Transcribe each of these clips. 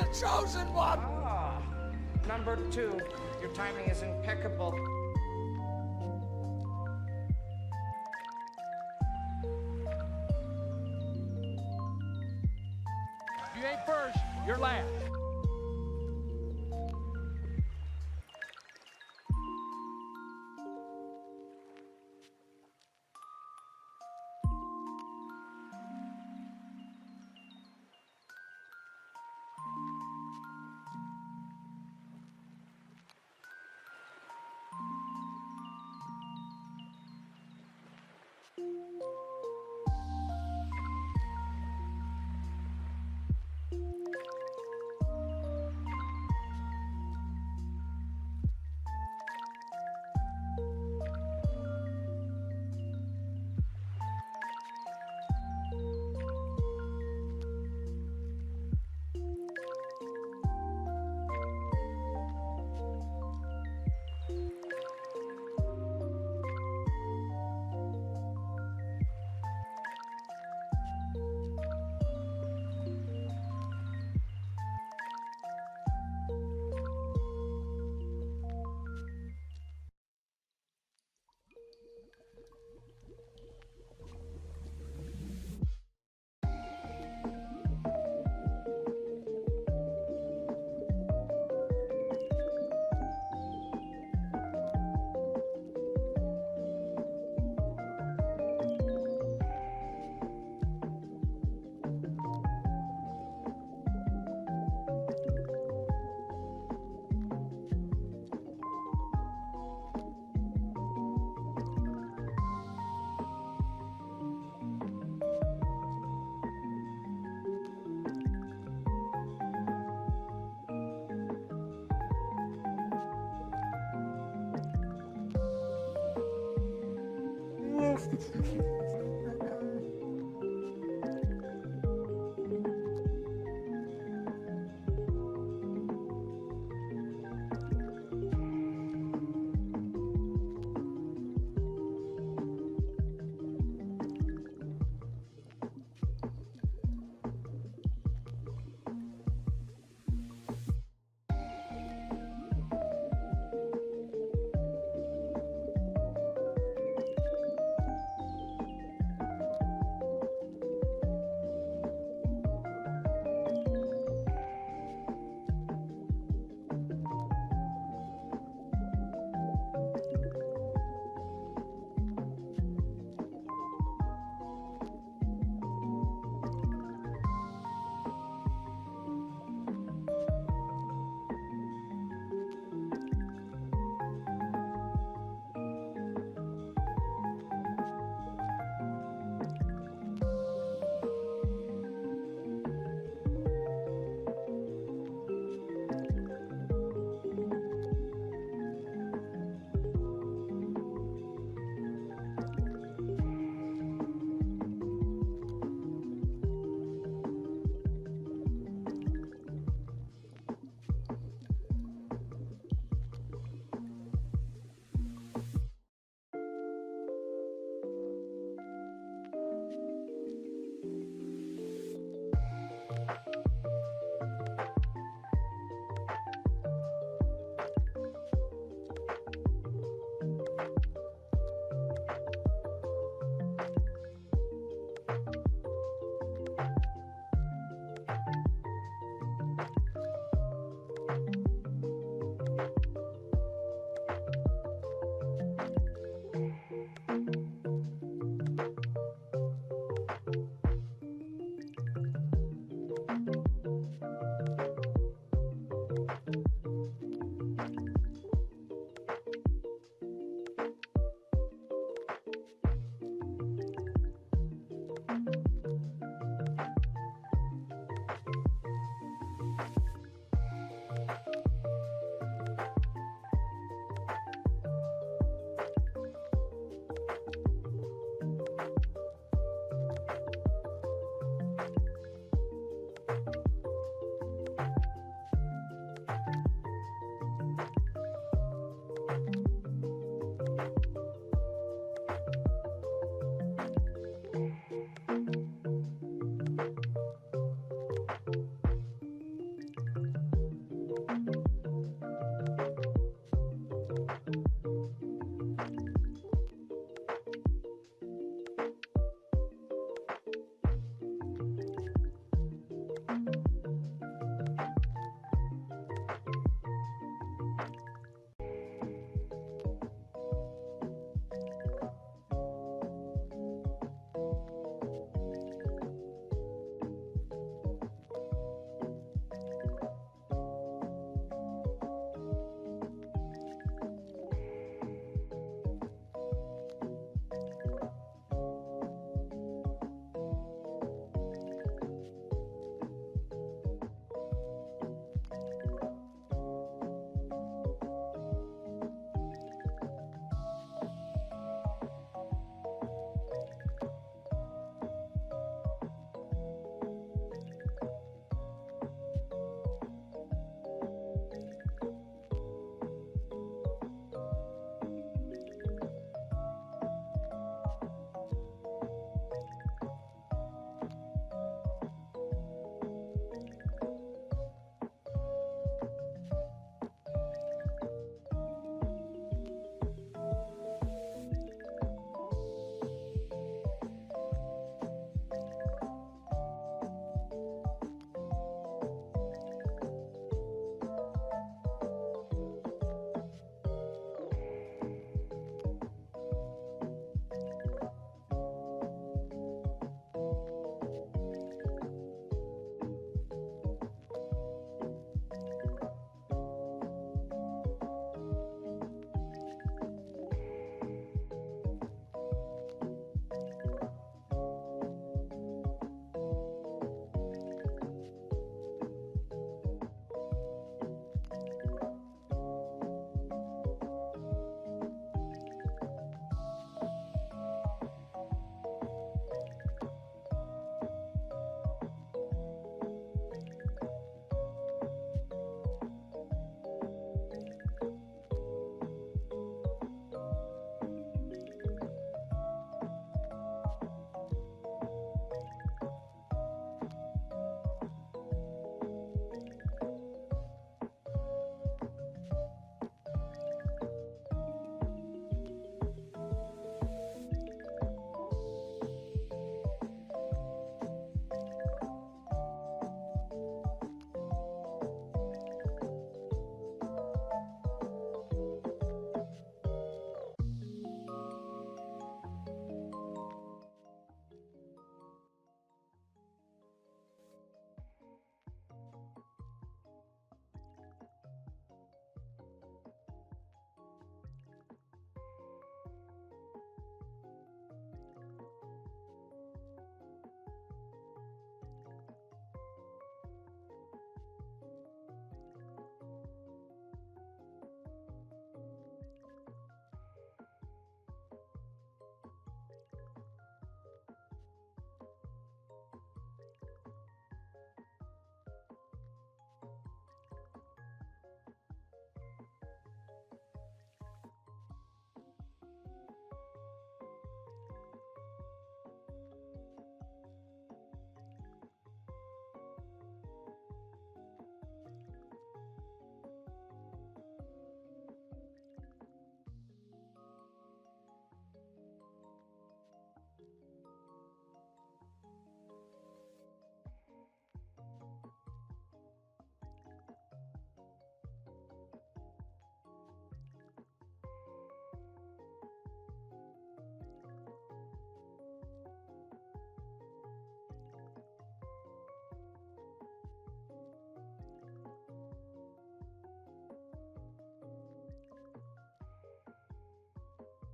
the chosen one! Ah, number 2. Your timing is impeccable. If you ain't first, you're last.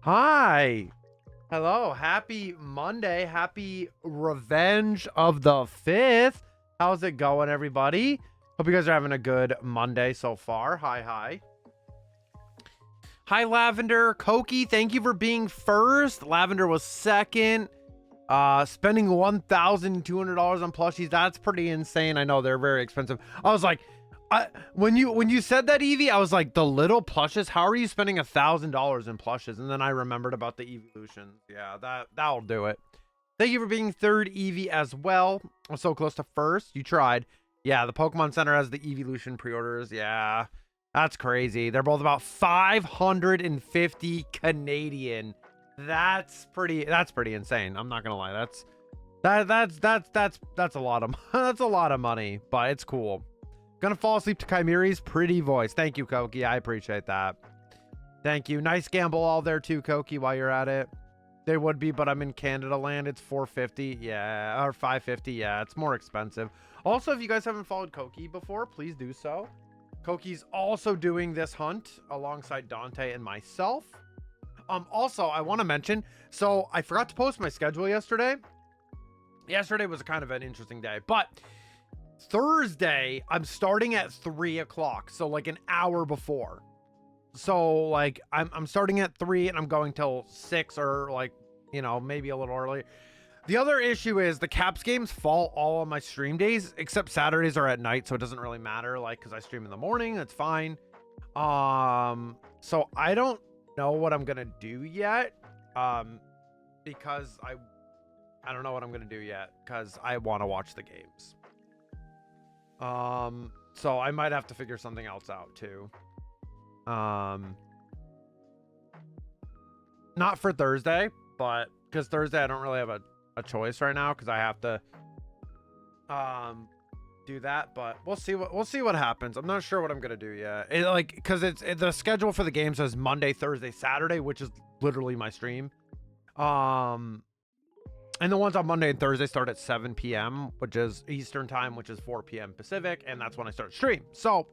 Hi. Hello. Happy Monday. Happy Revenge of the 5th. How's it going, everybody? Hope you guys are having a good Monday so far. Hi. Hi, Lavender. Koki, thank you for being first. Lavender was second. Spending $1,200 on plushies. That's pretty insane. I know they're very expensive. I was like, when you said that, Evie, I was like, the little plushes, how are you spending $1,000 in plushes? And then I remembered about the evolutions. Yeah, that'll do it. Thank you for being third, Evie, as well. I'm so close to first. You tried. Yeah, the Pokemon Center has the evolution pre-orders. Yeah, that's crazy. They're both about 550 Canadian. That's pretty insane. I'm not gonna lie. That's a lot of that's a lot of money, but it's cool. Gonna fall asleep to Chimera's pretty voice. Thank you, Koki. I appreciate that. Thank you. Nice gamble all there too, Koki, while you're at it. They would be, but I'm in Canada land. It's 450. Yeah, or 550. Yeah, it's more expensive. Also, if you guys haven't followed Koki before, please do so. Koki's also doing this hunt alongside Dante and myself. Also, I want to mention, so I forgot to post my schedule yesterday. Yesterday was kind of an interesting day, but Thursday, I'm starting at 3 o'clock. So like an hour before. So like I'm starting at 3 and I'm going till 6 or like, you know, maybe a little early. The other issue is the Caps games fall all on my stream days, except Saturdays are at night. So it doesn't really matter. Like, cause I stream in the morning, that's fine. So I don't know what I'm gonna do yet, because I don't know what I'm gonna do yet because I want to watch the games. So I might have to figure something else out too. Not for Thursday, but because Thursday I don't really have a choice right now because I have to do that, but we'll see what happens. I'm not sure what I'm gonna do yet. Because the schedule for the game says Monday, Thursday, Saturday, which is literally my stream. And the ones on Monday and Thursday start at 7 p.m., which is Eastern time, which is 4 p.m. Pacific, and that's when I start stream. So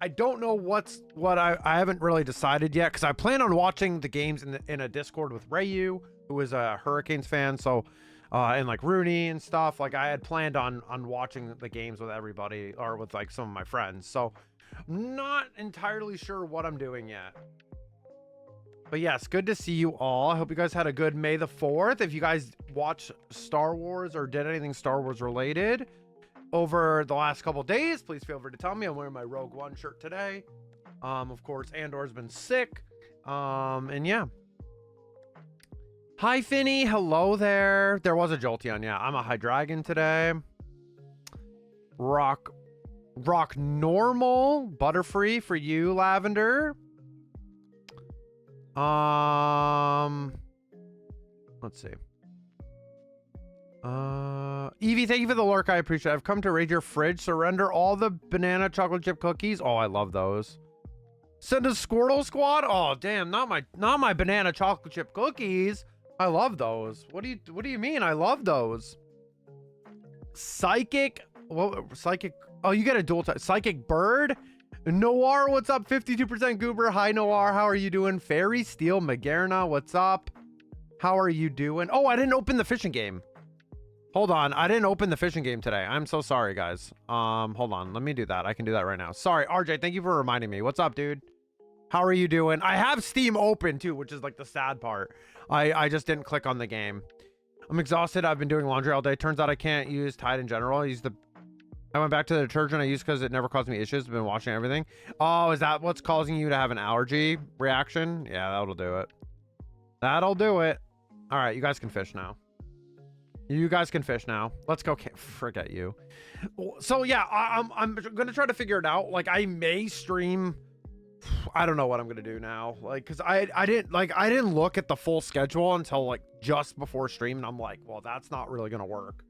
I don't know what I haven't really decided yet because I plan on watching the games in a Discord with Rayu, who is a Hurricanes fan. So and like Rooney and stuff. Like I had planned on watching the games with everybody or with like some of my friends. So I'm not entirely sure what I'm doing yet. But yes, good to see you all. I hope you guys had a good May the 4th. If you guys watched Star Wars or did anything Star Wars related over the last couple days, please feel free to tell me. I'm wearing my Rogue One shirt today. Of course, Andor's been sick. And yeah. Hi, Finny. Hello there. There was a Jolteon. Yeah, I'm a Hydreigon today. Rock normal. Butterfree for you, Lavender. Let's see. Evie, thank you for the lurk. I appreciate it. I've come to raid your fridge. Surrender all the banana chocolate chip cookies. Oh, I love those. Send a Squirtle squad. Oh, damn, not my banana chocolate chip cookies. I love those. What do you mean? I love those. Psychic. What? Psychic. Oh, you get a dual type. Psychic bird. Noir, what's up? 52% goober. Hi, Noir. How are you doing? Fairy Steel Magerna, what's up? How are you doing? Oh, I didn't open the fishing game. Hold on. I didn't open the fishing game today. I'm so sorry, guys. Hold on. Let me do that. I can do that right now. Sorry, RJ. Thank you for reminding me. What's up, dude? How are you doing? I have Steam open too, which is like the sad part. I just didn't click on the game. I'm exhausted. I've been doing laundry all day. Turns out I can't use Tide in general. I went back to the detergent I used because it never caused me issues. I've been washing everything. Oh, is that what's causing you to have an allergy reaction? Yeah, that'll do it. That'll do it. All right, you guys can fish now. You guys can fish now. Let's go. Forget you. So yeah, I'm gonna try to figure it out. Like I may stream. I don't know what I'm gonna do now. Like, cause I didn't look at the full schedule until like just before stream, and I'm like, well, that's not really gonna work.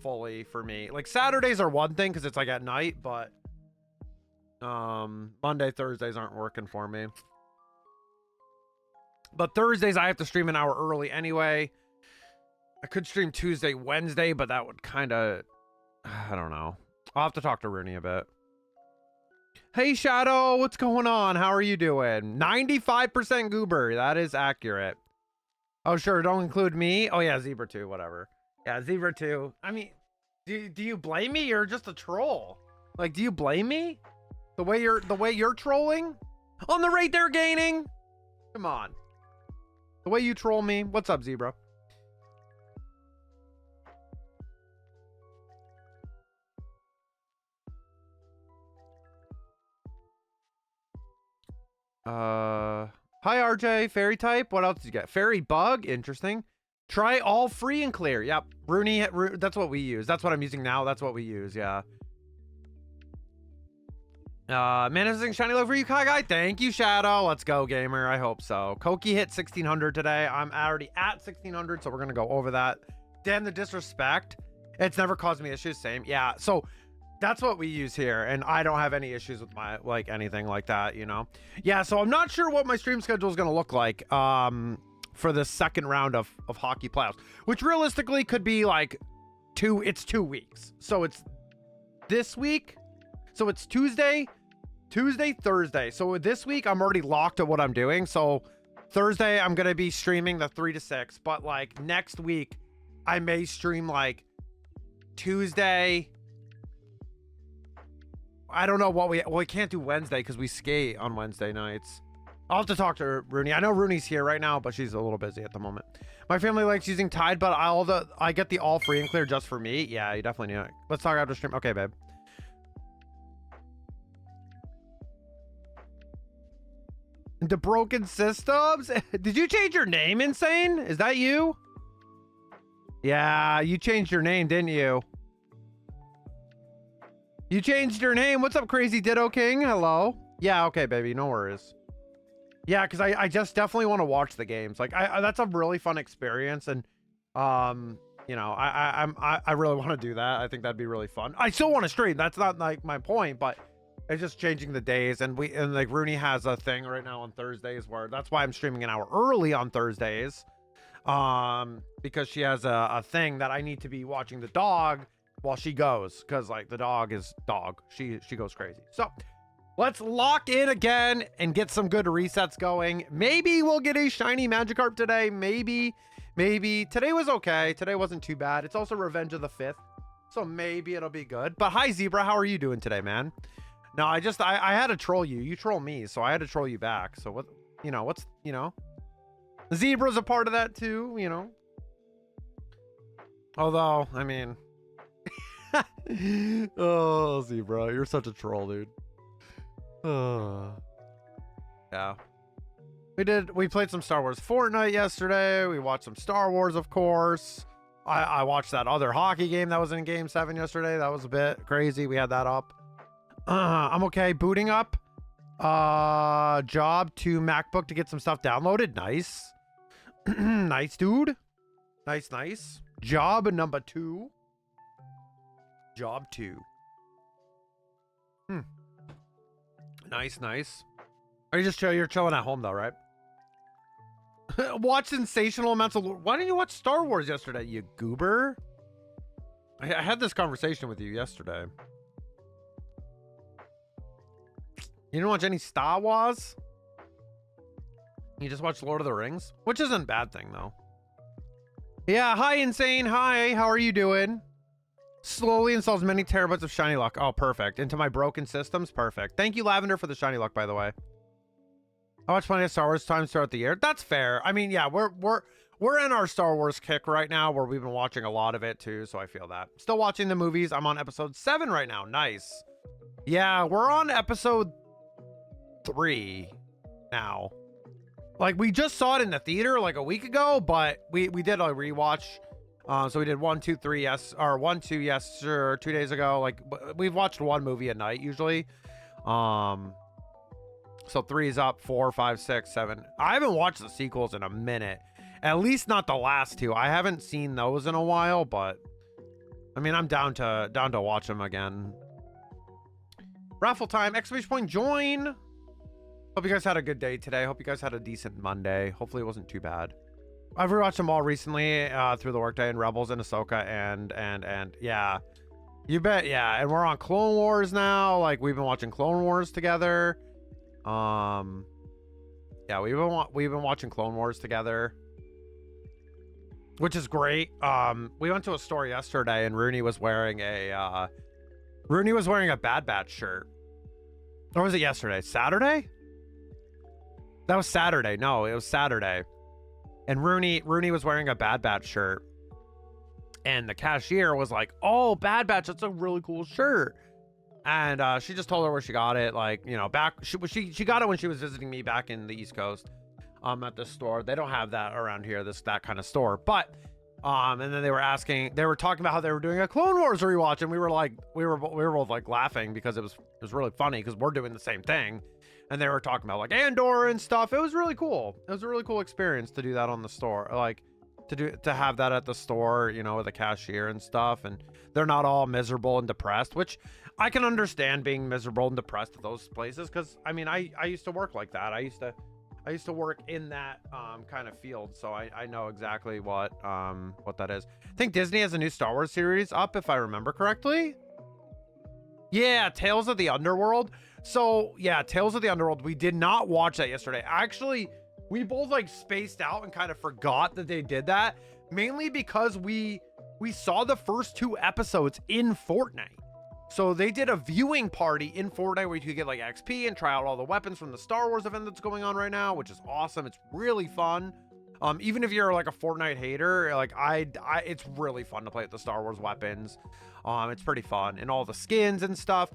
Fully for me. Like Saturdays are one thing because it's like at night, but Monday, Thursdays aren't working for me. But Thursdays I have to stream an hour early anyway. I could stream Tuesday, Wednesday, but that would kind of, I don't know. I'll have to talk to Rooney a bit. Hey, Shadow, what's going on? How are you doing? 95% goober. That is accurate. Oh, sure. Don't include me. Oh, yeah. Zebra 2. Whatever. Yeah, Zebra 2. I mean, do you blame me? You're just a troll. Like, do you blame me? The way you're trolling? On the rate they're gaining? Come on. The way you troll me. What's up, Zebra? Hi, RJ. Fairy type. What else did you get? Fairy bug. Interesting. Try all free and clear. Yep. Rooney, that's what we use. That's what I'm using now. That's what we use. Yeah. Manifesting shiny low for you, Kai Guy. Thank you, Shadow. Let's go, gamer. I hope so. Koki hit 1600 today. I'm already at 1600, so we're gonna go over that. Damn the disrespect. It's never caused me issues. Same. Yeah. So that's what we use here, and I don't have any issues with my anything like that, you know. Yeah. So I'm not sure what my stream schedule is gonna look like for the second round of hockey playoffs, which realistically could be like 2 weeks. So it's this week. So it's Tuesday, Thursday. So this week I'm already locked at what I'm doing. So Thursday I'm gonna be streaming the 3 to 6, but like next week I may stream like Tuesday. I don't know what we can't do Wednesday because we skate on Wednesday nights. I'll have to talk to Rooney. I know Rooney's here right now, but she's a little busy at the moment. My family likes using Tide, but I get the all free and clear just for me. Yeah, you definitely need it. Let's talk after stream. Okay, babe. The broken systems? Did you change your name, Insane? Is that you? Yeah, you changed your name, didn't you? You changed your name. What's up, Crazy Ditto King? Hello. Yeah, okay, baby. No worries. Yeah, because I just definitely want to watch the games. Like, that's a really fun experience, and you know, I really want to do that. I think that'd be really fun. I still want to stream. That's not like my point, but it's just changing the days, and like Rooney has a thing right now on Thursdays where that's why I'm streaming an hour early on Thursdays, because she has a thing that I need to be watching the dog while she goes, because like the dog is dog. She goes crazy. So let's lock in again and get some good resets going. Maybe we'll get a shiny Magikarp today. Maybe. Today was okay. Today wasn't too bad. It's also Revenge of the 5th, so maybe it'll be good. But hi, Zebra. How are you doing today, man? No, I had to troll you. You troll me, so I had to troll you back. So what, you know, Zebra's a part of that too, you know. Although, I mean, oh, Zebra, you're such a troll, dude. Yeah. We played some Star Wars Fortnite yesterday. We watched some Star Wars, of course. I watched that other hockey game that was in Game 7 yesterday. That was a bit crazy. We had that up. I'm okay. Booting up. Job to MacBook to get some stuff downloaded. Nice. Nice, dude. Nice. Job number 2. Job 2. Nice. Are you just you're chilling at home though, right? Watch sensational amounts of. Why didn't you watch Star Wars yesterday, you goober? I had this conversation with you yesterday. You didn't watch any Star Wars? You just watched Lord of the Rings? Which isn't a bad thing, though. Yeah, hi, Insane. Hi, how are you doing? Slowly installs many terabytes of shiny luck. Oh, perfect. Into my broken systems? Perfect. Thank you, Lavender, for the shiny luck, by the way. I watch plenty of Star Wars times throughout the year. That's fair. I mean, yeah, we're in our Star Wars kick right now, where we've been watching a lot of it, too, so I feel that. Still watching the movies. I'm on episode 7 right now. Nice. Yeah, we're on episode 3 now. Like, we just saw it in the theater like a week ago, but we did a rewatch. So we did 1, 2, 3 1, 2 sure 2 days ago. Like, we've watched one movie a night usually. So 3 is up, 4, 5, 6, 7. I haven't watched the sequels in a minute. At least not the last 2. I haven't seen those in a while, but I mean, I'm down to watch them again. Raffle time! Exclamation point join! Hope you guys had a good day today. Hope you guys had a decent Monday. Hopefully it wasn't too bad. I've rewatched them all recently through the workday, and Rebels and Ahsoka and yeah. You bet, yeah. And we're on Clone Wars now. Like, we've been watching Clone Wars together. Yeah, we've been watching Clone Wars together, which is great. We went to a store yesterday, and Rooney was wearing a Bad Batch shirt. Or was it yesterday? Saturday? That was Saturday. No, it was Saturday. And Rooney was wearing a Bad Batch shirt. And the cashier was like, "Oh, Bad Batch, that's a really cool shirt." And she just told her where she got it. Like, you know, back she got it when she was visiting me back in the East Coast, at this store. They don't have that around here, that kind of store. But and then they were talking about how they were doing a Clone Wars rewatch, and we were both like laughing because it was really funny because we're doing the same thing. And they were talking about like Andor and stuff. It was really cool. It was a really cool experience to do that on the store, like to have that at the store, you know, with a cashier and stuff. And they're not all miserable and depressed, which I can understand being miserable and depressed at those places, because I mean, I used to work like that. I used to work in that kind of field, so I know exactly what that is. I think Disney has a new Star Wars series up, if I remember correctly. Yeah, Tales of the Underworld. So yeah, Tales of the Underworld. We did not watch that yesterday. Actually, we both like spaced out and kind of forgot that they did that, mainly because we saw the first 2 episodes in Fortnite. So they did a viewing party in Fortnite where you could get like XP and try out all the weapons from the Star Wars event that's going on right now, which is awesome. It's really fun. Even if you're like a Fortnite hater, like it's really fun to play with the Star Wars weapons. It's pretty fun, and all the skins and stuff.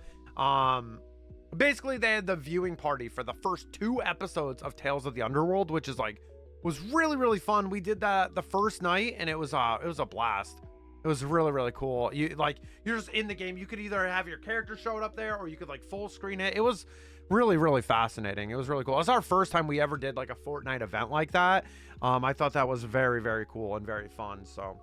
Basically they had the viewing party for the first 2 episodes of Tales of the Underworld, which is like, was really, really fun. We did that the first night, and it was a blast. It was really, really cool. You're just in the game. You could either have your character showed up there, or you could like full screen it. It was really, really fascinating. It was really cool. It was our first time we ever did like a Fortnite event like that. I thought that was very, very cool and very fun. So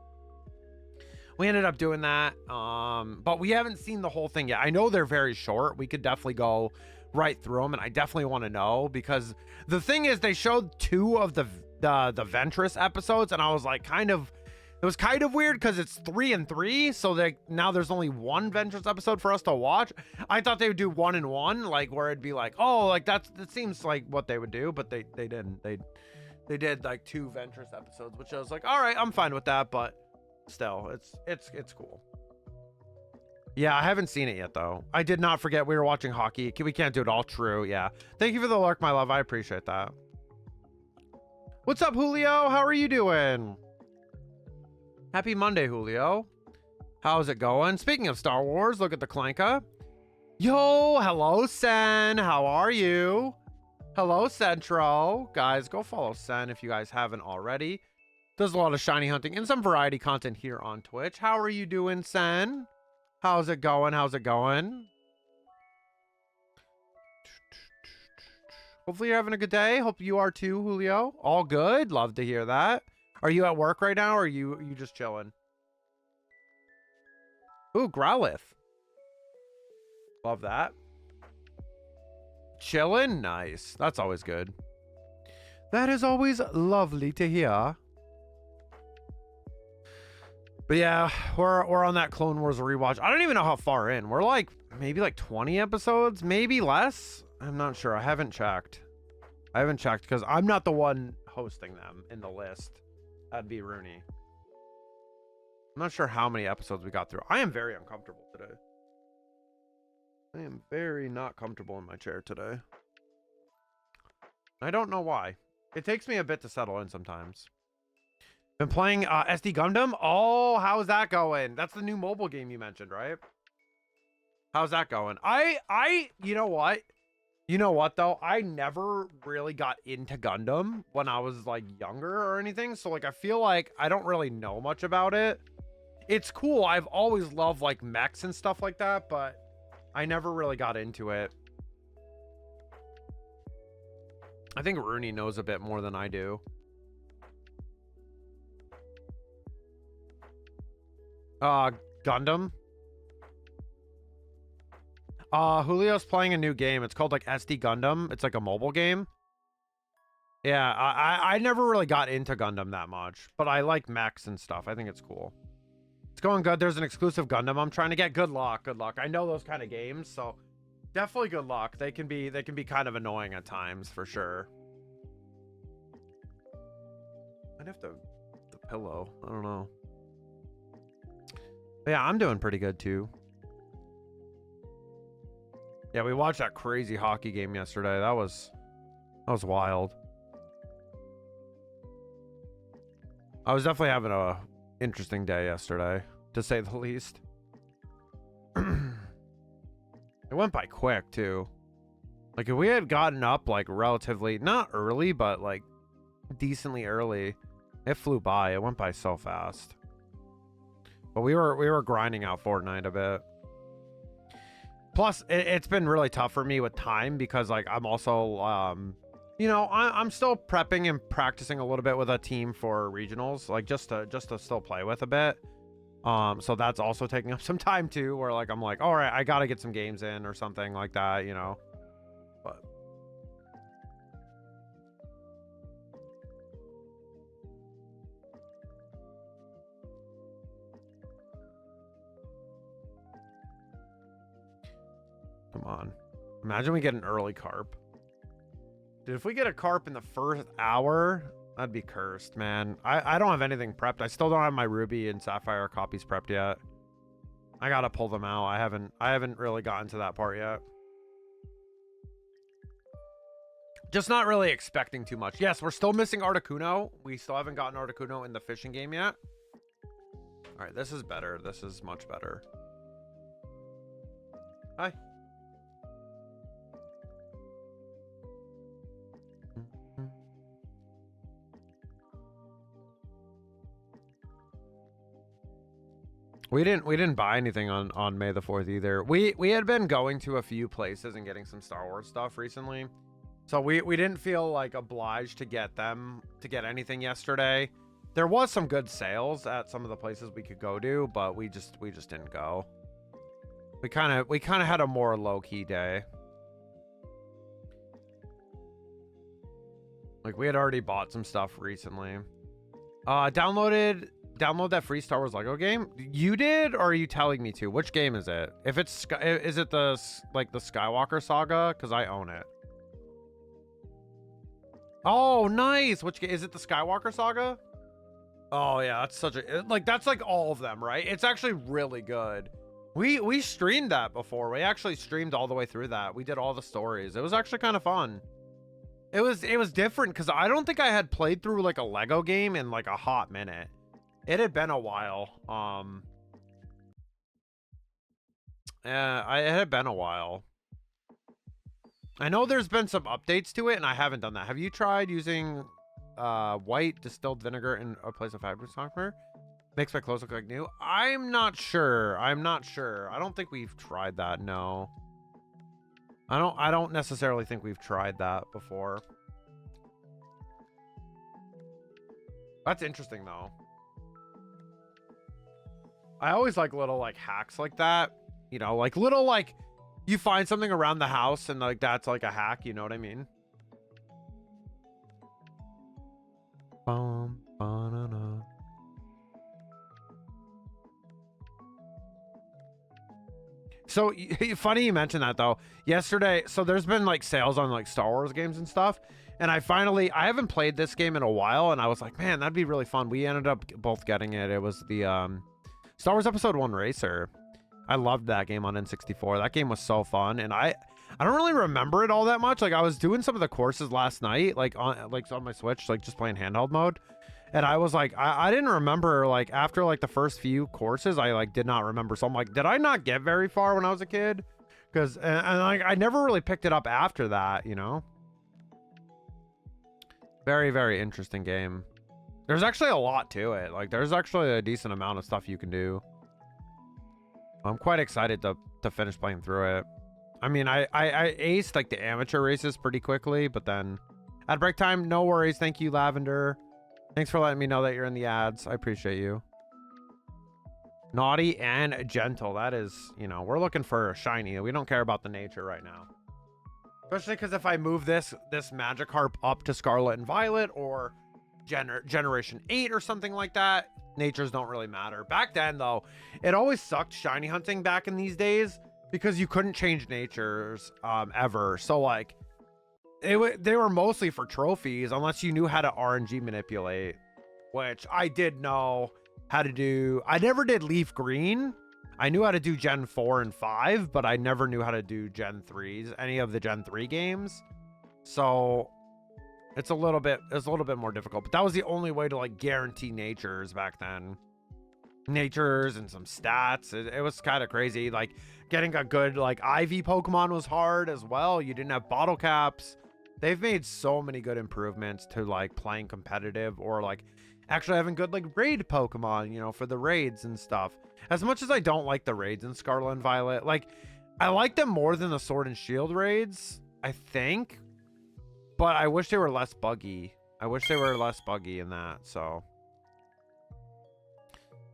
we ended up doing that. But we haven't seen the whole thing yet. I know they're very short. We could definitely go right through them, and I definitely want to know, because the thing is, they showed 2 of the Ventress episodes, and I was like, it was kind of weird because it's 3 and 3. So now there's only 1 Ventress episode for us to watch. I thought they would do 1 and 1, like where it'd be like, oh, like that seems like what they would do, but they didn't. They did like 2 Ventress episodes, which I was like, all right, I'm fine with that, but still, it's cool. Yeah, I haven't seen it yet though. I did not forget we were watching hockey. We can't do it all. True. Yeah. Thank you for the lurk, my love. I appreciate that. What's up, Julio? How are you doing? Happy Monday, Julio. How's it going? Speaking of Star Wars, look at the Clanka. Yo, hello, Sen. How are you? Hello, Centro. Guys, go follow Sen if you guys haven't already. Does a lot of shiny hunting and some variety content here on Twitch. How are you doing, Sen? How's it going? How's it going? Hopefully you're having a good day. Hope you are too, Julio. All good. Love to hear that. Are you at work right now, or are you just chilling? Ooh, Growlithe. Love that. Chilling? Nice. That's always good. That is always lovely to hear. But yeah, we're on that Clone Wars rewatch. I don't even know how far in. We're like maybe like 20 episodes, maybe less. I'm not sure. I haven't checked because I'm not the one hosting them in the list. That'd be Rooney. I'm not sure how many episodes we got through. I am very uncomfortable today. I am very not comfortable in my chair today. I don't know why. It takes me a bit to settle in sometimes. Been playing SD Gundam. Oh, how's that going? That's the new mobile game you mentioned, right? How's that going? You know what? You know what though? I never really got into Gundam when I was like younger or anything. So like, I feel like I don't really know much about it. It's cool. I've always loved like mechs and stuff like that, but I never really got into it. I think Rooney knows a bit more than I do. Gundam. Julio's playing a new game. It's called like SD Gundam. It's like a mobile game. Yeah, I never really got into Gundam that much, but I like mechs and stuff. I think it's cool. It's going good. There's an exclusive Gundam I'm trying to get. Good luck. Good luck. I know those kind of games, so definitely good luck. They can be kind of annoying at times for sure. I'd have the pillow. I don't know. But yeah, I'm doing pretty good too. Yeah, we watched that crazy hockey game yesterday. That was wild. I was definitely having a interesting day yesterday, to say the least. It went by quick too. Like if we had gotten up like relatively not early, but like decently early, it flew by. It went by so fast. But we were grinding out Fortnite a bit. Plus, it's been really tough for me with time because like I'm also you know, I'm still prepping and practicing a little bit with a team for regionals, like just to still play with a bit. So that's also taking up some time too, where like I'm like, all right, I gotta get some games in or something like that, you know. But come on, imagine we get an early carp. Dude, if we get a carp in the first hour, that'd be cursed, man. I don't have anything prepped. I still don't have my Ruby and Sapphire copies prepped yet. I gotta pull them out. I haven't really gotten to that part yet. Just not really expecting too much. Yes, we're still missing Articuno. We still haven't gotten Articuno in the fishing game yet. All right, this is better. This is much better. Hi. We didn't buy anything on May the 4th either. We had been going to a few places and getting some Star Wars stuff recently. So we didn't feel like obliged to get anything yesterday. There was some good sales at some of the places we could go to, but we just didn't go. We kind of had a more low-key day. Like we had already bought some stuff recently. Download that free Star Wars Lego game. You did, or are you telling me to? Which game is it? If it's is it the Skywalker Saga? Because I own it. Oh, nice. Which is it? The Skywalker Saga? Oh yeah, that's such a that's like all of them, right? It's actually really good. We streamed that before. We actually streamed all the way through that. We did all the stories. It was actually kind of fun. It was different because I don't think I had played through like a Lego game in like a hot minute. It had been a while. It had been a while. I know there's been some updates to it, and I haven't done that. Have you tried using white distilled vinegar in a place of fabric softener? Makes my clothes look like new. I'm not sure. I don't think we've tried that. No. I don't necessarily think we've tried that before. That's interesting though. I always like little like hacks like that, you know, like little like you find something around the house and like that's like a hack, you know what I mean? So funny you mentioned that though. Yesterday, so there's been like sales on like Star Wars games and stuff, and I haven't played this game in a while, and I was like, man, that'd be really fun. We ended up both getting it. It was the Star Wars Episode 1 Racer. I loved that game on N64. That game was so fun, and I don't really remember it all that much. Like I was doing some of the courses last night, like on my Switch, like just playing handheld mode. And I was like, I didn't remember, like, after, like, the first few courses, I, like, did not remember. So I'm like, did I not get very far when I was a kid? Because, and like, I never really picked it up after that, you know? Very, very interesting game. There's actually a lot to it. Like, there's actually a decent amount of stuff you can do. I'm quite excited to finish playing through it. I mean, I aced, like, the amateur races pretty quickly, but then at break time, no worries. Thank you, Lavender. Thanks for letting me know that you're in the ads. I appreciate you. Naughty and gentle. That is, you know, we're looking for a shiny. We don't care about the nature right now. Especially because if I move this Magikarp up to Scarlet and Violet or Generation 8 or something like that, natures don't really matter. Back then, though, it always sucked shiny hunting back in these days because you couldn't change natures ever. So, like, they were mostly for trophies unless you knew how to RNG manipulate, which I did know how to do. I never did LeafGreen. I knew how to do Gen 4 and 5, but I never knew how to do Gen 3s, any of the Gen 3 games. So it's a little bit more difficult, but that was the only way to like guarantee natures back then. Natures and some stats. It was kind of crazy. Like getting a good like IV Pokemon was hard as well. You didn't have bottle caps. They've made so many good improvements to like playing competitive or like actually having good like raid Pokemon, you know, for the raids and stuff. As much as I don't like the raids in Scarlet and Violet, like I like them more than the Sword and Shield raids, I think. But I wish they were less buggy. I wish they were less buggy in that, so.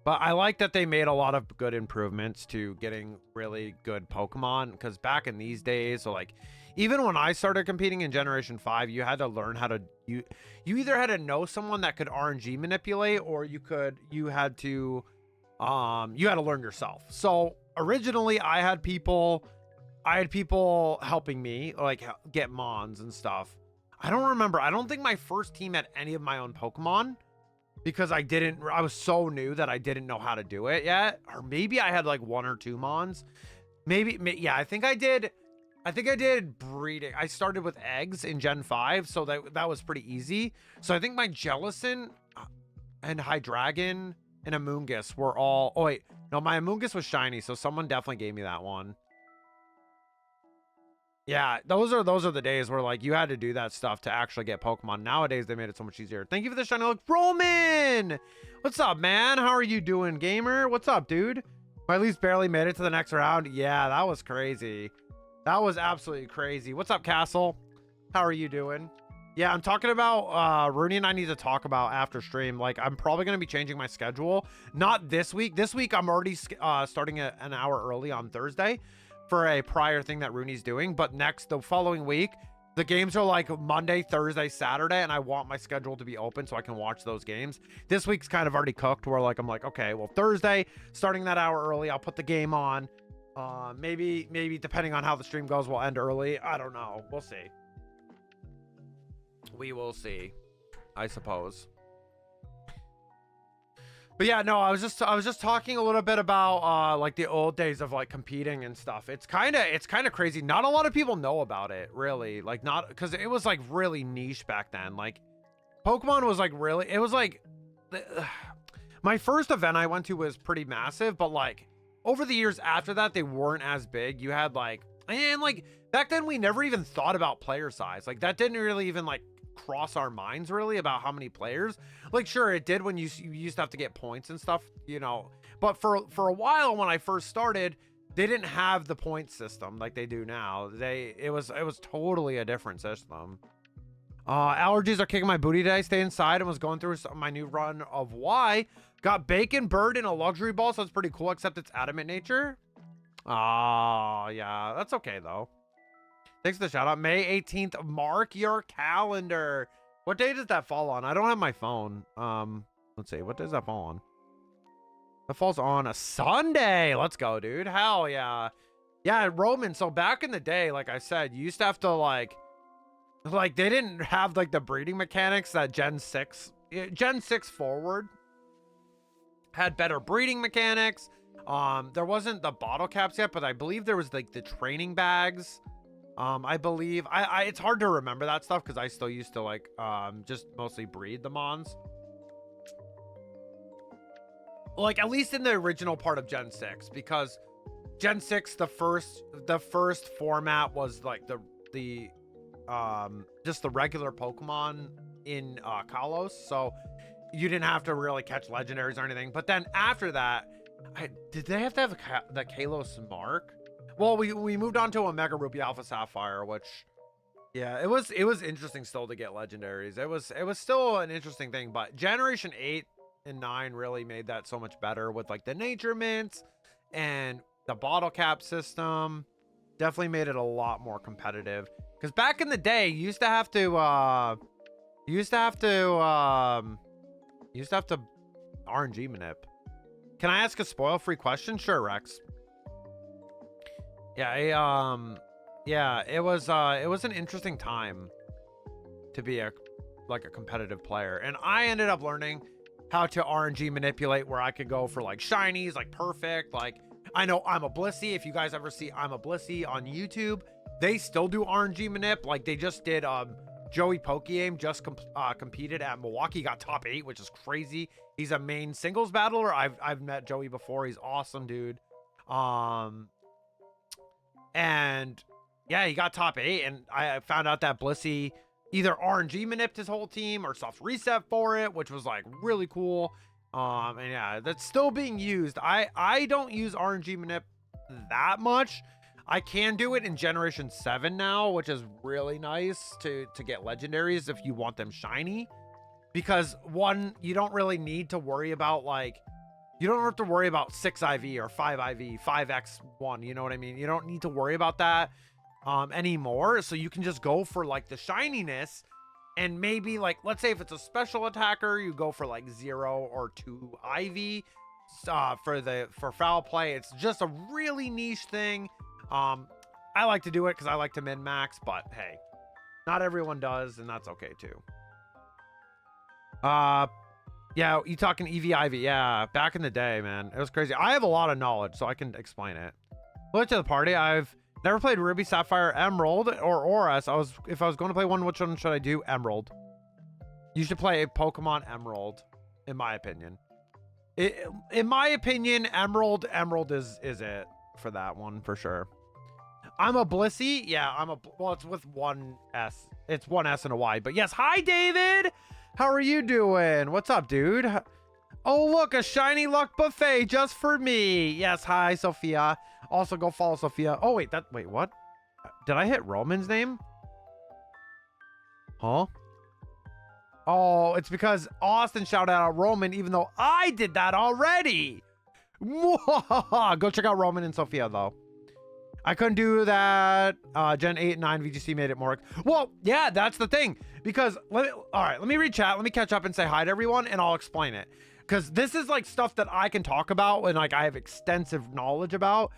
But I like that they made a lot of good improvements to getting really good Pokemon. Because back in these days, so like, even when I started competing in Generation 5, you had to learn how to, you either had to know someone that could RNG manipulate, or you had to learn yourself. So originally I had people helping me like get Mons and stuff. I don't remember. I don't think my first team had any of my own Pokemon because I was so new that I didn't know how to do it yet. Or maybe I had like 1 or 2 Mons. Yeah, I think I did breeding. I started with eggs in Gen 5, so that was pretty easy. So I think my Jellicent and Hydreigon and Amoonguss were all... Oh, wait. No, my Amoonguss was shiny, so someone definitely gave me that one. Yeah, those are the days where, like, you had to do that stuff to actually get Pokemon. Nowadays, they made it so much easier. Thank you for the shiny look. Roman! What's up, man? How are you doing, gamer? What's up, dude? I at least barely made it to the next round. Yeah, that was crazy. That was absolutely crazy. What's up, Castle? How are you doing? Yeah, I'm talking about Rooney and I need to talk about after stream. Like, I'm probably going to be changing my schedule. Not this week. This week, I'm already starting an hour early on Thursday for a prior thing that Rooney's doing. But the following week, the games are like Monday, Thursday, Saturday, and I want my schedule to be open so I can watch those games. This week's kind of already cooked where like I'm like, okay, well, Thursday, starting that hour early, I'll put the game on. Maybe depending on how the stream goes, we'll end early. I don't know. We'll see. We will see, I suppose. But yeah, no, I was just talking a little bit about like the old days of like competing and stuff. It's kind of crazy. Not a lot of people know about it, really. Like not because it was like really niche back then. Like Pokemon was like really, it was like my first event I went to was pretty massive, but like over the years after that, they weren't as big. You had like, and like back then we never even thought about player size. Like that didn't really even like cross our minds really about how many players. Like sure it did when you used to have to get points and stuff, you know, but for a while when I first started, they didn't have the point system like they do now. It was totally a different system. Allergies are kicking my booty today. Stay inside and was going through my new run of Y. Got Bacon Bird in a luxury ball, so it's pretty cool, except it's adamant nature. Oh yeah, that's okay though. Thanks for the shout out. May 18th. Mark your calendar. What day does that fall on? I don't have my phone. Let's see. What does that fall on? That falls on a Sunday. Let's go, dude. Hell yeah. Yeah, Roman. So back in the day, like I said, you used to have to like they didn't have like the breeding mechanics that Gen 6 forward had better breeding mechanics. There wasn't the bottle caps yet, but I believe there was like the training bags. I believe it's hard to remember that stuff because I still used to like just mostly breed the Mons. Like at least in the original part of Gen 6, because Gen 6 the first format was like the just the regular Pokemon in Kalos, so you didn't have to really catch legendaries or anything. But then after that, did they have to have the Kalos mark? Well, we moved on to a Mega Ruby Alpha Sapphire, which, yeah, it was interesting still to get legendaries. It was still an interesting thing, but Generation 8 and 9 really made that so much better with like the nature mints and the bottle cap system. Definitely made it a lot more competitive. Because back in the day, you used to have to RNG manip. Can I ask a spoil-free question? Sure, Rex. Yeah, yeah, it was an interesting time to be a competitive player, and I ended up learning how to RNG manipulate where I could go for like shinies, like perfect. Like I know I'm a Blissey. If you guys ever see I'm a Blissey on YouTube, they still do RNG manip. Like they just did Joey Pokeyame just competed at Milwaukee, got top 8, which is crazy. He's a main singles battler. I've met Joey before. He's awesome, dude. And yeah, he got top 8, and I found out that Blissey either RNG manipped his whole team or soft reset for it, which was like really cool. And yeah, that's still being used. I don't use RNG manip that much. I can do it in Generation 7 now, which is really nice to get legendaries if you want them shiny. Because one, you don't really need to worry about like, you don't have to worry about 6 IV or 5 IV, 5x1, you know what I mean? You don't need to worry about that anymore. So you can just go for like the shininess, and maybe like, let's say if it's a special attacker, you go for like 0 or 2 IV for foul play. It's just a really niche thing. I like to do it because I like to min max, but hey, not everyone does, and that's okay too. Yeah, you talking EV IV? Yeah, back in the day, man, it was crazy. I have a lot of knowledge, so I can explain it. Welcome to the party. I've never played Ruby, Sapphire, Emerald, or Oris. If I was going to play one, which one should I do? Emerald. You should play a Pokemon Emerald, in my opinion. In my opinion, Emerald is it for that one for sure. I'm a Blissey. Yeah, well, it's with one S. It's one S and a Y. But yes, hi, David. How are you doing? What's up, dude? Oh, look, a shiny luck buffet just for me. Yes, hi, Sophia. Also, go follow Sophia. Oh, wait, what? Did I hit Roman's name? Huh? Oh, it's because Austin shouted out Roman, even though I did that already. Go check out Roman and Sophia, though. I couldn't do that. Gen 8 and 9 VGC made it more. Well, yeah, that's the thing. Because, all right, let me read chat. Let me catch up and say hi to everyone, and I'll explain it. Because this is like stuff that I can talk about and like I have extensive knowledge about.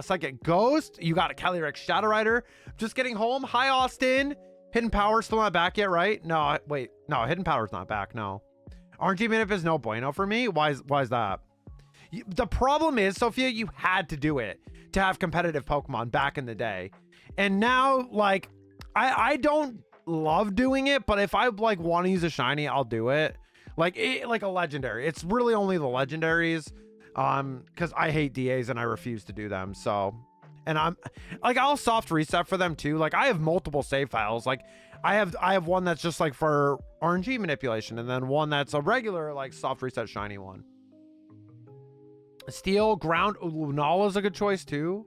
Psychic Ghost. You got a Calyrex Shadow Rider. Just getting home. Hi, Austin. Hidden Power still not back yet, right? No, wait. No, Hidden Power's not back. No. RNG Manip is no bueno for me. Why is that? The problem is, Sophia, you had to do it to have competitive Pokemon back in the day. And now, like, I don't love doing it, but if I like want to use a shiny, I'll do it. Like a legendary. It's really only the legendaries, because I hate DAs and I refuse to do them. So, and I'm like, I'll soft reset for them too. Like I have multiple save files. Like I have one that's just like for RNG manipulation, and then one that's a regular like soft reset shiny one. Steel ground. Lunala's a good choice too.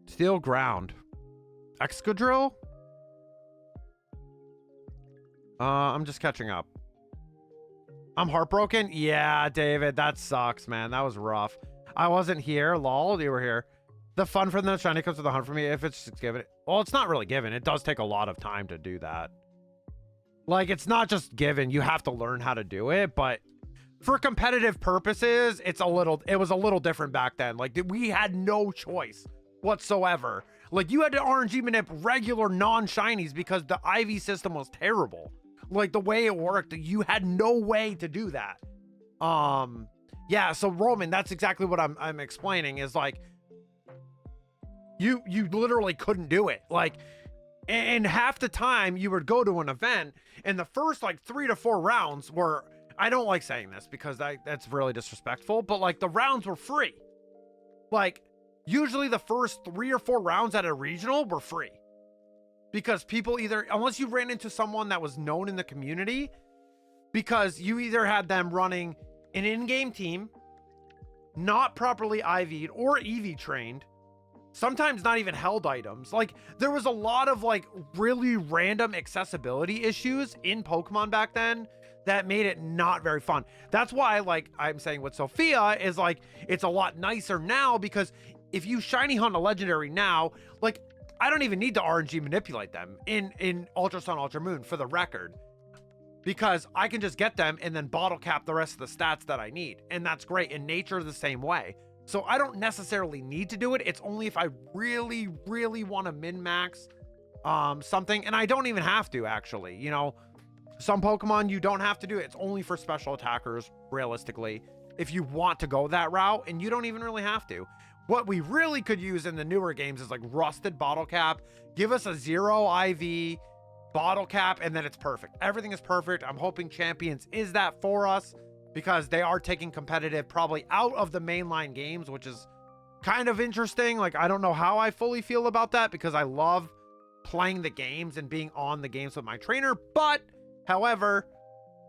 Steel ground. Excadrill. I'm just catching up. I'm heartbroken. Yeah, David, that sucks, man. That was rough. I wasn't here. Lol, you were here. The fun for the shiny comes with the hunt for me. If it's given, well, it's not really given. It does take a lot of time to do that. Like, it's not just given. You have to learn how to do it, but for competitive purposes, it was a little different back then. Like, we had no choice whatsoever. Like, you had to RNG manip regular non-shinies because the IV system was terrible. Like, the way it worked, you had no way to do that. Yeah, so Roman, that's exactly what I'm explaining, is like, you literally couldn't do it. Like, and half the time you would go to an event, and the first like 3 to 4 rounds were, I don't like saying this because that's really disrespectful, but like the rounds were free. Like, usually the first 3 or 4 rounds at a regional were free. Because people either, unless you ran into someone that was known in the community, because you either had them running an in-game team, not properly IV'd or EV trained, sometimes not even held items. Like, there was a lot of like really random accessibility issues in Pokemon back then that made it not very fun. That's why, like I'm saying with Sophia, is like, it's a lot nicer now, because if you shiny hunt a legendary now, like, I don't even need to RNG manipulate them in Ultra Sun, Ultra Moon, for the record. because I can just get them and then bottle cap the rest of the stats that I need. And that's great. And nature the same way. So I don't necessarily need to do it. It's only if I really, really want to min-max something. And I don't even have to, actually. You know, some Pokemon you don't have to do it. It's only for special attackers, realistically, if you want to go that route. And you don't even really have to. What we really could use in the newer games is like rusted bottle cap. Give us a 0 IV bottle cap, and then it's perfect. Everything is perfect. I'm hoping Champions is that for us, because they are taking competitive probably out of the mainline games, which is kind of interesting. Like, I don't know how I fully feel about that, because I love playing the games and being on the games with my trainer. But however,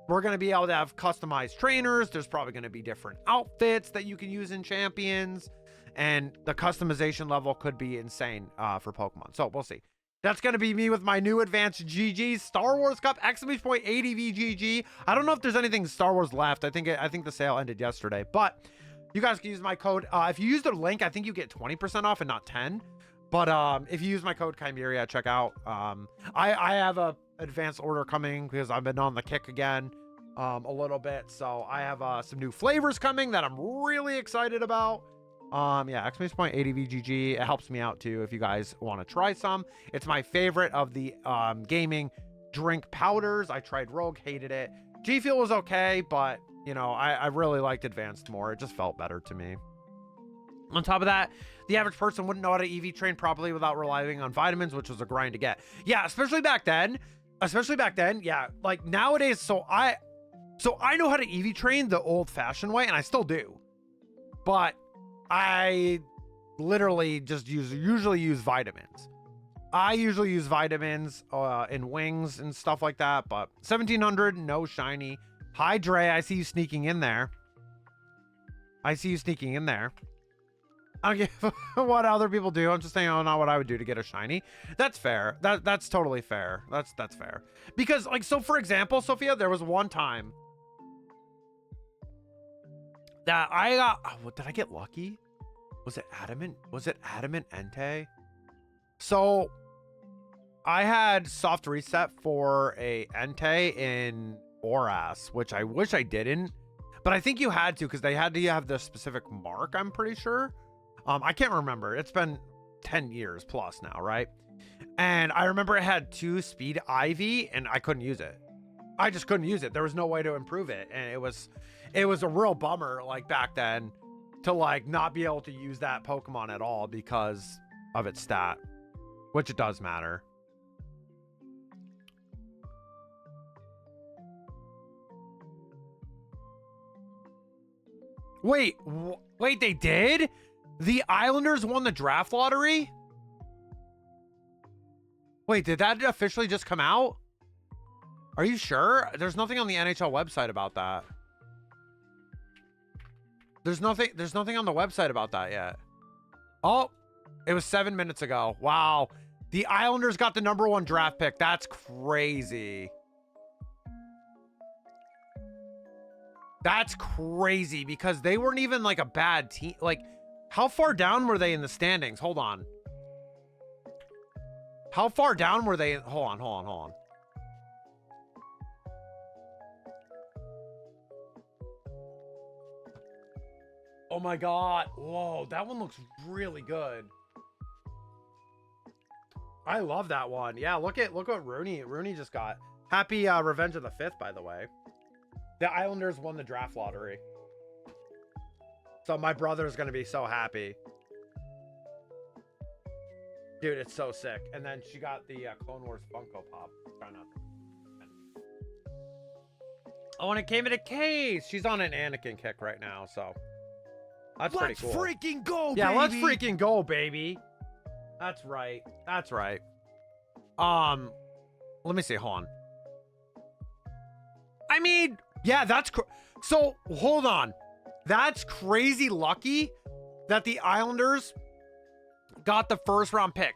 we're going to be able to have customized trainers. There's probably going to be different outfits that you can use in Champions, and the customization level could be insane for Pokemon. So we'll see. That's going to be me with my new advanced GGs. Star Wars Cup, exclamation point, ADV GG. I don't know if there's anything Star Wars left. I think the sale ended yesterday, but you guys can use my code. If you use the link, I think you get 20% off and not 10. But if you use my code Chimera at checkout, I have a advanced order coming because I've been on the kick again a little bit. So I have some new flavors coming that I'm really excited about. Yeah, exclamation point ADVGG. It helps me out too if you guys want to try some. It's my favorite of the gaming drink powders. I tried Rogue, hated it. G Fuel was okay, but you know, I really liked Advanced more. It just felt better to me. On top of that, the average person wouldn't know how to EV train properly without relying on vitamins, which was a grind to get. Yeah, especially back then. Yeah, like nowadays. So I know how to EV train the old-fashioned way, and I still do, but I literally just usually use vitamins. I usually use vitamins in wings and stuff like that. But 1700, no shiny. Hi, Dre. I see you sneaking in there. I don't give what other people do. I'm just saying, oh, not what I would do to get a shiny. That's fair. That's totally fair. That's fair. Because, like, so for example, Sophia, there was one time that I got, what, did I get lucky? Was it adamant Entei? So I had soft reset for a Entei in Oras, which I wish I didn't, but I think you had to, because they had to have the specific mark, I'm pretty sure. I can't remember. It's been 10 years plus now, right? And I remember it had 2 speed Ivy, and I couldn't use it. I just couldn't use it. There was no way to improve it. And it was a real bummer, like, back then, to, like, not be able to use that Pokemon at all because of its stat, which it does matter. Wait, they did? The Islanders won the draft lottery? Wait, did that officially just come out? Are you sure? There's nothing on the NHL website about that. There's nothing on the website about that yet. Oh, it was 7 minutes ago. Wow. The Islanders got the #1 draft pick. That's crazy. That's crazy, because they weren't even like a bad team. Like, how far down were they in the standings? Hold on. How far down were they? Hold on. Oh my God. Whoa, that one looks really good. I love that one. Yeah, look what Rooney just got. Happy Revenge of the 5th, by the way. The Islanders won the draft lottery. So my brother's going to be so happy. Dude, it's so sick. And then she got the Clone Wars Funko Pop. Try not to. Oh, and it came in a case. She's on an Anakin kick right now, so that's pretty cool. Let's freaking go, yeah, baby. Let's freaking go, baby. That's right. That's right. Let me see. Hold on. I mean, yeah, that's so hold on. That's crazy lucky that the Islanders got the first round pick.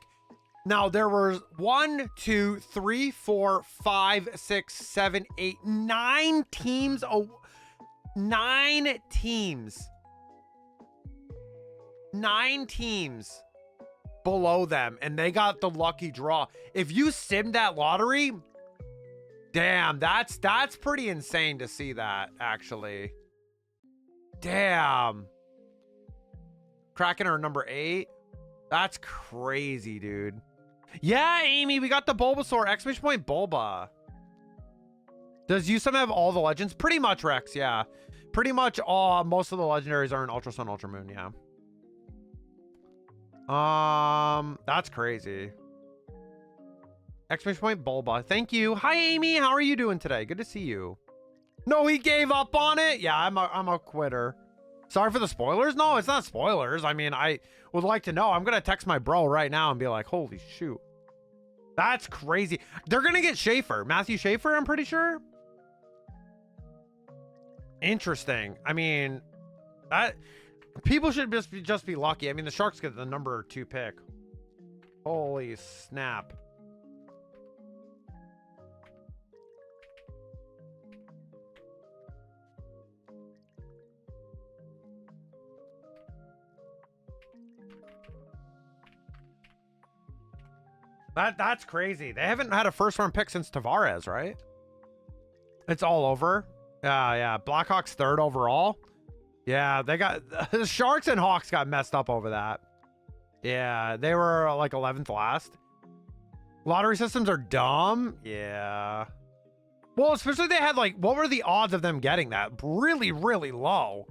Now there was 1, 2, 3, 4, 5, 6, 7, 8, 9 teams. Oh, 9 teams. 9 teams below them, and they got the lucky draw. If you simmed that lottery, Damn, that's pretty insane to see that, actually. Damn. Kraken are number 8. That's crazy, dude. Yeah, Amy, we got the Bulbasaur. Exclamation point Bulba. Does USM have all the legends? Pretty much, Rex, yeah. Pretty much all, most of the legendaries are in Ultra Sun, Ultra Moon, yeah. That's crazy. Exclamation point Bulba. Thank you. Hi, Amy. How are you doing today? Good to see you. No, he gave up on it? Yeah, I'm a quitter. Sorry for the spoilers? No, it's not spoilers. I mean, I would like to know. I'm going to text my bro right now and be like, holy shoot. That's crazy. They're going to get Schaefer. Matthew Schaefer, I'm pretty sure. Interesting. I mean, that people should just be lucky. I mean, the Sharks get the number 2 pick. Holy snap. That's crazy. They haven't had a first round pick since Tavares, right? It's all over. Yeah. Blackhawks 3rd overall. Yeah, they got the Sharks and Hawks got messed up over that. Yeah, they were like 11th last. Lottery systems are dumb. Yeah. Well, especially they had like, what were the odds of them getting that? Really, really low.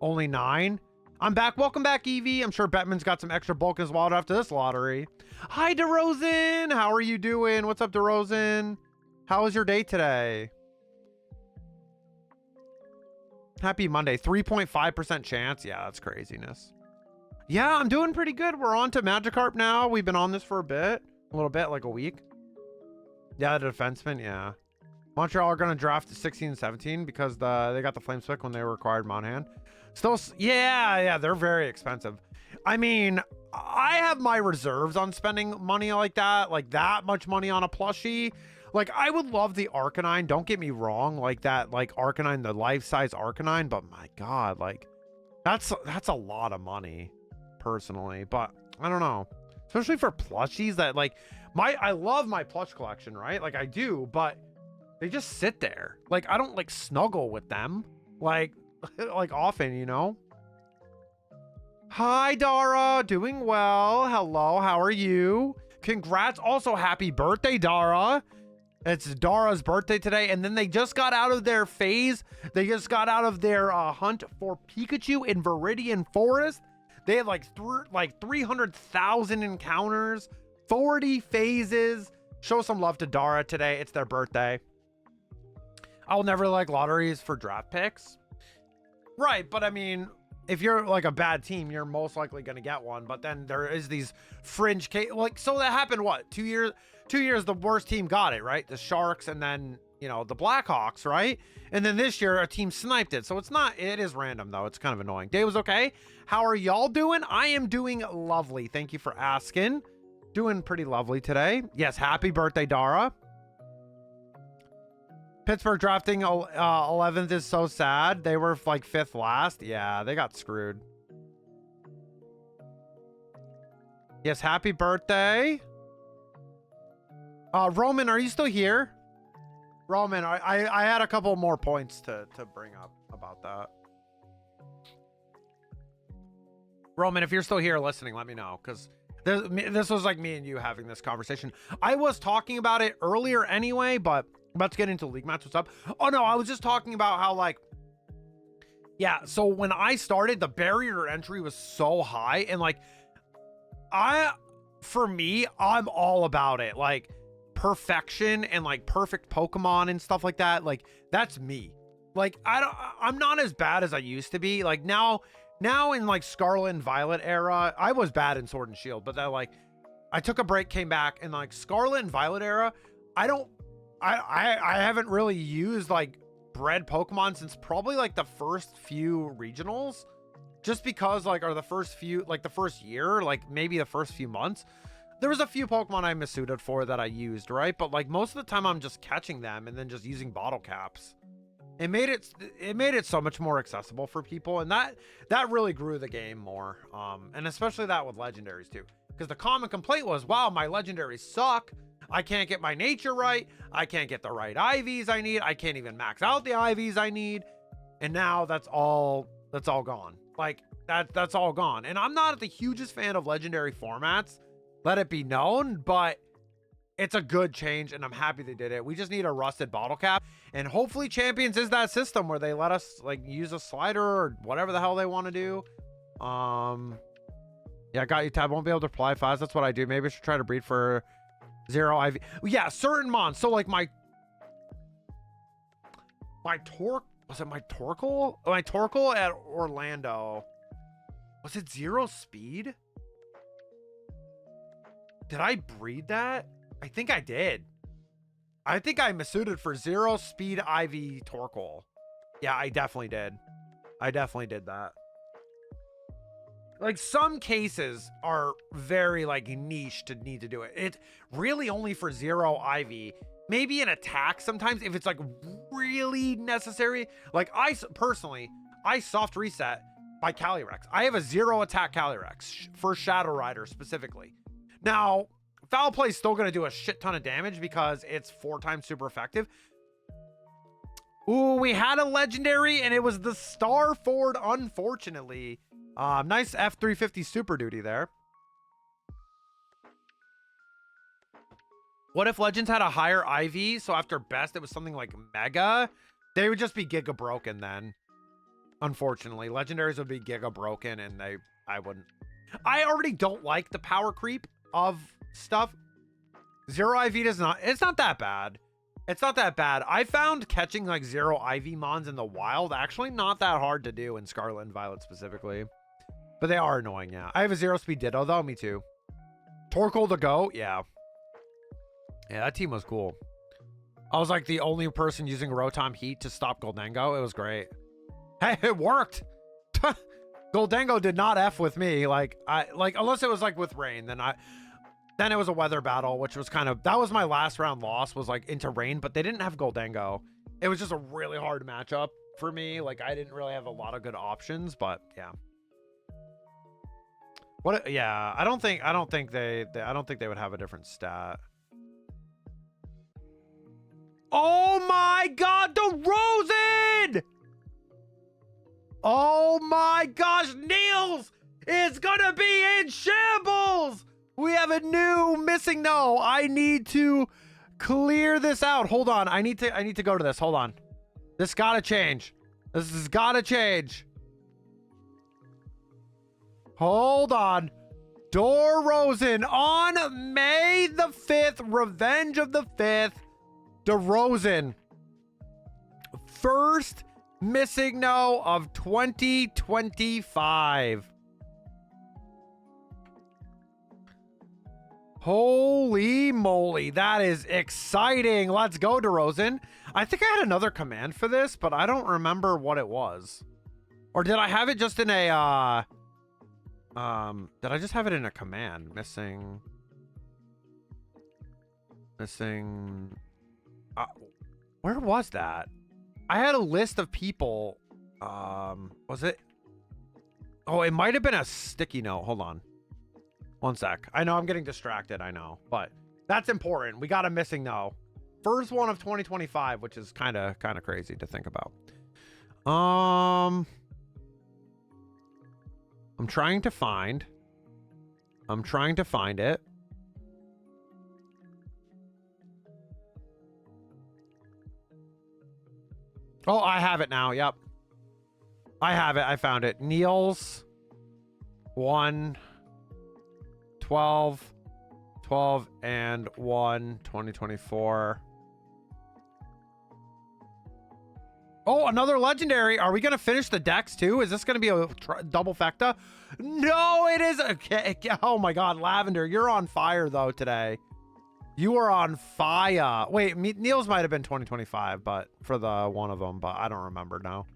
Only 9. I'm back. Welcome back, Evie. I'm sure Bettman's got some extra bulk in his wallet after this lottery. Hi, DeRozan. How are you doing? What's up, DeRozan? How was your day today? Happy Monday. 3.5% chance. Yeah, that's craziness. Yeah, I'm doing pretty good. We're on to Magikarp now. We've been on this for a little bit, like a week. Yeah, the defenseman. Yeah. Montreal are going to draft 16 and 17 because they got the Flame Spick when they were acquired Monahan. Still, yeah, they're very expensive. I mean, I have my reserves on spending money like that much money on a plushie. Like, I would love the Arcanine, don't get me wrong, like that, like Arcanine, the life-size Arcanine, but my God, like, that's a lot of money, personally, but I don't know. Especially for plushies that, like, I love my plush collection, right? Like, I do, but they just sit there. Like, I don't, like, snuggle with them, like often, you know? Hi, Dara. Doing well. Hello, how are you? Congrats. Also, happy birthday, Dara. It's Dara's birthday today, and then they just got out of their phase. They just got out of their hunt for Pikachu in Viridian Forest. They had like 300,000 encounters, 40 phases. Show some love to Dara today. It's their birthday. I'll never like lotteries for draft picks. Right, but I mean, if you're like a bad team, you're most likely going to get one. But then there is these fringe case, like, so that happened, what, 2 years? 2 years, the worst team got it, right? The Sharks, and then, you know, the Blackhawks, right? And then this year, a team sniped it. So it is random, though. It's kind of annoying. Day was okay. How are y'all doing? I am doing lovely. Thank you for asking. Doing pretty lovely today. Yes, happy birthday, Dara. Pittsburgh drafting 11th is so sad. They were like 5th last. Yeah, they got screwed. Yes, happy birthday. Roman, are you still here? Roman, I had a couple more points to bring up about that. Roman, if you're still here listening, let me know, because this was like me and you having this conversation. I was talking about it earlier anyway, but about to get into league match. What's up? Oh no, I was just talking about how, like, yeah, so when I started, the barrier to entry was so high, and like, for me, I'm all about it. Like, perfection and like perfect Pokemon and stuff like that. Like, that's me. Like, I'm not as bad as I used to be. Like, now in like Scarlet and Violet era, I was bad in Sword and Shield, but then like I took a break, came back, and like Scarlet and Violet era, I haven't really used like bred Pokemon since probably like the first few regionals, just because like, or the first few, like the first year, like maybe the first few months. There was a few Pokemon I missuited for that I used, right? But like most of the time I'm just catching them and then just using bottle caps. It made it so much more accessible for people, and that really grew the game more. And especially that with legendaries too. Because the common complaint was, wow, my legendaries suck. I can't get my nature right. I can't get the right IVs I need. I can't even max out the IVs I need. And now that's all gone. Like that's all gone. And I'm not the hugest fan of legendary formats. Let it be known, but it's a good change and I'm happy they did it. We just need a rusted bottle cap, and hopefully Champions is that system where they let us like use a slider or whatever the hell they want to do. Yeah, I got you, Tab. Won't be able to apply fives. That's what I do. Maybe I should try to breed for 0 IV. Yeah, certain mons. So like my Torque, was it my Torkoal? My Torkoal at Orlando. Was it 0 speed? Did I breed that? I think I did. I think I missuited for 0 speed IV Torkoal. Yeah, I definitely did. I definitely did that. Like some cases are very like niche to need to do it. It's really only for 0 IV. Maybe an attack sometimes if it's like really necessary. Like I personally, I soft reset by Calyrex. I have a 0 attack Calyrex for Shadow Rider specifically. Now, Foul Play is still going to do a shit ton of damage because it's 4 times super effective. Ooh, we had a legendary and it was the Star Ford, unfortunately. Nice F350 Super Duty there. What if Legends had a higher IV? So after Best, it was something like Mega. They would just be Giga Broken then. Unfortunately, Legendaries would be Giga Broken and I wouldn't. I already don't like the power creep of stuff. 0 IV does not, it's not that bad. It's not that bad. I found catching like 0 IV mons in the wild actually not that hard to do in Scarlet and Violet specifically. But they are annoying, yeah. I have a 0 speed Ditto though, me too. Torkoal to go, yeah. Yeah, that team was cool. I was like the only person using Rotom Heat to stop Goldengo. It was great. Hey, it worked. Goldengo did not F with me. Like unless it was like with rain, then it was a weather battle, which was kind of, that was my last round loss, was like into rain, but they didn't have Goldengo. It was just a really hard matchup for me. Like I didn't really have a lot of good options, but yeah. What? Yeah, I don't think they would have a different stat. Oh my God, DeRozan! Oh my gosh, Niels is gonna be in shambles. We have a new missing no. I need to clear this out. Hold on, I need to go to this. Hold on, this gotta change. This has gotta change. Hold on. DeRozan on May the 5th. Revenge of the 5th. DeRozan. First missing no of 2025. Holy moly. That is exciting. Let's go, DeRozan. I think I had another command for this, but I don't remember what it was. Or did I have it just in a... did I just have it in a command? Missing. Where was that? I had a list of people. Was it? Oh, it might have been a sticky note. Hold on. One sec. I know I'm getting distracted. I know, but that's important. We got a missing no. First one of 2025, which is kind of crazy to think about. I'm trying to find it. Oh, I have it now. Yep. I have it. I found it. Niels 1 12 and 1 2024. Oh, another legendary. Are we going to finish the decks too? Is this going to be a double fecta? No, it is. Okay. Oh my God. Lavender, you're on fire though today. You are on fire. Wait, Niels might have been 2025, but for the one of them, but I don't remember now.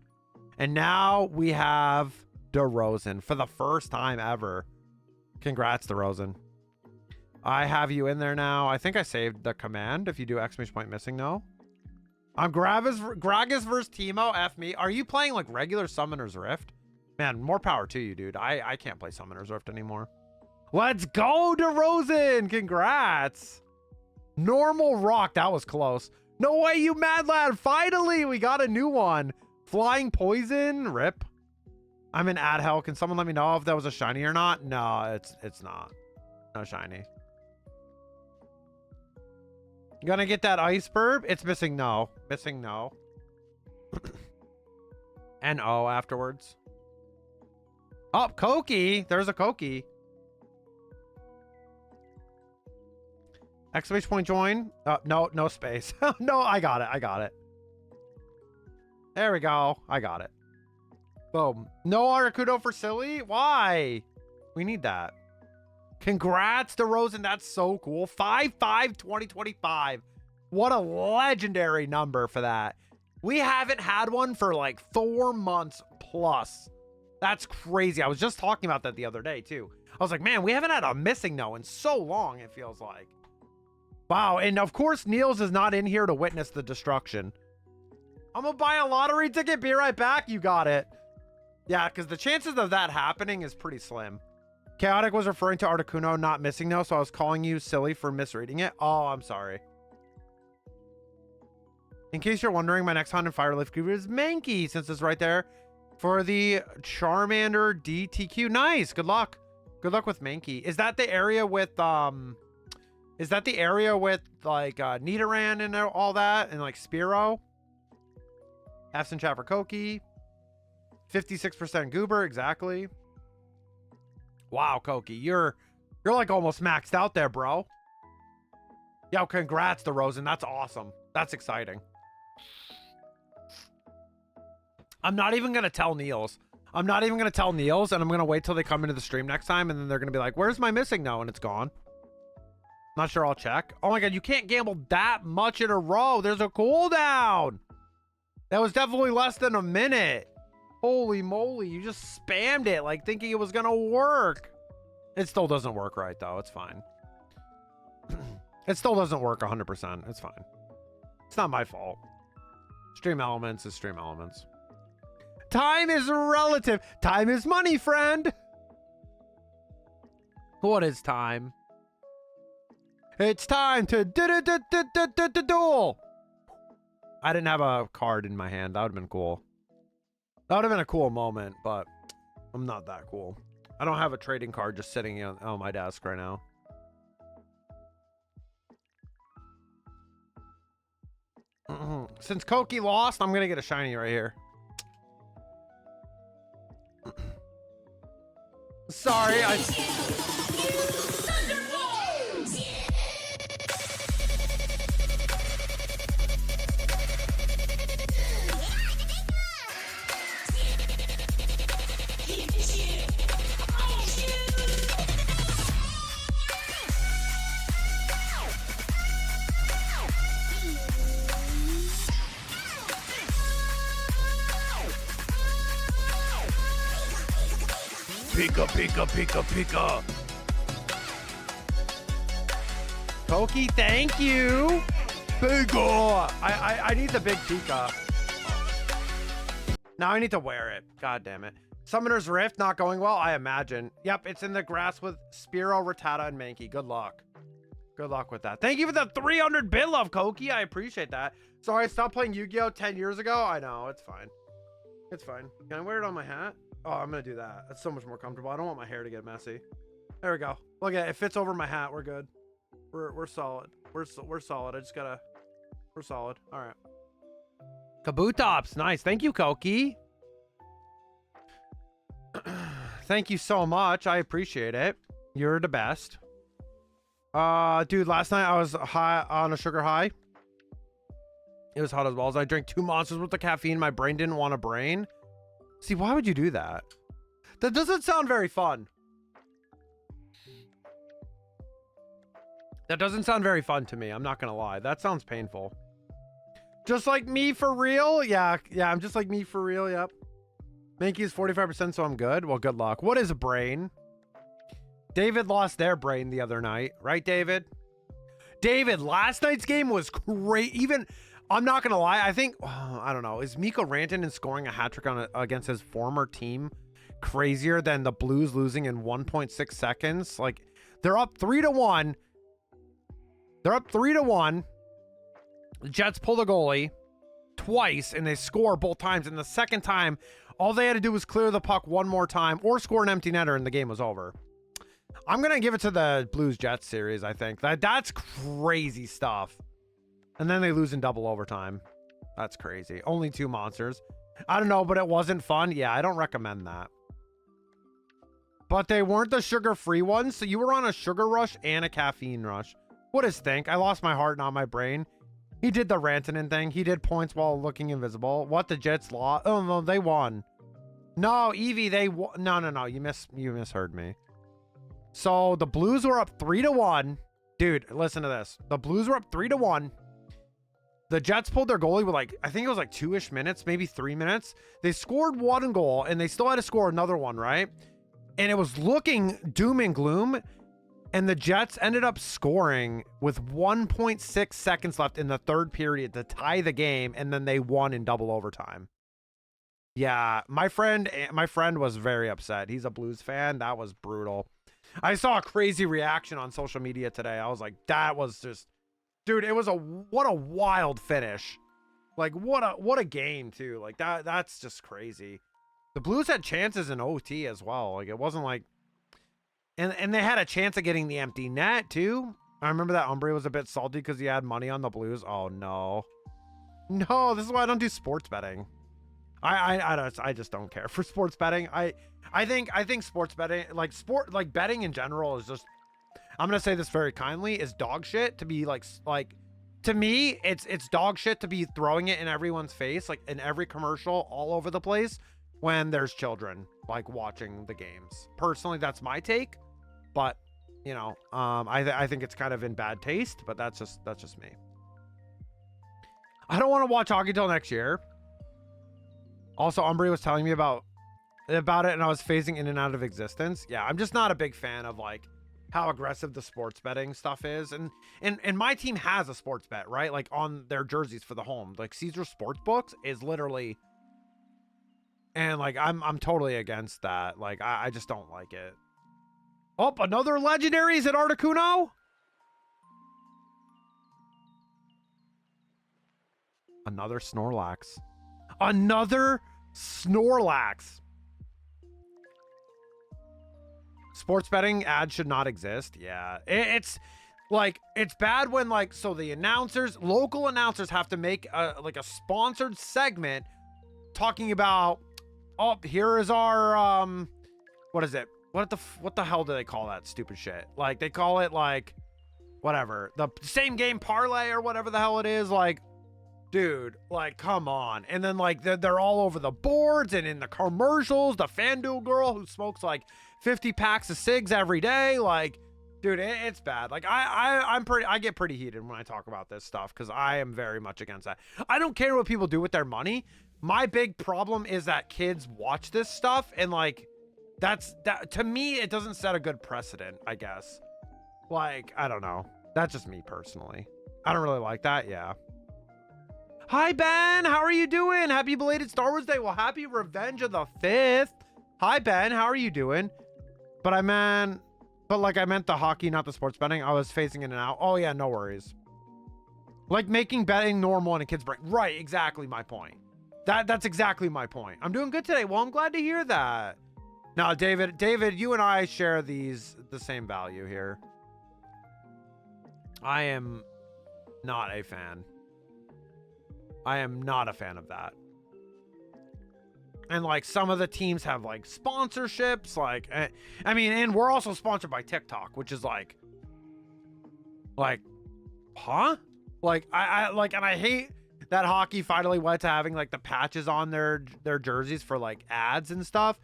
And now we have DeRozan for the first time ever. Congrats, DeRozan. I have you in there now. I think I saved the command. If you do exclamation point missing, no. I'm Gragas versus Teemo. F me. Are you playing like regular Summoner's Rift? Man, more power to you, dude. I can't play Summoner's Rift anymore. Let's go, DeRozan. Congrats. Normal rock. That was close. No way, you mad lad. Finally, we got a new one. Flying poison. Rip. I'm in ad hell. Can someone let me know if that was a shiny or not? No, it's not. No shiny. You gonna get that ice burb? It's missing no. Missing no. And O afterwards. Oh, Koki. There's a Koki. Exclamation point join. No space. No, I got it. There we go. I got it. Boom. No Articuno for Silly? Why? We need that. Congrats to Rosen. That's so cool. 5/5/2025. What a legendary number for that. We haven't had one for like 4 months plus. That's crazy. I was just talking about that the other day too. I was like, man, we haven't had a missing no in so long, it feels like. Wow. And of course, Niels is not in here to witness the destruction. I'm gonna buy a lottery ticket. Be right back. You got it. Yeah, because the chances of that happening is pretty slim. Chaotic was referring to Articuno not missing no, so I was calling you silly for misreading it. Oh, I'm sorry. In case you're wondering, my next Haunted Fire Leaf Griever is Mankey, since it's right there for the Charmander DTQ. Nice. Good luck. Good luck with Mankey. Is that the area with like Nidoran and all that, and like Spearow? Half chat for Koki. 56% Goober, exactly. Wow, Koki, you're like almost maxed out there, bro. Yo, congrats to Rosen. That's awesome. That's exciting. I'm not even gonna tell Niels. And I'm gonna wait till they come into the stream next time, and then they're gonna be like, "Where's my missing no?" And it's gone. Not sure. I'll check. Oh my god, you can't gamble that much in a row. There's a cooldown. That was definitely less than a minute. Holy moly, you just spammed it like thinking it was gonna work. It still doesn't work right though. It's fine. It still doesn't work 100%. It's fine. It's not my fault. Stream elements is stream elements. Time is relative. Time is money, friend. What is time? It's time to duel. I didn't have a card in my hand. That would have been cool. That would have been a cool moment, but I'm not that cool. I don't have a trading card just sitting on my desk right now. Since Koki lost, I'm going to get a shiny right here. Sorry, Pika. Koki, thank you. Pika. I need the big Pika. Now I need to wear it. God damn it. Summoner's Rift not going well, I imagine. Yep, it's in the grass with Spearow, Rattata, and Mankey. Good luck. Good luck with that. Thank you for the 300 bit love, Koki. I appreciate that. Sorry, I stopped playing Yu-Gi-Oh 10 years ago. I know, it's fine. It's fine. Can I wear it on my hat? Oh, I'm gonna do that. That's so much more comfortable. I don't want my hair to get messy. There we go. Look at it. It fits over my hat. We're good. We're solid. We're solid. We're solid. All right. Kabutops. Nice. Thank you, Koki. Thank you so much. I appreciate it. You're the best. Dude, last night I was high on a sugar high. It was hot as balls. I drank 2 monsters worth of caffeine. My brain didn't want a brain. See, why would you do that? That doesn't sound very fun. That doesn't sound very fun to me. I'm not gonna lie. That sounds painful. Just like me for real? Yeah, I'm just like me for real. Yep. Mankey is 45%, so I'm good. Well, good luck. What is a brain? David lost their brain the other night. Right, David? David, last night's game was great. Even... I'm not going to lie. I think, I don't know. Is Mikko Rantanen scoring a hat trick against his former team crazier than the Blues losing in 1.6 seconds? Like, they're up 3-1. They're up 3-1. The Jets pull the goalie twice, and they score both times. And the second time, all they had to do was clear the puck one more time or score an empty netter, and the game was over. I'm going to give it to the Blues-Jets series, I think. That's crazy stuff. And then they lose in double overtime. That's crazy. Only 2 monsters. I don't know, but it wasn't fun. Yeah, I don't recommend that. But they weren't the sugar-free ones, so you were on a sugar rush and a caffeine rush. What does think? I lost my heart, not my brain. He did the Rantanen thing. He did points while looking invisible. What, the Jets lost? Oh, no, they won. No, Evie, they won. No. You misheard me. So the Blues were up 3-1. Dude, listen to this. The Blues were up 3-1. The Jets pulled their goalie with I think it was 2-ish minutes, maybe 3 minutes. They scored 1 goal, and they still had to score another one, right? And it was looking doom and gloom. And the Jets ended up scoring with 1.6 seconds left in the 3rd period to tie the game, and then they won in double overtime. Yeah, my friend was very upset. He's a Blues fan. That was brutal. I saw a crazy reaction on social media today. I was like, that was just, dude, it was what a wild finish. What a game too. That's just crazy. The Blues had chances in OT as well. It wasn't like, and they had a chance of getting the empty net too. I remember that Umbre was a bit salty because he had money on the Blues. Oh no. This is why I don't do sports betting. I just don't care for sports betting. I think sports betting, betting in general is just, I'm gonna say this very kindly, is dog shit. To be to me, it's dog shit to be throwing it in everyone's face, in every commercial all over the place when there's children watching the games. Personally, that's my take, but I think it's kind of in bad taste, but that's just me. I don't want to watch hockey till next year. Also, Umbre was telling me about it, and I was phasing in and out of existence. Yeah, I'm just not a big fan of how aggressive the sports betting stuff is, and my team has a sports bet, right? On their jerseys for the home, Caesar Sportsbooks is literally, and I'm totally against that. I just don't like it. Oh, another legendary. Is it Articuno? Another Snorlax. Another Snorlax. Sports betting ads should not exist. Yeah, it's bad when so the local announcers have to make a sponsored segment talking about, oh, here is our what is it? What the hell do they call that stupid shit? They call it whatever, the same game parlay or whatever the hell it is. Dude, come on. And then they're all over the boards and in the commercials. The FanDuel girl who smokes 50 packs of cigs every day. Dude, it's bad. I get pretty heated when I talk about this stuff because I am very much against that. I don't care what people do with their money. My big problem is that kids watch this stuff, and that to me, it doesn't set a good precedent, I guess. I don't know. That's just me personally. I don't really like that. Yeah. Hi, Ben. How are you doing? Happy belated Star Wars Day. Well, happy Revenge of the 5th. Hi, Ben. How are you doing? But I meant the hockey, not the sports betting. I was phasing in and out. Oh, yeah, no worries. Making betting normal in a kid's brain. Right, exactly my point. That's exactly my point. I'm doing good today. Well, I'm glad to hear that. Now, David, you and I share the same value here. I am not a fan. I am not a fan of that. And some of the teams have sponsorships, I mean, and we're also sponsored by TikTok, which is huh? And I hate that hockey finally went to having the patches on their jerseys for ads and stuff.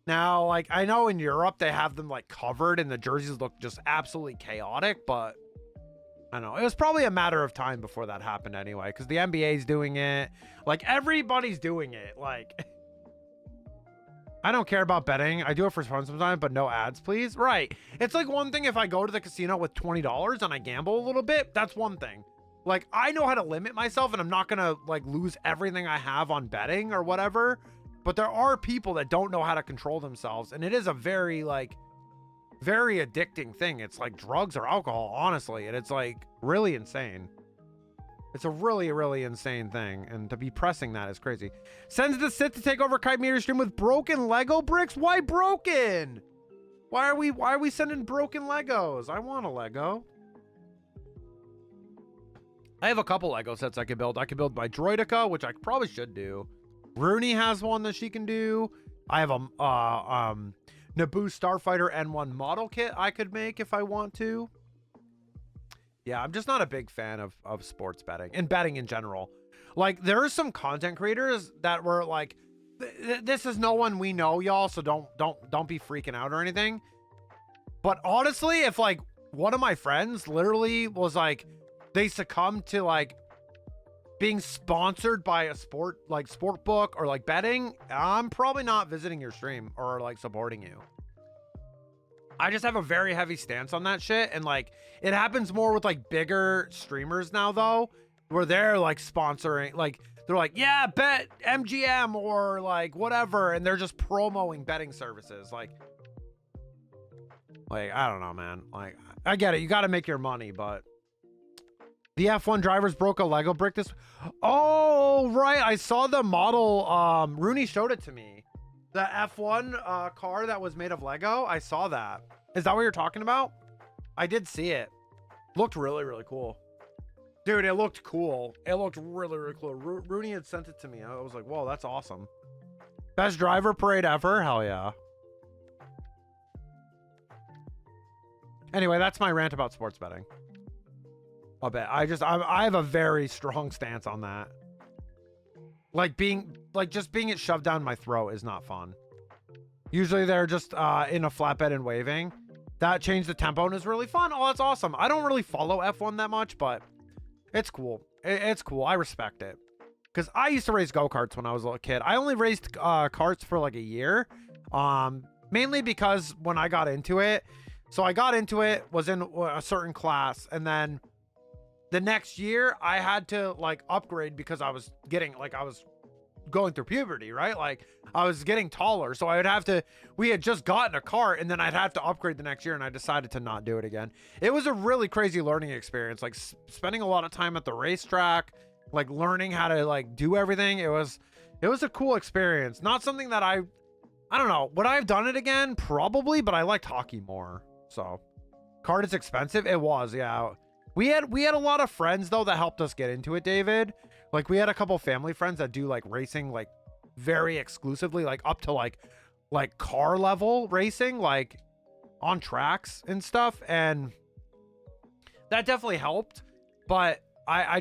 Now, I know in Europe they have them covered and the jerseys look just absolutely chaotic, but I don't know. It was probably a matter of time before that happened anyway, because the NBA's doing it. Everybody's doing it. I don't care about betting. I do it for fun sometimes, but no ads, please. Right. It's one thing if I go to the casino with $20 and I gamble a little bit. That's one thing. I know how to limit myself, and I'm not going to lose everything I have on betting or whatever. But there are people that don't know how to control themselves. And it is a very very addicting thing. It's like drugs or alcohol, honestly, and it's like really insane. It's a really, really insane thing, and to be pressing that is crazy. Sends the Sith to take over Kite Meter stream with broken Lego bricks. Why broken? Why are we sending broken Legos? I want a Lego. I have a couple Lego sets I could build. I could build my Droidica, which I probably should do. Rooney has one that she can do. I have a Naboo Starfighter N1 model kit I could make if I want to. Yeah, I'm just not a big fan of sports betting and betting in general. Like, there are some content creators that were like, this is no one we know, y'all, so don't be freaking out or anything. But honestly, if like one of my friends literally was like, they succumbed to like being sponsored by a sport book or like betting, I'm probably not visiting your stream or like supporting you. I just have a very heavy stance on that shit, and like it happens more with like bigger streamers now though, where they're like sponsoring, like they're like, yeah, bet MGM or like whatever, and they're just promoting betting services. Like I don't know, man. Like, I get it, you got to make your money, but the F1 drivers broke a Lego brick this. Oh right, I saw the model. Rooney showed it to me. The F1 car that was made of Lego. I saw that. Is that what you're talking about? I did see it. Looked really, really cool. Dude, it looked cool. It looked really, really cool. Rooney had sent it to me. I was like, whoa, that's awesome. Best driver parade ever? Hell yeah. Anyway, that's my rant about sports betting. I'll bet. I have a very strong stance on that. Like just being it shoved down my throat is not fun. Usually they're just in a flatbed and waving. That changed the tempo and is really fun. Oh, that's awesome. I don't really follow F1 that much, but it's cool. It's cool. I respect it. Because I used to race go-karts when I was a little kid. I only raced karts for like a year. Mainly because when I got into it, so I got into it, was in a certain class, and then the next year I had to like upgrade because I was going through puberty, right? Like I was getting taller, so I would have to, we had just gotten a car, and then I'd have to upgrade the next year, and I decided to not do it again. It was a really crazy learning experience, like spending a lot of time at the racetrack, like learning how to like do everything. It was a cool experience. Not something that I don't know, would I have done it again? Probably, but I liked hockey more. So kart is expensive. It was, yeah. We had a lot of friends though that helped us get into it, David. Like we had a couple family friends that do like racing, like very exclusively, like up to like car level racing, like on tracks and stuff. And that definitely helped. But I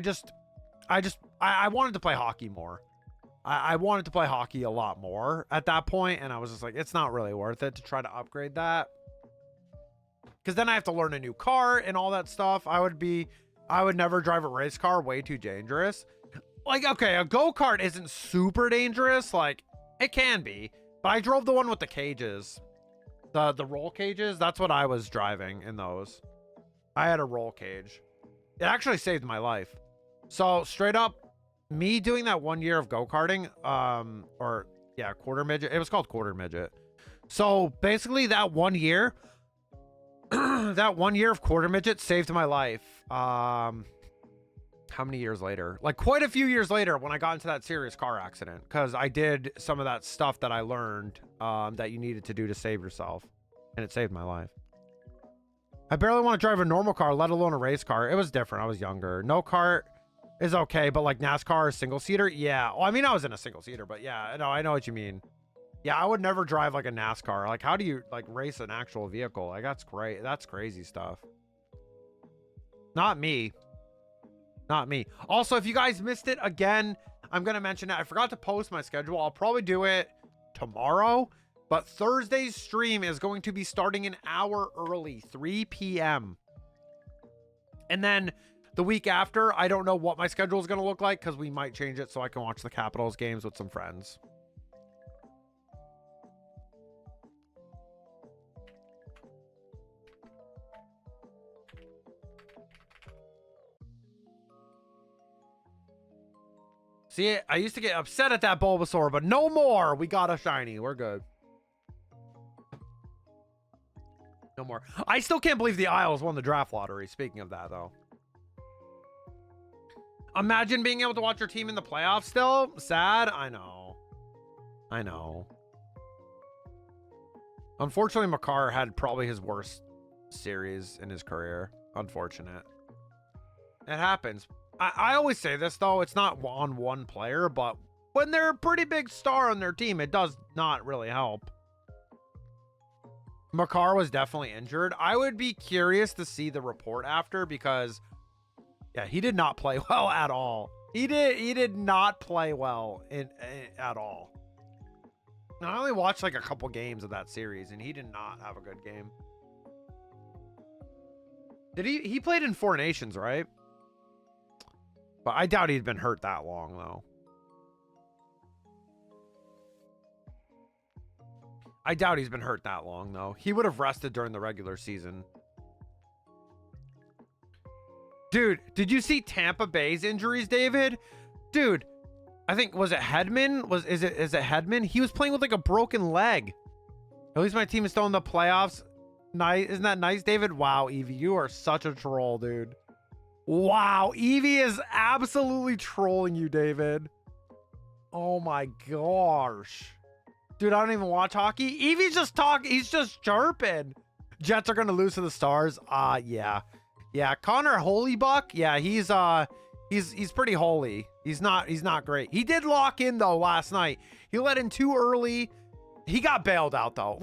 wanted to play hockey more. I wanted to play hockey a lot more at that point. And I was just like, it's not really worth it to try to upgrade that. Because then I have to learn a new car and all that stuff. I would never drive a race car. Way too dangerous. Like, okay, a go-kart isn't super dangerous. Like, it can be. But I drove the one with the cages. The roll cages. That's what I was driving in those. I had a roll cage. It actually saved my life. So, straight up, me doing that 1 year of go-karting, quarter midget. It was called quarter midget. So, basically, that 1 year... that 1 year of quarter midget saved my life. How many years later? Like quite a few years later when I got into that serious car accident, because I did some of that stuff that I learned that you needed to do to save yourself, and it saved my life. I barely want to drive a normal car, let alone a race car. It was different. I was younger. No kart is okay, but like NASCAR is single seater. Yeah. Well, I mean, I was in a single seater, but yeah, no, I know what you mean. Yeah, I would never drive like a NASCAR. Like, how do you like race an actual vehicle? Like, that's great. That's crazy stuff. Not me. Not me. Also, if you guys missed it, again, I'm going to mention that I forgot to post my schedule. I'll probably do it tomorrow, but Thursday's stream is going to be starting an hour early, 3 p.m. And then the week after, I don't know what my schedule is going to look like because we might change it so I can watch the Capitals games with some friends. See, I used to get upset at that Bulbasaur, but no more. We got a shiny. We're good. No more. I still can't believe the Isles won the draft lottery. Speaking of that, though. Imagine being able to watch your team in the playoffs still. Sad. I know. I know. Unfortunately, Makar had probably his worst series in his career. Unfortunate. It happens. I always say this, though. It's not on one player, but when they're a pretty big star on their team, it does not really help. Makar was definitely injured. I would be curious to see the report after because, yeah, he did not play well at all. He did not play well at all. I only watched like a couple games of that series, and he did not have a good game. Did he played in Four Nations, right? But I doubt he'd been hurt that long, though. I doubt he's been hurt that long, though. He would have rested during the regular season. Dude, did you see Tampa Bay's injuries, David? Dude, I think, was it Hedman? Is it Hedman? He was playing with like a broken leg. At least my team is still in the playoffs. Nice. Isn't that nice, David? Wow, Evie, you are such a troll, dude. Wow, Evie is absolutely trolling you, David. Oh my gosh. Dude, I don't even watch hockey. Evie's just talking. He's just chirping. Jets are going to lose to the Stars. Yeah. Yeah, Connor Holybuck. Yeah, he's pretty holy. He's not great. He did lock in though last night. He let in too early. He got bailed out though.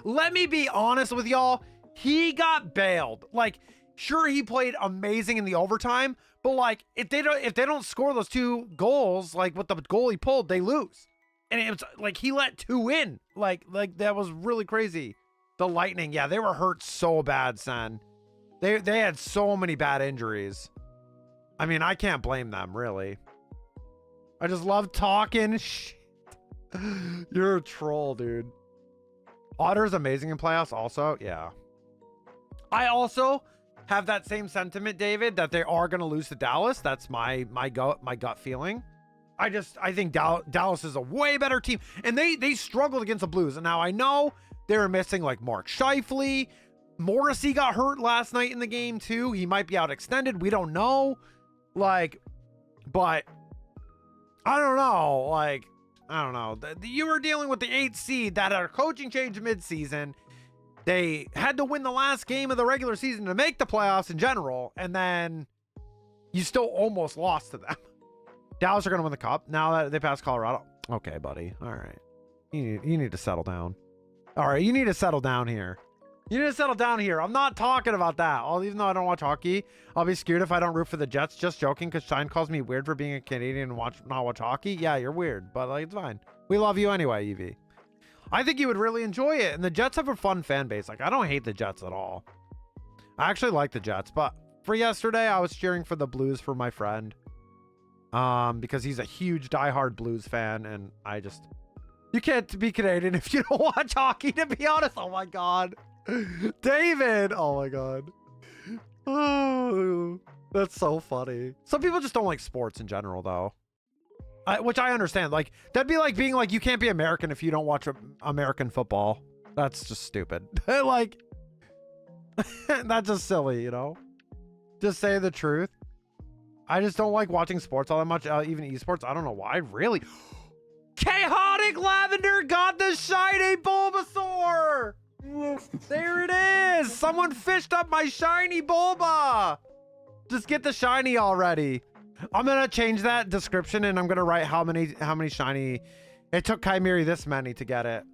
Let me be honest with y'all. He got bailed. Like, sure, he played amazing in the overtime, but like if they don't score those 2 goals, like what the goalie pulled, they lose. And it was like he let 2 in. Like that was really crazy. The Lightning, yeah, they were hurt so bad, son. They had so many bad injuries. I mean, I can't blame them, really. I just love talking shit. You're a troll, dude. Otter's amazing in playoffs also. Yeah. I also have that same sentiment, David, that they are going to lose to Dallas. That's my gut feeling. I think Dallas is a way better team, and they struggled against the Blues. And now I know they were missing like Mark Scheifele. Morrissey got hurt last night in the game too. He might be out extended. We don't know. Like, but I don't know. Like, I don't know. You were dealing with the 8th seed that had a coaching change midseason. They had to win the last game of the regular season to make the playoffs in general, and then you still almost lost to them. Dallas are going to win the cup now that they passed Colorado. Okay, buddy. All right. You need to settle down. All right. You need to settle down here. You need to settle down here. I'm not talking about that. Even though I don't watch hockey, I'll be scared if I don't root for the Jets. Just joking, because Shine calls me weird for being a Canadian and not watch hockey. Yeah, you're weird, but like, it's fine. We love you anyway, Evie. I think you would really enjoy it. And the Jets have a fun fan base. Like, I don't hate the Jets at all. I actually like the Jets, but for yesterday, I was cheering for the Blues for my friend. Because he's a huge diehard Blues fan, and you can't be Canadian if you don't watch hockey, to be honest. Oh my God. David. Oh my God. Oh, that's so funny. Some people just don't like sports in general, though. Which I understand. Like, that'd be like being like, you can't be American if you don't watch American football. That's just stupid. Like, that's just silly, you know? Just say the truth. I just don't like watching sports all that much, even esports. I don't know why, really. Chaotic Lavender got the shiny Bulbasaur! There it is! Someone fished up my shiny Bulba! Just get the shiny already. I'm gonna change that description, and I'm gonna write how many shiny. It took Chimeri this many to get it.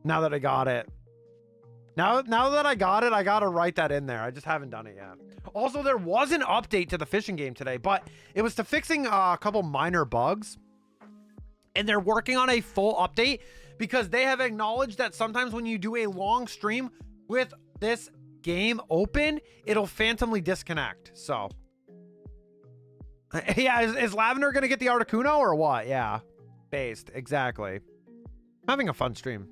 Now that I got it. Now that I got it, I gotta write that in there. I just haven't done it yet. Also, there was an update to the fishing game today, but it was to fixing a couple minor bugs. And they're working on a full update because they have acknowledged that sometimes when you do a long stream with this game open, it'll phantomly disconnect. So, yeah, is Lavender gonna get the Articuno or what? Yeah, based, exactly. Having a fun stream.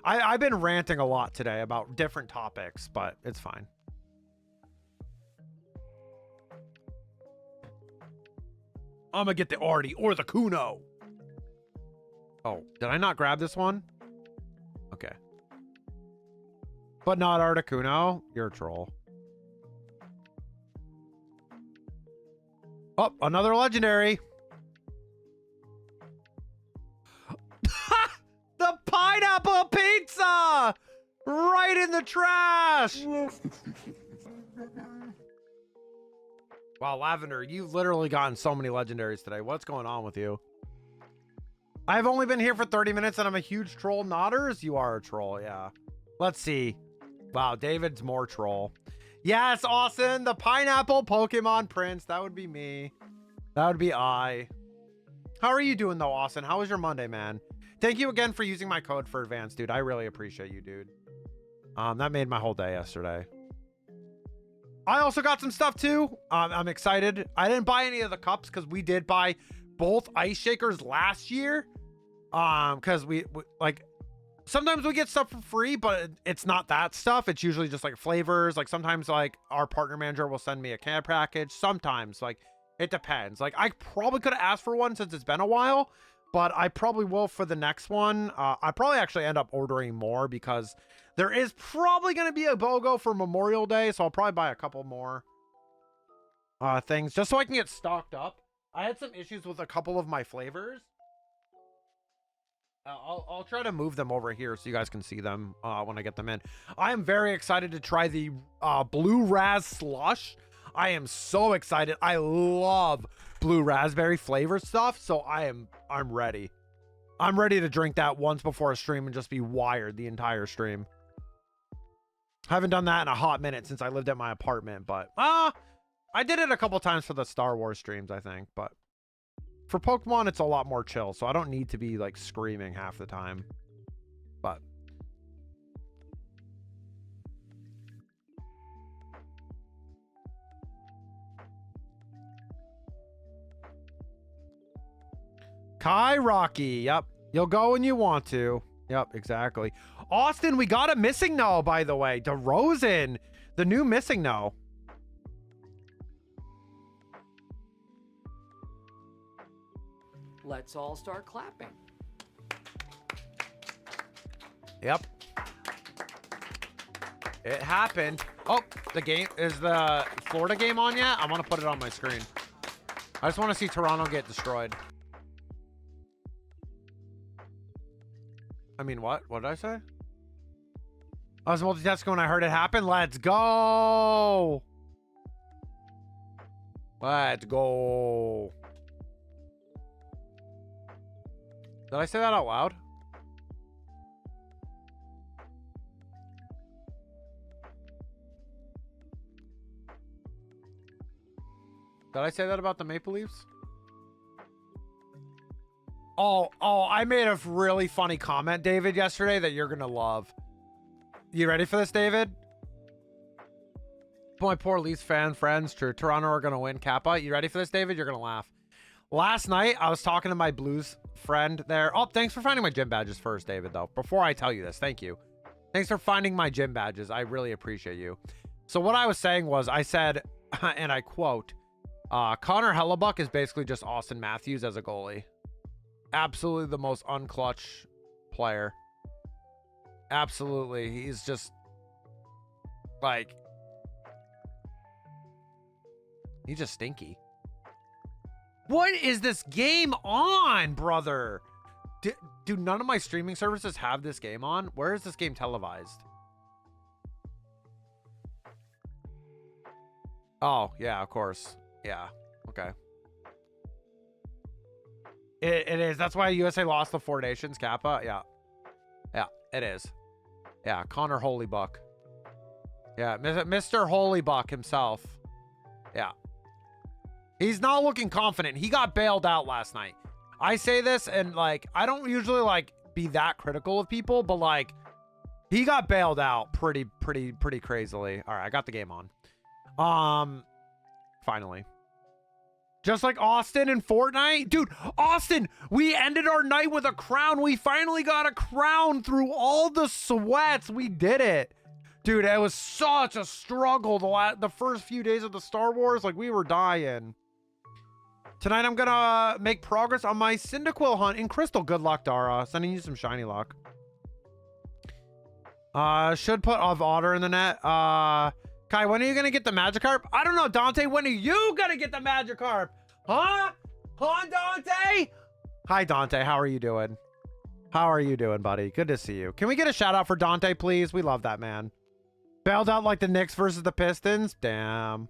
I've been ranting a lot today about different topics, but it's fine. I'm gonna get the Artie or the Kuno. Oh, did I not grab this one? Okay. But not Articuno. You're a troll. Oh, another legendary. The pineapple pizza! Right in the trash! Wow, Lavender, you've literally gotten so many legendaries today. What's going on with you? I've only been here for 30 minutes and I'm a huge troll. Nodders? You are a troll, yeah. Let's see. Wow, David's more troll. Yes, Austin, the pineapple Pokemon Prince. That would be me. That would be I. How are you doing though, Austin? How was your Monday, man? Thank you again for using my code for advance, dude. I really appreciate you, dude. That made my whole day yesterday. I also got some stuff too. I'm excited. I didn't buy any of the cups because we did buy both ice shakers last year. Because we like sometimes we get stuff for free, but it's not that stuff. It's usually just like flavors. Like sometimes like our partner manager will send me a can package. Sometimes like it depends. Like I probably could have asked for one since it's been a while, but I probably will for the next one. I probably actually end up ordering more because there is probably going to be a BOGO for Memorial Day. So I'll probably buy a couple more things just so I can get stocked up. I had some issues with a couple of my flavors. I'll try to move them over here so you guys can see them when I get them in. I am very excited to try the Blue Raz Slush. I am so excited. I love blue raspberry flavor stuff, so I'm ready. I'm ready to drink that once before a stream and just be wired the entire stream. I haven't done that in a hot minute since I lived at my apartment, but I did it a couple times for the Star Wars streams, I think, but for Pokemon, it's a lot more chill, so I don't need to be like screaming half the time. But Kai Rocky, yep. You'll go when you want to. Yep, exactly. Austin, we got a missing no, by the way. DeRozan, the new missing no. Let's all start clapping. Yep. It happened. Oh, the game, is the Florida game on yet? I want to put it on my screen. I just want to see Toronto get destroyed. I mean, what? What did I say? I was multitasking when I heard it happen. Let's go. Let's go. Did I say that out loud? Did I say that about the Maple Leafs? Oh, I made a really funny comment, David, yesterday that you're going to love. You ready for this, David? My poor Leafs fan friends, Toronto are going to win, Kappa. You ready for this, David? You're going to laugh. Last night, I was talking to my Blues friend there. Oh, thanks for finding my gym badges first, David, though. Before I tell you this, thank you. Thanks for finding my gym badges. I really appreciate you. So what I was saying was, I said, and I quote, Connor Hellebuck is basically just Austin Matthews as a goalie. Absolutely the most unclutch player. Absolutely. He's just like, he's just stinky. What is this game on, brother? Do none of my streaming services have this game on? Where is this game televised? Oh, yeah, of course. Yeah, okay. It is. That's why USA lost the 4 Nations, Kappa. Yeah. Yeah, it is. Yeah, Connor Holybuck. Yeah, Mr. Holybuck himself. Yeah. He's not looking confident. He got bailed out last night. I say this and like, I don't usually like be that critical of people, but like he got bailed out pretty crazily. All right, I got the game on. Finally. Just like Austin and Fortnite. Dude, Austin, we ended our night with a crown. We finally got a crown through all the sweats. We did it. Dude, it was such a struggle the first few days of the Star Wars. Like, we were dying. Tonight, I'm going to make progress on my Cyndaquil hunt in Crystal. Good luck, Dara. Sending you some shiny luck. Should put of otter in the net. Kai, when are you gonna get the Magikarp? I don't know, Dante. When are you gonna get the Magikarp? Huh? Huh, Dante? Hi, Dante. How are you doing? How are you doing, buddy? Good to see you. Can we get a shout out for Dante, please? We love that man. Bailed out like the Knicks versus the Pistons. Damn.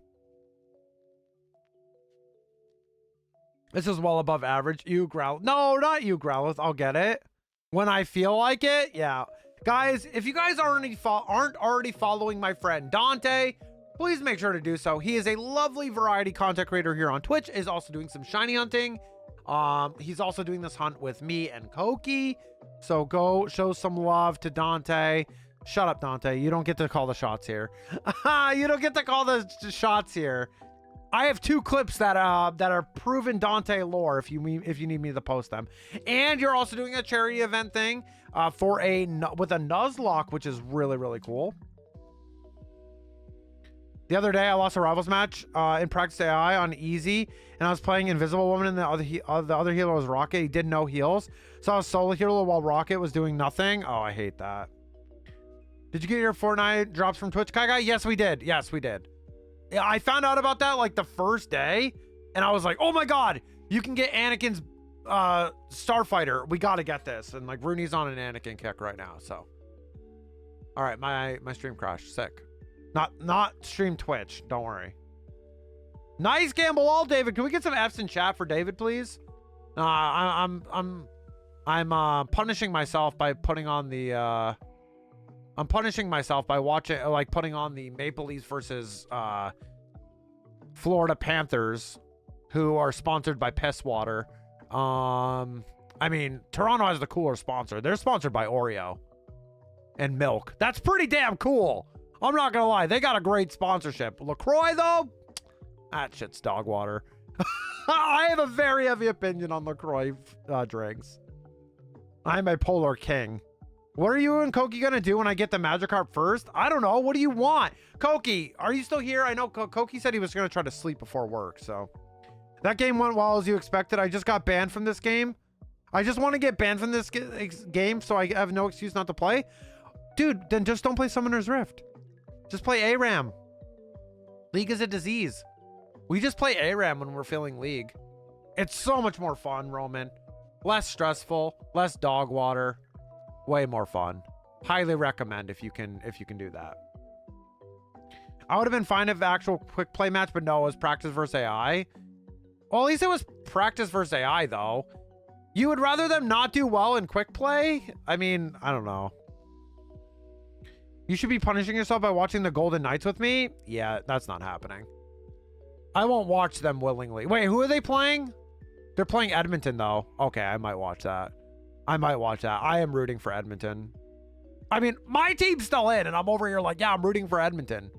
This is well above average. You growl. No, not you, Growlith. I'll get it. When I feel like it. Yeah. Guys, if you guys aren't already following my friend Dante, please make sure to do so. He is a lovely variety content creator here on Twitch. Is also doing some shiny hunting. He's also doing this hunt with me and Koki. So go show some love to Dante. Shut up, Dante. You don't get to call the shots here. You don't get to call the shots here. I have 2 clips that are proven Dante lore if you need me to post them. And you're also doing a charity event thing with a Nuzlocke, which is really, really cool. The other day, I lost a rivals match in practice AI on easy, and I was playing Invisible Woman, and the other healer was Rocket. He did no heals, so I was solo healer while Rocket was doing nothing. Oh, I hate that. Did you get your Fortnite drops from Twitch, Kai Guy? Yes, we did. Yes, we did. Yeah, I found out about that like the first day, and I was like, oh my god, you can get Anakin's Starfighter. We got to get this. And like Rooney's on an Anakin kick right now, so. All right, my stream crashed. Sick. Not stream Twitch. Don't worry. Nice gamble all, David. Can we get some F's in chat for David, please? I'm punishing myself by putting on the I'm punishing myself by watching, like, putting on the Maple Leafs versus Florida Panthers, who are sponsored by Piss Water. I mean, Toronto has the cooler sponsor. They're sponsored by Oreo and milk. That's pretty damn cool. I'm not gonna lie, they got a great sponsorship. LaCroix, though, that shit's dog water. I have a very heavy opinion on LaCroix drinks. I'm a polar king. What are you and Koki gonna do when I get the Magikarp first? I don't know. What do you want? Koki, are you still here? I know Koki said he was gonna try to sleep before work, so. That game went well as you expected. I just got banned from this game. I just want to get banned from this game so I have no excuse not to play. Dude, then just don't play Summoner's Rift. Just play ARAM. League is a disease. We just play ARAM when we're feeling League. It's so much more fun, Roman. Less stressful, less dog water. Way more fun. Highly recommend if you can do that. I would have been fine if actual quick play match, but no, it was practice versus AI. Well, at least it was practice versus AI, though. You would rather them not do well in quick play? I mean, I don't know. You should be punishing yourself by watching the Golden Knights with me? Yeah, that's not happening. I won't watch them willingly. Wait, who are they playing? They're playing Edmonton, though. Okay, I might watch that. I might watch that. I am rooting for Edmonton. I mean, my team's still in, and I'm over here like, yeah, I'm rooting for Edmonton.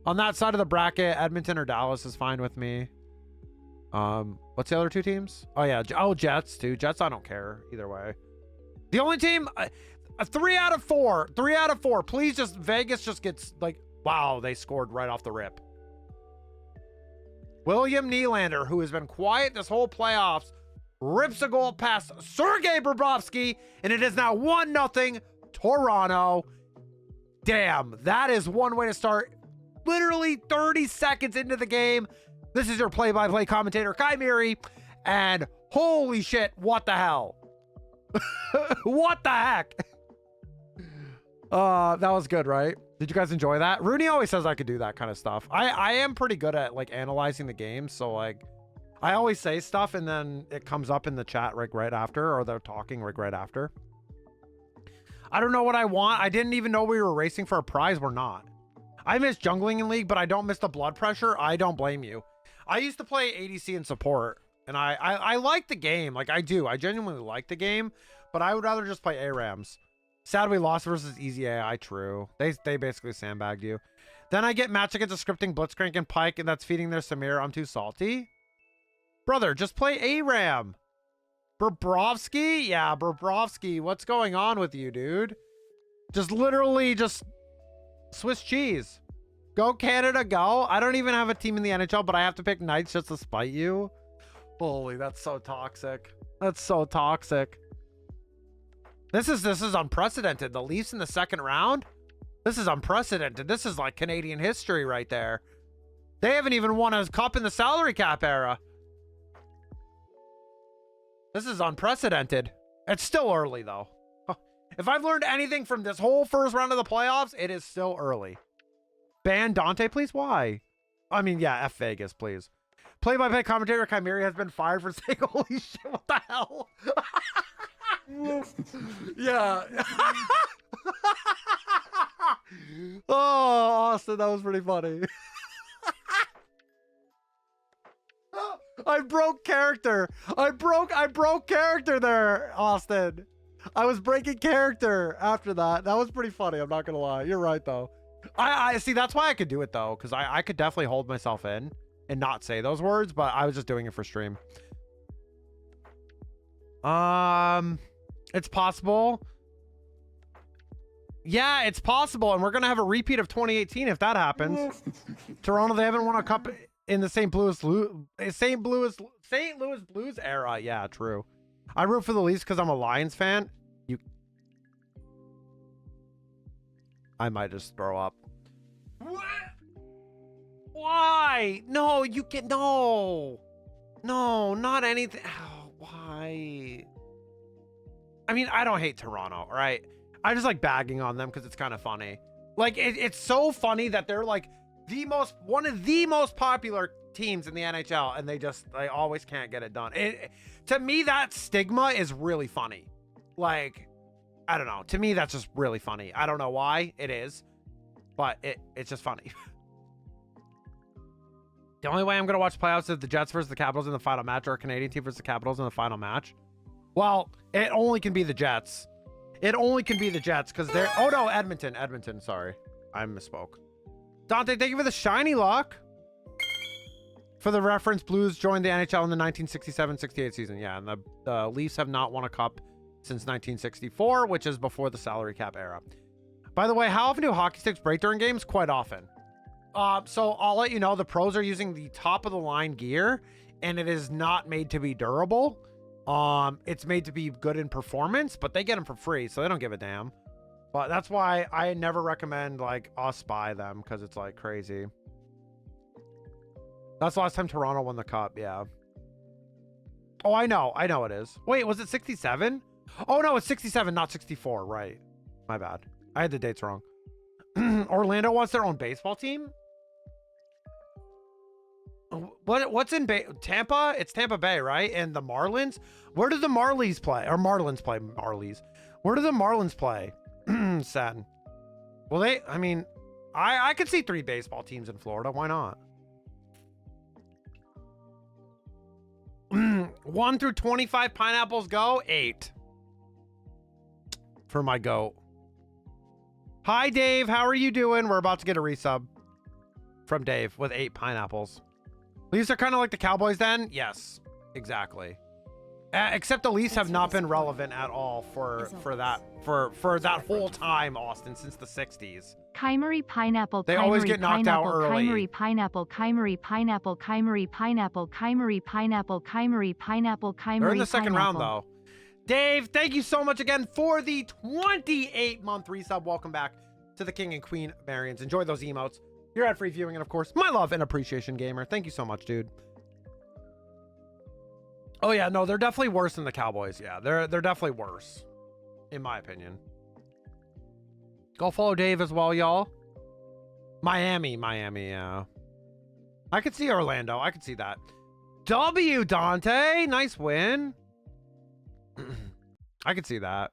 On that side of the bracket, Edmonton or Dallas is fine with me. What's the other 2 teams? Oh, yeah. Oh, Jets, too. Jets, I don't care. Either way. The only team... 3 out of 4. 3 out of 4. Please just... Vegas just gets like... Wow, they scored right off the rip. William Nylander, who has been quiet this whole playoffs, rips a goal past Sergei Bobrovsky, and it is now 1-0 Toronto. Damn, that is one way to start. Literally 30 seconds into the game. This is your play-by-play commentator, Kai Miri, and holy shit, what the hell? What the heck? That was good, right? Did you guys enjoy that? Rooney always says I could do that kind of stuff. I am pretty good at like analyzing the game, so like I always say stuff and then it comes up in the chat right after, or they're talking right after. I don't know what I want. I didn't even know we were racing for a prize. We're not. I miss jungling in League, but I don't miss the blood pressure. I don't blame you. I used to play ADC and support, and I like the game. Like I do. I genuinely like the game, but I would rather just play ARAMs. Sad we lost versus Easy AI. True. They basically sandbagged you. Then I get match against a scripting Blitzcrank and Pike, and that's feeding their Samir. I'm too salty. Brother, just play ARAM. Bobrovsky? Yeah, Bobrovsky. What's going on with you, dude? Just literally just Swiss cheese. Go Canada, go. I don't even have a team in the NHL, but I have to pick Knights just to spite you. Holy, that's so toxic. That's so toxic. This is unprecedented. The Leafs in the second round? This is unprecedented. This is like Canadian history right there. They haven't even won a cup in the salary cap era. This is unprecedented. It's still early, though. If I've learned anything from this whole first round of the playoffs, it is still early. Ban Dante, please? Why? I mean, yeah, F Vegas, please. Play-by-play commentator Chimera has been fired for saying, holy shit, what the hell? Yeah. Oh, Austin, that was pretty funny. I broke character. I broke character there, Austin. I was breaking character after that. That was pretty funny. I'm not gonna lie. You're right though. I see. That's why I could do it though, because I could definitely hold myself in and not say those words, but I was just doing it for stream. It's possible. Yeah, it's possible, and we're gonna have a repeat of 2018 if that happens. Toronto, they haven't won a cup in the St. Louis Blues era. Yeah, true. I root for the Leafs because I'm a Lions fan. I might just throw up. What? Why? No, you can no, not anything. Oh, why? I mean, I don't hate Toronto, right? I just like bagging on them because it's kind of funny. Like it's so funny that they're like one of the most popular teams in the NHL, and they always can't get it done. To me, that stigma is really funny. Like, I don't know. To me, that's just really funny. I don't know why it is, but it's just funny. The only way I'm gonna watch playoffs is the Jets versus the Capitals in the final match, or a Canadian team versus the Capitals in the final match. Well, it only can be the Jets. It only can be the Jets because they're... Oh, no, Edmonton. Sorry. I misspoke. Dante, thank you for the shiny lock. For the reference, Blues joined the NHL in the 1967-68 season. Yeah, and the Leafs have not won a cup since 1964, which is before the salary cap era. By the way, how often do hockey sticks break during games? Quite often. So I'll let you know, the pros are using the top-of-the-line gear, and it is not made to be durable. It's made to be good in performance, but they get them for free, so they don't give a damn. But that's why I never recommend like us buy them, because it's like crazy. That's the last time Toronto won the cup. Yeah. Oh, I know it is. Wait, was it 67? Oh no, it's 67, not 64. Right. My bad. I had the dates wrong. Orlando wants their own baseball team. What's in Tampa? It's Tampa Bay, right? And the Marlins. Where do the Marlies play? Or Marlins play? Marlies. Where do the Marlins play? Sad. Well, I mean, I could see 3 baseball teams in Florida. Why not? 1 through 25 pineapples go. 8 for my goat. Hi, Dave. How are you doing? We're about to get a resub from Dave with 8 pineapples. Leafs are kind of like the Cowboys then? Yes, exactly. Except the Leafs have not been relevant at all for that whole time, Austin, since the 60s. Chimery pineapple. They always get knocked out early. Chimery pineapple. Chimery pineapple. Chimery pineapple. Chimery pineapple. Chimery pineapple. Chimery. They're in the second round though. Dave, thank you so much again for the 28-month resub. Welcome back to the King and Queen Marians. Enjoy those emotes. Your ad-free viewing, and of course, my love and appreciation, gamer. Thank you so much, dude. Oh yeah, no, they're definitely worse than the Cowboys. Yeah, they're definitely worse, in my opinion. Go follow Dave as well, y'all. Miami, yeah. I could see Orlando. I could see that. W, Dante. Nice win. I could see that.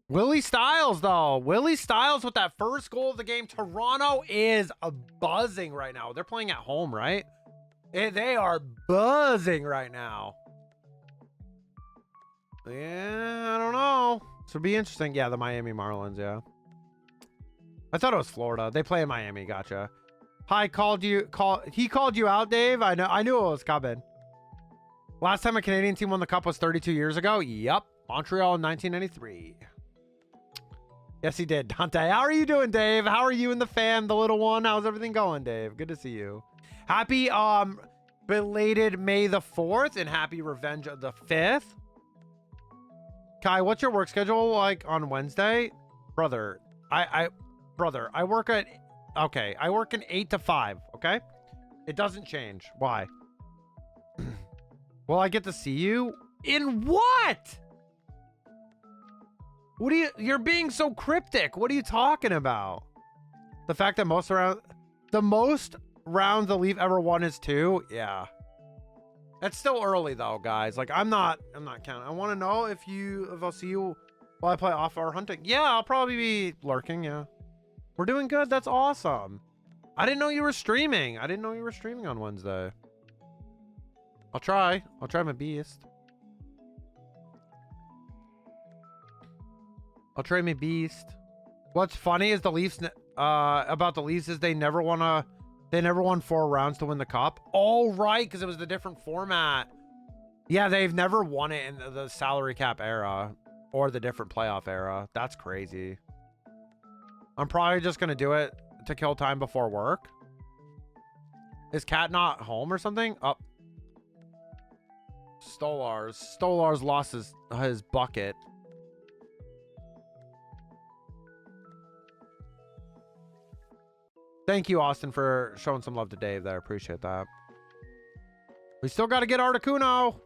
Willie Styles, though. Willie Styles with that first goal of the game. Toronto is buzzing right now. They're playing at home, right? They are buzzing right now. Yeah, I don't know. This would be interesting. Yeah, the Miami Marlins, yeah. I thought it was Florida. They play in Miami. Gotcha. Hi, he called you out, Dave. I knew it was coming. Last time a Canadian team won the cup was 32 years ago. Yep. Montreal in 1993. Yes, he did. Dante, how are you doing, Dave? How are you and the fam, the little one? How's everything going, Dave? Good to see you. Happy belated May the 4th and happy Revenge of the 5th. Kai, what's your work schedule like on Wednesday? Brother, brother, I work at, okay, I work in 8 to 5, okay? It doesn't change. Why? Will I get to see you? In what? What are you're being so cryptic. What are you talking about? The fact that the most rounds the Leaf ever won is 2? Yeah. That's still early though, guys. Like I'm not counting. I want to know if I'll see you while I play off-hour hunting. Yeah, I'll probably be lurking, yeah. We're doing good. That's awesome. I didn't know you were streaming. I didn't know you were streaming on Wednesday. I'll try my beast. I'll try my beast. What's funny is the Leafs, about the Leafs is they never won 4 rounds to win the cup. Oh, right, because it was the different format. Yeah, they've never won it in the salary cap era or the different playoff era. That's crazy. I'm probably just going to do it to kill time before work. Is Cat not home or something? Oh. Stolar's lost his bucket. Thank you, Austin, for showing some love to Dave there. Appreciate that. We still got to get Articuno.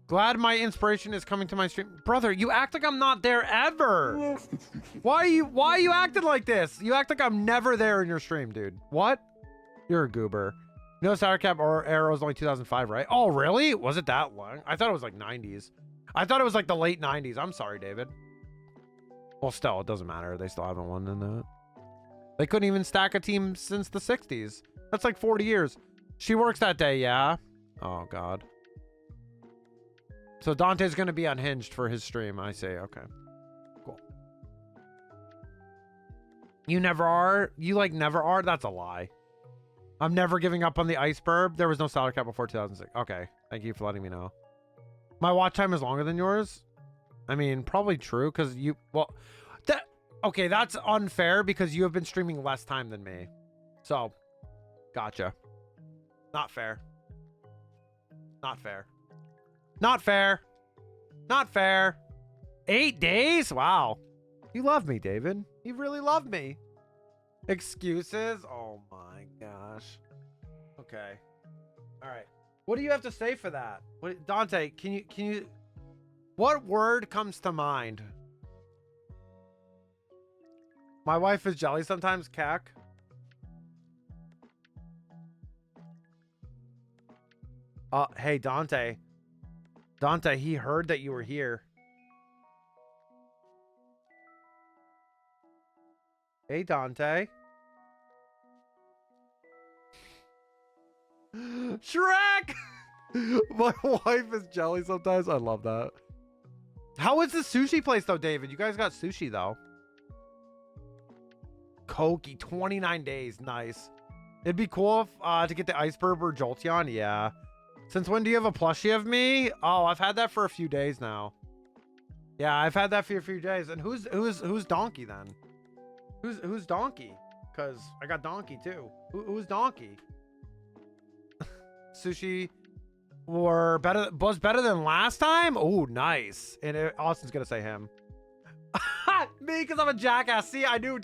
Glad my inspiration is coming to my stream. Brother, you act like I'm not there ever. Why are you acting like this? You act like I'm never there in your stream, dude. What? You're a goober. No sour cap or arrow is only 2005, right? Oh, really? Was it that long? I thought it was like 90s. I thought it was like the late 90s. I'm sorry, David. Well, still, it doesn't matter. They still haven't won in that. They couldn't even stack a team since the 60s. That's like 40 years. She works that day, yeah? Oh, God. So Dante's going to be unhinged for his stream, I say. Okay. Cool. You never are? You, like, never are? That's a lie. I'm never giving up on the iceberg. There was no salary cap before 2006. Okay. Thank you for letting me know. My watch time is longer than yours? I mean, probably true, because you... Well, okay, that's unfair, because you have been streaming less time than me. So, gotcha. Not fair. Not fair. Not fair. Not fair. 8 days? Wow. You love me, David. You really love me. Excuses? Oh my gosh. Okay. All right. What do you have to say for that? Dante, can you what word comes to mind? My wife is jelly sometimes, cack. Hey, Dante. Dante, he heard that you were here. Hey, Dante. Shrek! My wife is jelly sometimes. I love that. How is the sushi place, though, David? You guys got sushi, though. Koki, 29 days. Nice. It'd be cool if, to get the iceberg or Jolteon. Yeah. Since when do you have a plushie of me? Oh, I've had that for a few days now. Yeah, I've had that for a few days. And who's Donkey then? Who's Donkey? Cause I got Donkey too. Who's Donkey? Sushi was better than last time. Oh, nice. And Austin's gonna say him. Me, because I'm a jackass. See, I knew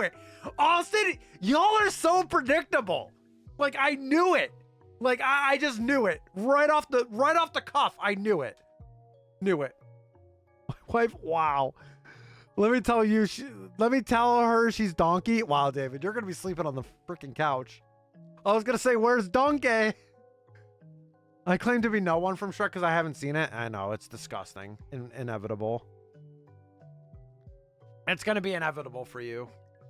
it. Austin, y'all are so predictable. Like I knew it. Like I just knew it right off the cuff. I knew it. Knew it. My wife. Wow. Let me tell you. Let me tell her she's Donkey. Wow, David, you're gonna be sleeping on the freaking couch. I was gonna say, where's Donkey? I claim to be no one from Shrek because I haven't seen it. I know it's disgusting. Inevitable. It's gonna be inevitable for you.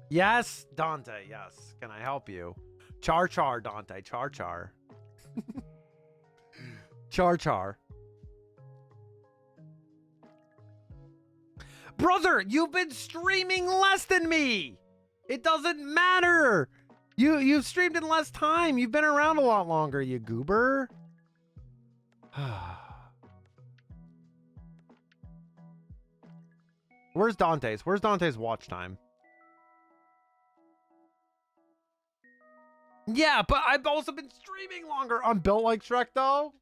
Yes, Dante. Yes. Can I help you? Char, Dante. Char. Char. Brother, you've been streaming less than me. It doesn't matter. You've streamed in less time. You've been around a lot longer, you goober. Where's Dante's? Where's Dante's watch time? Yeah, but I've also been streaming longer. I'm built like Shrek, though.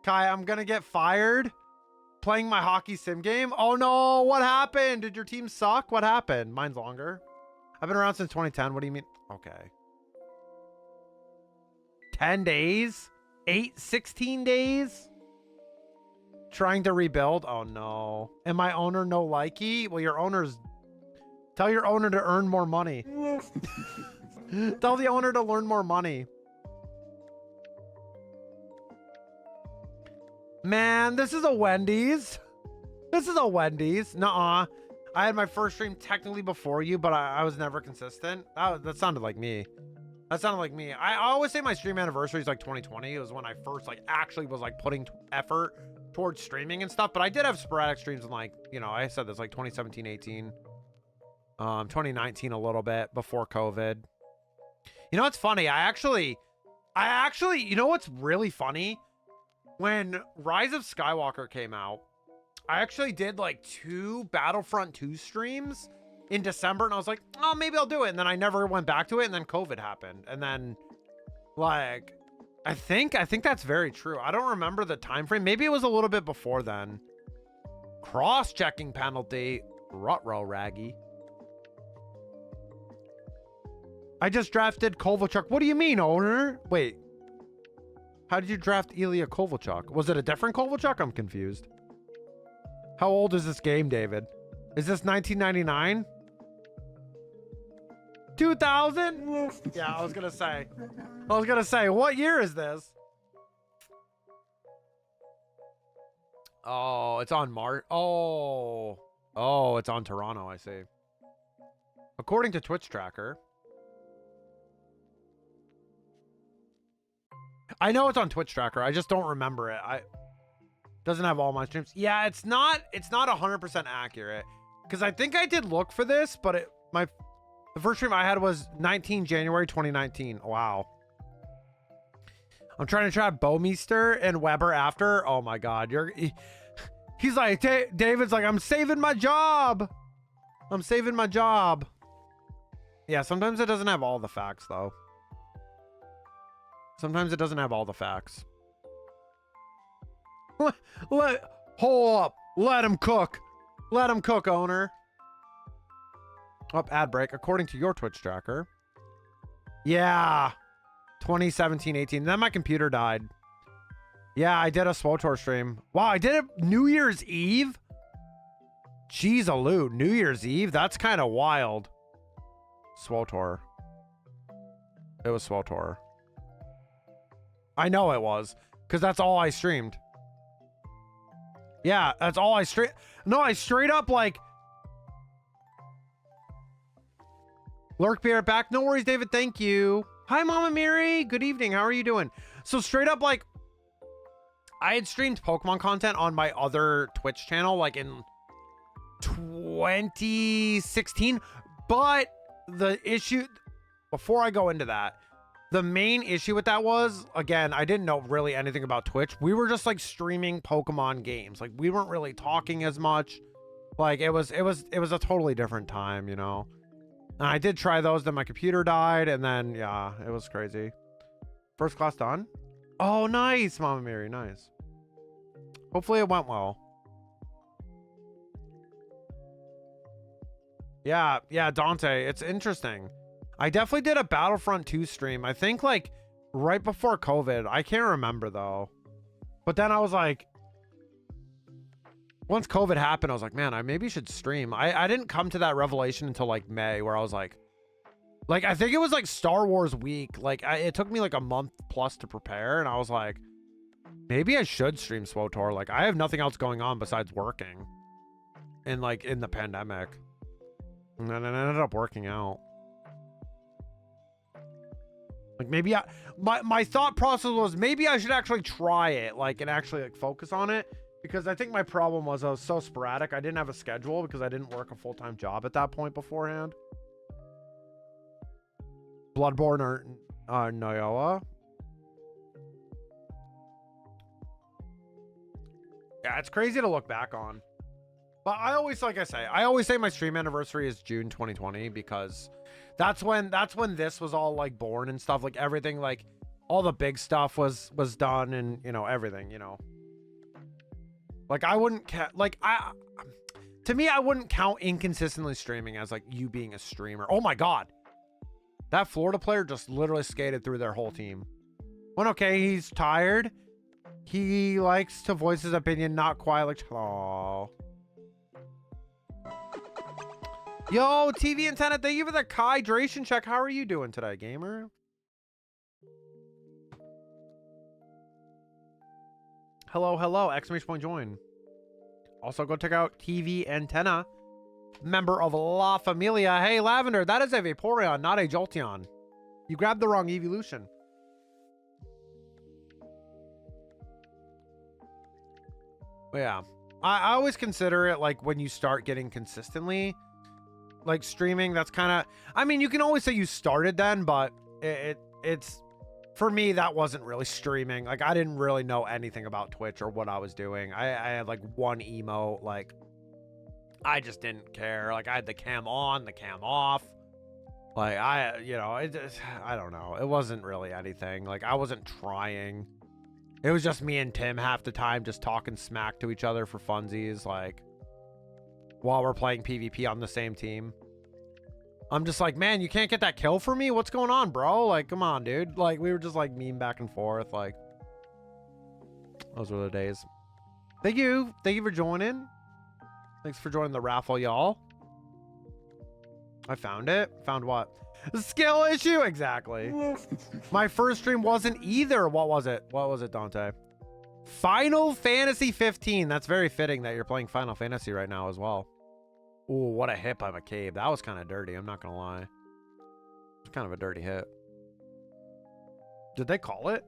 Kai, I'm gonna get fired. playing my hockey sim game. Oh no, what happened? Did your team suck? What happened? Mine's longer. I've been around since 2010. What do you mean? Okay. 10 days? 16 days? Trying to rebuild? Oh no. And my owner no likey? Well, your owner's... Tell your owner to earn more money. Tell the owner to learn more money. Man, this is a Wendy's. This is a Wendy's. Nuh-uh. I had my first stream technically before you, but I was never consistent. That sounded like me. That sounded like me. I always say my stream anniversary is like 2020. It was when I first like actually was like putting effort towards streaming and stuff. But I did have sporadic streams in like, you know, I said this like 2017, 18. 2019 a little bit before COVID. You know what's funny? I actually, you know what's really funny? When Rise of Skywalker came out, I actually did like 2 Battlefront 2 streams in December, and I was like, oh, maybe I'll do it. And then I never went back to it, and then COVID happened. And then, like, I think that's very true. I don't remember the time frame. Maybe it was a little bit before then. Cross-checking penalty. Ruh-roh, Raggy. I just drafted Kovalchuk. What do you mean, owner? Wait. How did you draft Ilya Kovalchuk? Was it a different Kovalchuk? I'm confused. How old is this game, David? Is this 1999? 2000? Yeah, I was gonna say, what year is this? Oh, it's on March. Oh, it's on Toronto, I see. According to Twitch Tracker. I know it's on Twitch Tracker. I just don't remember it. Doesn't have all my streams. Yeah, it's not 100% accurate. Because I think I did look for this, but the first stream I had was 19 January 2019. Wow. I'm trying to trap Bowmeister and Weber after. Oh my God. He's like, David's like, I'm saving my job. I'm saving my job. Yeah, sometimes it doesn't have all the facts though. Sometimes it doesn't have all the facts. Hold up. Let him cook. Let him cook, owner. Up, ad break. According to your Twitch tracker. Yeah. 2017, 18. Then my computer died. Yeah, I did a SWOTOR stream. Wow, I did it New Year's Eve? Jeez, aloo. New Year's Eve? That's kind of wild. SWOTOR. It was SWOTOR. I know it was. Because that's all I streamed. Yeah, that's all I straight... No, I straight up, like... Lurk Bear back. No worries, David. Thank you. Hi, Mama Mary. Good evening. How are you doing? So straight up, like... I had streamed Pokemon content on my other Twitch channel, like, in 2016. But the issue... Before I go into that... The main issue with that was, again, I didn't know really anything about Twitch. We were just like streaming Pokemon games. Like we weren't really talking as much. Like it was a totally different time, you know. And I did try those, then my computer died, and then yeah, it was crazy. First class done? Oh, nice, Mama Mary, nice. Hopefully it went well. Yeah, Dante, it's interesting. I definitely did a Battlefront 2 stream. I think like right before COVID. I can't remember though. But then I was like, once COVID happened, I was like, man, I maybe should stream. I didn't come to that revelation until like May, where I was like I think it was like Star Wars week. Like it took me like a month plus to prepare. And I was like, maybe I should stream SWOTOR. Like I have nothing else going on besides working. And like in the pandemic. And then it ended up working out. Like maybe my thought process was maybe I should actually try it, like, and actually like focus on it, because I think my problem was I was so sporadic. I didn't have a schedule because I didn't work a full-time job at that point beforehand. Bloodborne or Noyoa. Yeah, it's crazy to look back on. But I always, like I always say my stream anniversary is June 2020 because that's when this was all like born and stuff. Like everything, like all the big stuff was done, and you know, everything, you know. Like I wouldn't like to me, I wouldn't count inconsistently streaming as like you being a streamer. Oh my God. That Florida player just literally skated through their whole team. When okay, he's tired. He likes to voice his opinion, not quiet like oh. Yo, TV antenna, thank you for the hydration check. How are you doing today, gamer? Hello, hello, exclamation point join. Also, go check out TV Antenna, member of La Familia. Hey, Lavender, that is a Vaporeon, not a Jolteon. You grabbed the wrong evolution. But yeah, I always consider it like when you start getting consistently, like streaming, that's kind of, I mean, you can always say you started then, but it's, for me, that wasn't really streaming. Like, I didn't really know anything about Twitch or what I was doing. I had like one emote, like, I just didn't care. Like, I had the cam on, the cam off. Like, you know, I don't know. It wasn't really anything. Like, I wasn't trying. It was just me and Tim half the time just talking smack to each other for funsies, like, while we're playing PvP on the same team. I'm just like, man, you can't get that kill for me? What's going on, bro? Like, come on, dude. Like, we were just like meme back and forth. Like, those were the days. Thank you. Thank you for joining. Thanks for joining the raffle, y'all. I found it. Found what? The skill issue? Exactly. My first stream wasn't either. What was it? What was it, Dante? Final Fantasy 15. That's very fitting that you're playing Final Fantasy right now as well. Ooh, what a hit by McCabe. That was kind of dirty. I'm not going to lie. It's kind of a dirty hit. Did they call it?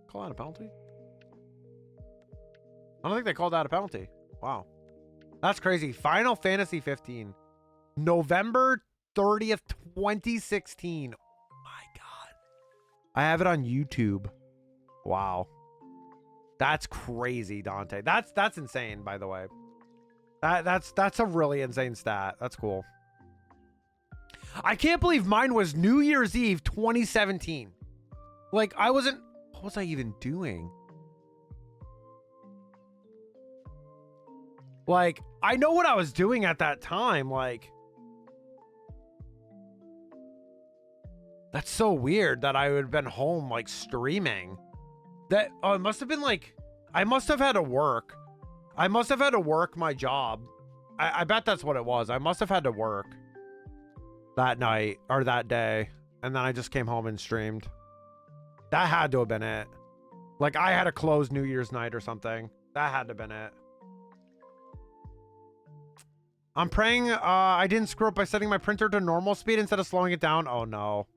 Call out a penalty? I don't think they called out a penalty. Wow. That's crazy. Final Fantasy 15. November 30th, 2016. Oh my God. I have it on YouTube. Wow. That's crazy, Dante. That's insane, by the way. That's a really insane stat. That's cool. I can't believe mine was New Year's Eve 2017. Like, I wasn't... What was I even doing? Like, I know what I was doing at that time. Like... That's so weird that I would have been home, like, streaming. That... Oh, it must have been, like... I must have had to work. I must have had to work my job. I bet that's what it was. I must have had to work that night or that day. And then I just came home and streamed. That had to have been it. Like, I had to close New Year's night or something. That had to have been it. I'm praying I didn't screw up by setting my printer to normal speed instead of slowing it down. Oh, no.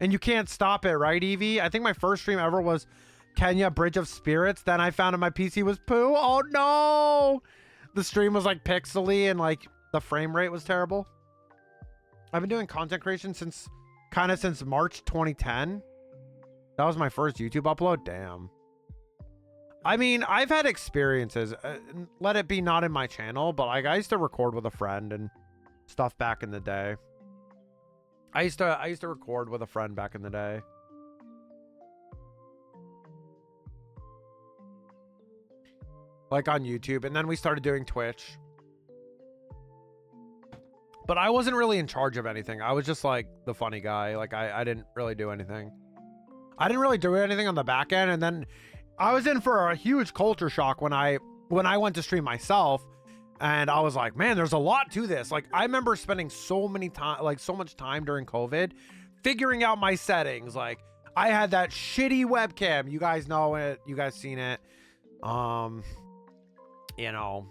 And you can't stop it, right, Evie? I think my first stream ever was Kenya Bridge of Spirits. Then I found out my PC was poo. Oh, no. The stream was, like, pixely and, like, the frame rate was terrible. I've been doing content creation since March 2010. That was my first YouTube upload. Damn. I mean, I've had experiences. Let it be not in my channel, but like I used to record with a friend and stuff back in the day. I used to record with a friend back in the day. Like on YouTube, and then we started doing Twitch. But I wasn't really in charge of anything. I was just like the funny guy. Like I didn't really do anything. I didn't really do anything on the back end, and then I was in for a huge culture shock when I went to stream myself, and I was like, man, there's a lot to this. Like I remember spending so much time during COVID figuring out my settings. Like I had that shitty webcam. You guys know it. You guys seen it. You know,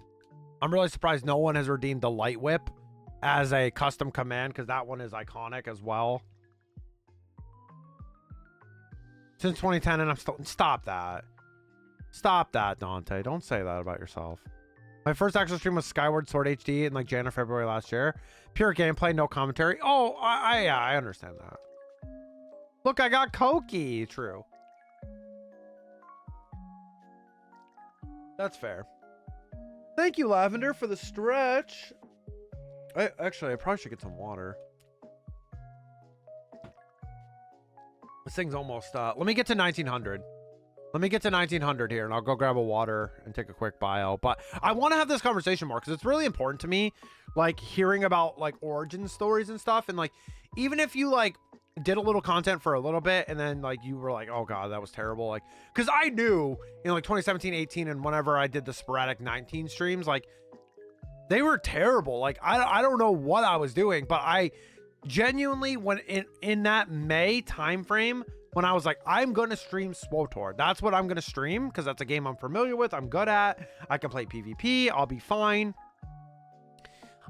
I'm really surprised no one has redeemed the light whip as a custom command, because that one is iconic as well. Since 2010, and I'm still... Stop that. Stop that, Dante. Don't say that about yourself. My first actual stream was Skyward Sword HD in like January, February last year. Pure gameplay, no commentary. Oh, yeah, I understand that. Look, I got Koki. True. That's fair. Thank you, Lavender, for the stretch. I probably should get some water. This thing's almost... let me get to 1900. Let me get to 1900 here and I'll go grab a water and take a quick bio. But I want to have this conversation more because it's really important to me, like hearing about like origin stories and stuff. And like, even if you like did a little content for a little bit and then like you were like, oh God, that was terrible. Like, because I knew in like 2017, 18, and whenever I did the sporadic 19 streams, like they were terrible. Like, I don't know what I was doing, but I genuinely, when in that May time frame, when I was like, I'm going to stream SWTOR. That's what I'm going to stream because that's a game I'm familiar with. I'm good at. I can play PvP. I'll be fine.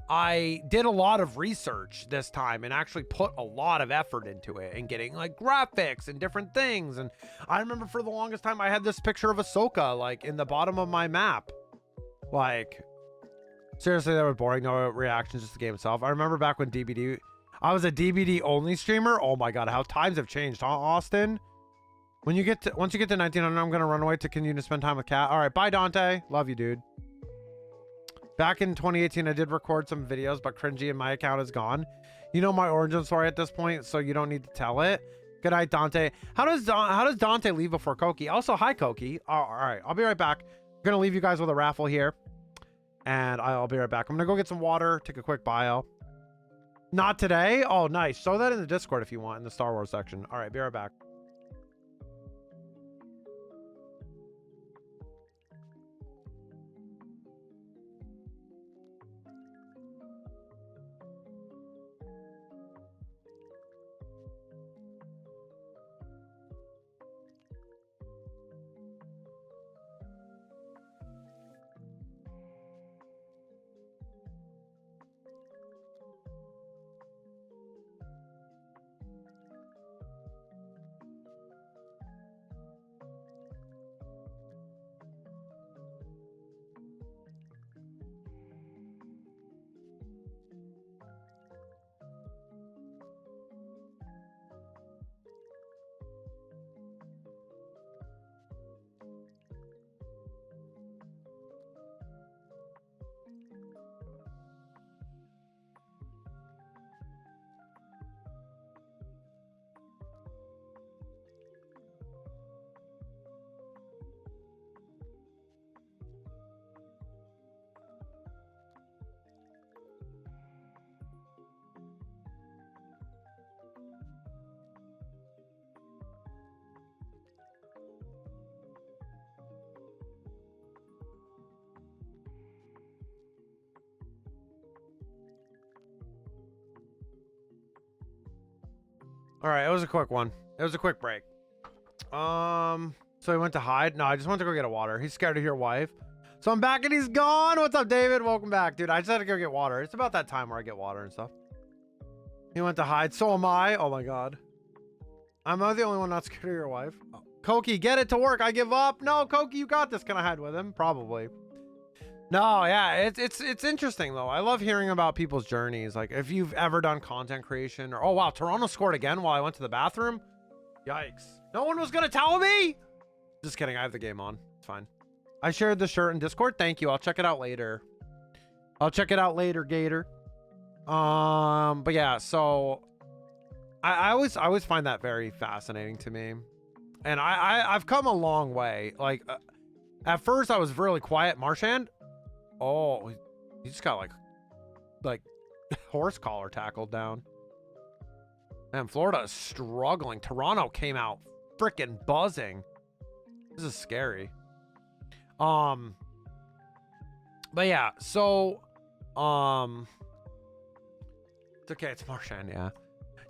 I did a lot of research this time and actually put a lot of effort into it and getting like graphics and different things. And I remember for the longest time, I had this picture of Ahsoka like in the bottom of my map. Like, seriously, that was boring. No reactions, just the game itself. I remember back when I was a DBD only streamer. Oh my God, how times have changed, huh, Austin? Once you get to 1900, I'm gonna run away to continue to spend time with Kat. All right, bye, Dante. Love you, dude. Back in 2018, I did record some videos, but cringy and my account is gone. You know my origin story at this point, so you don't need to tell it. Good night, Dante. How does Dante leave before Koki? Also, hi, Koki. All right, I'll be right back. I'm gonna leave you guys with a raffle here, and I'll be right back. I'm gonna go get some water, take a quick bio. Not today? Oh, nice. Show that in the Discord if you want, in the Star Wars section. All right, be right back. All right, it was a quick one. It was a quick break. So he went to hide. No, I just went to go get a water. He's scared of your wife. So I'm back and he's gone. What's up, David? Welcome back, dude. I just had to go get water. It's about that time where I get water and stuff. He went to hide. So am I. Oh my God. I'm the only one not scared of your wife. Oh. Koki, get it to work. I give up. No, Koki, you got this. Can I hide with him? Probably. No, yeah, it's interesting though. I love hearing about people's journeys. Like if you've ever done content creation or, oh wow, Toronto scored again while I went to the bathroom. Yikes. No one was gonna tell me. Just kidding. I have the game on. It's fine. I shared the shirt in Discord. Thank you. I'll check it out later. Gator. But yeah, so I always find that very fascinating to me. And I've come a long way. Like at first I was really quiet. Marchand. Oh, he just got like horse collar tackled down. Man, Florida is struggling. Toronto came out freaking buzzing. This is scary. But yeah, so it's okay, it's Marchand, yeah.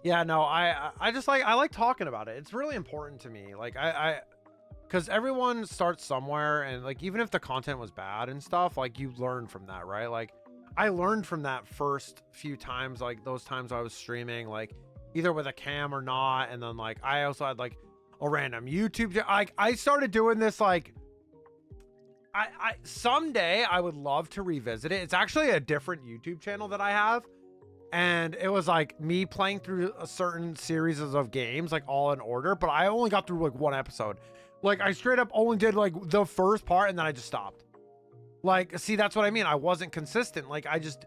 Yeah, no, I just I like talking about it. It's really important to me. Like because everyone starts somewhere, and like even if the content was bad and stuff, like you learn from that, right? Like I learned from that first few times, like those times I was streaming, like either with a cam or not. And then like I also had like a random YouTube, I started doing this like I someday I would love to revisit it. It's actually a different YouTube channel that I have. And it was like me playing through a certain series of games, like all in order, but I only got through like one episode. Like I straight up only did like the first part and then I just stopped. Like, see, that's what I mean. I wasn't consistent. Like I just,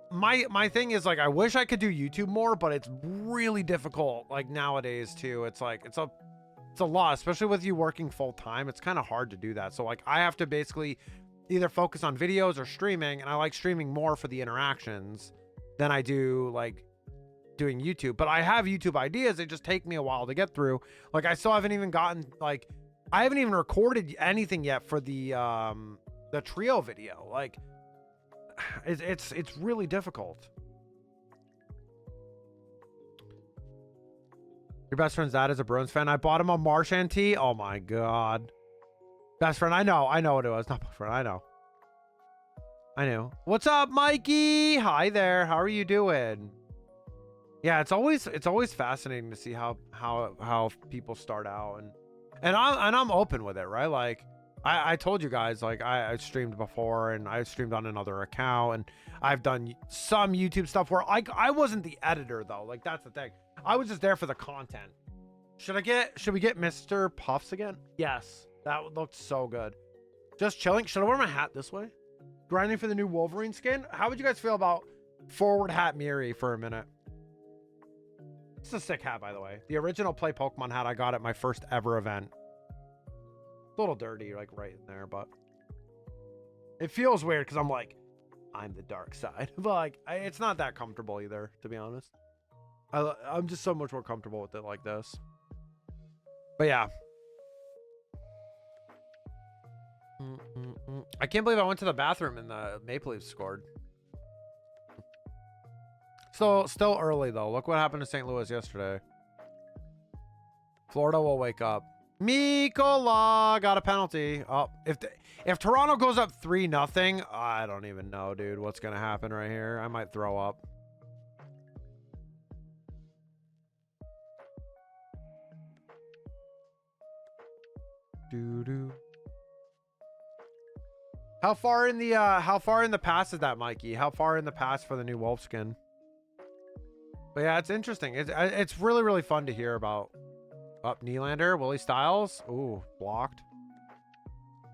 my thing is like, I wish I could do YouTube more, but it's really difficult. Like nowadays too, it's like, It's a lot, especially with you working full time. It's kind of hard to do that. So like I have to basically either focus on videos or streaming, and I like streaming more for the interactions than I do like doing YouTube. But I have YouTube ideas. They just take me a while to get through. Like I still haven't even gotten like I haven't even recorded anything yet for the trio video. Like it's really difficult. Your best friend's dad is a Bruins fan. I bought him a Marchand tee. Oh my god. Best friend, I know what it was. Not best friend, I know. I knew. What's up, Mikey? Hi there. How are you doing? Yeah, it's always fascinating to see how people start out, and I'm open with it, right? Like I told you guys, like I streamed before, and I streamed on another account, and I've done some YouTube stuff where I wasn't the editor though. Like that's the thing. I was just there for the content. Should we get Mr. Puffs again? Yes, that looked so good. Just chilling. Should I wear my hat this way? Grinding for the new Wolverine skin. How would you guys feel about forward hat Miri for a minute? It's a sick hat, by the way. The original Play Pokemon hat I got at my first ever event. A little dirty, like right in there, but it feels weird because I'm like, I'm the dark side. But like, it's not that comfortable either, to be honest. I'm just so much more comfortable with it like this. But yeah. I can't believe I went to the bathroom and the Maple Leafs scored. Still early though. Look what happened to St. Louis yesterday. Florida will wake up. Mikola got a penalty. Oh, if Toronto goes up 3-0, I don't even know, dude, what's gonna happen right here. I might throw up. Doo-doo. How far in the pass is that, Mikey? How far in the pass for the new wolf skin? But yeah, it's interesting. It's really, really fun to hear about. Up Nylander, Willie Styles. Ooh, blocked.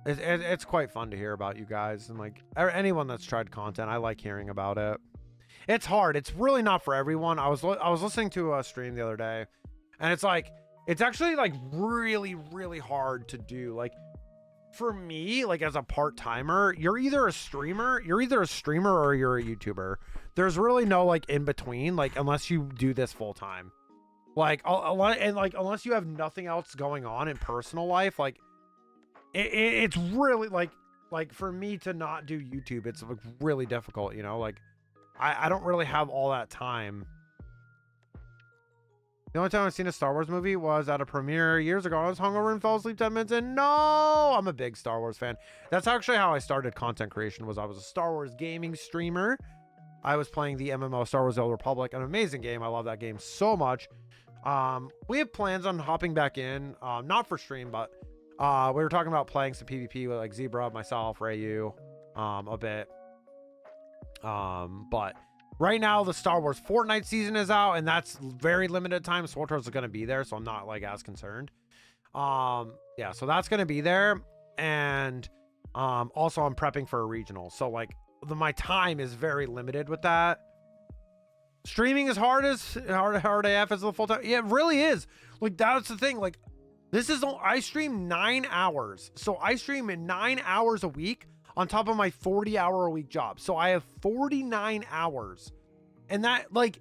It's quite fun to hear about you guys, and like anyone that's tried content, I like hearing about it. It's hard. It's really not for everyone. I was listening to a stream the other day, and it's like it's actually like really, really hard to do. Like for me, like as a part-timer, you're either a streamer or you're a YouTuber. There's really no like in between, like unless you do this full time. Like unless you have nothing else going on in personal life, like it's really like for me to not do YouTube, it's like really difficult, you know. Like I don't really have all that time. The only time I've seen a Star Wars movie was at a premiere years ago. I was hungover and fell asleep 10 minutes in. No, I'm a big Star Wars fan. That's actually how I started content creation. I was a Star Wars gaming streamer. I was playing the MMO Star Wars The Old Republic, an amazing game. I love that game so much. We have plans on hopping back in, not for stream, but we were talking about playing some PvP with like Zebra, myself, Rayu, a bit. But right now the Star Wars Fortnite season is out, and that's very limited time. Swordtros is going to be there, so I'm not like as concerned. Yeah, so that's going to be there, and also I'm prepping for a regional, so like my time is very limited with that. Streaming is hard AF as the full time. Yeah, it really is. Like that's the thing. Like I stream 9 hours. So I stream in 9 hours a week on top of my 40-hour a week job. So I have 49 hours. And that like,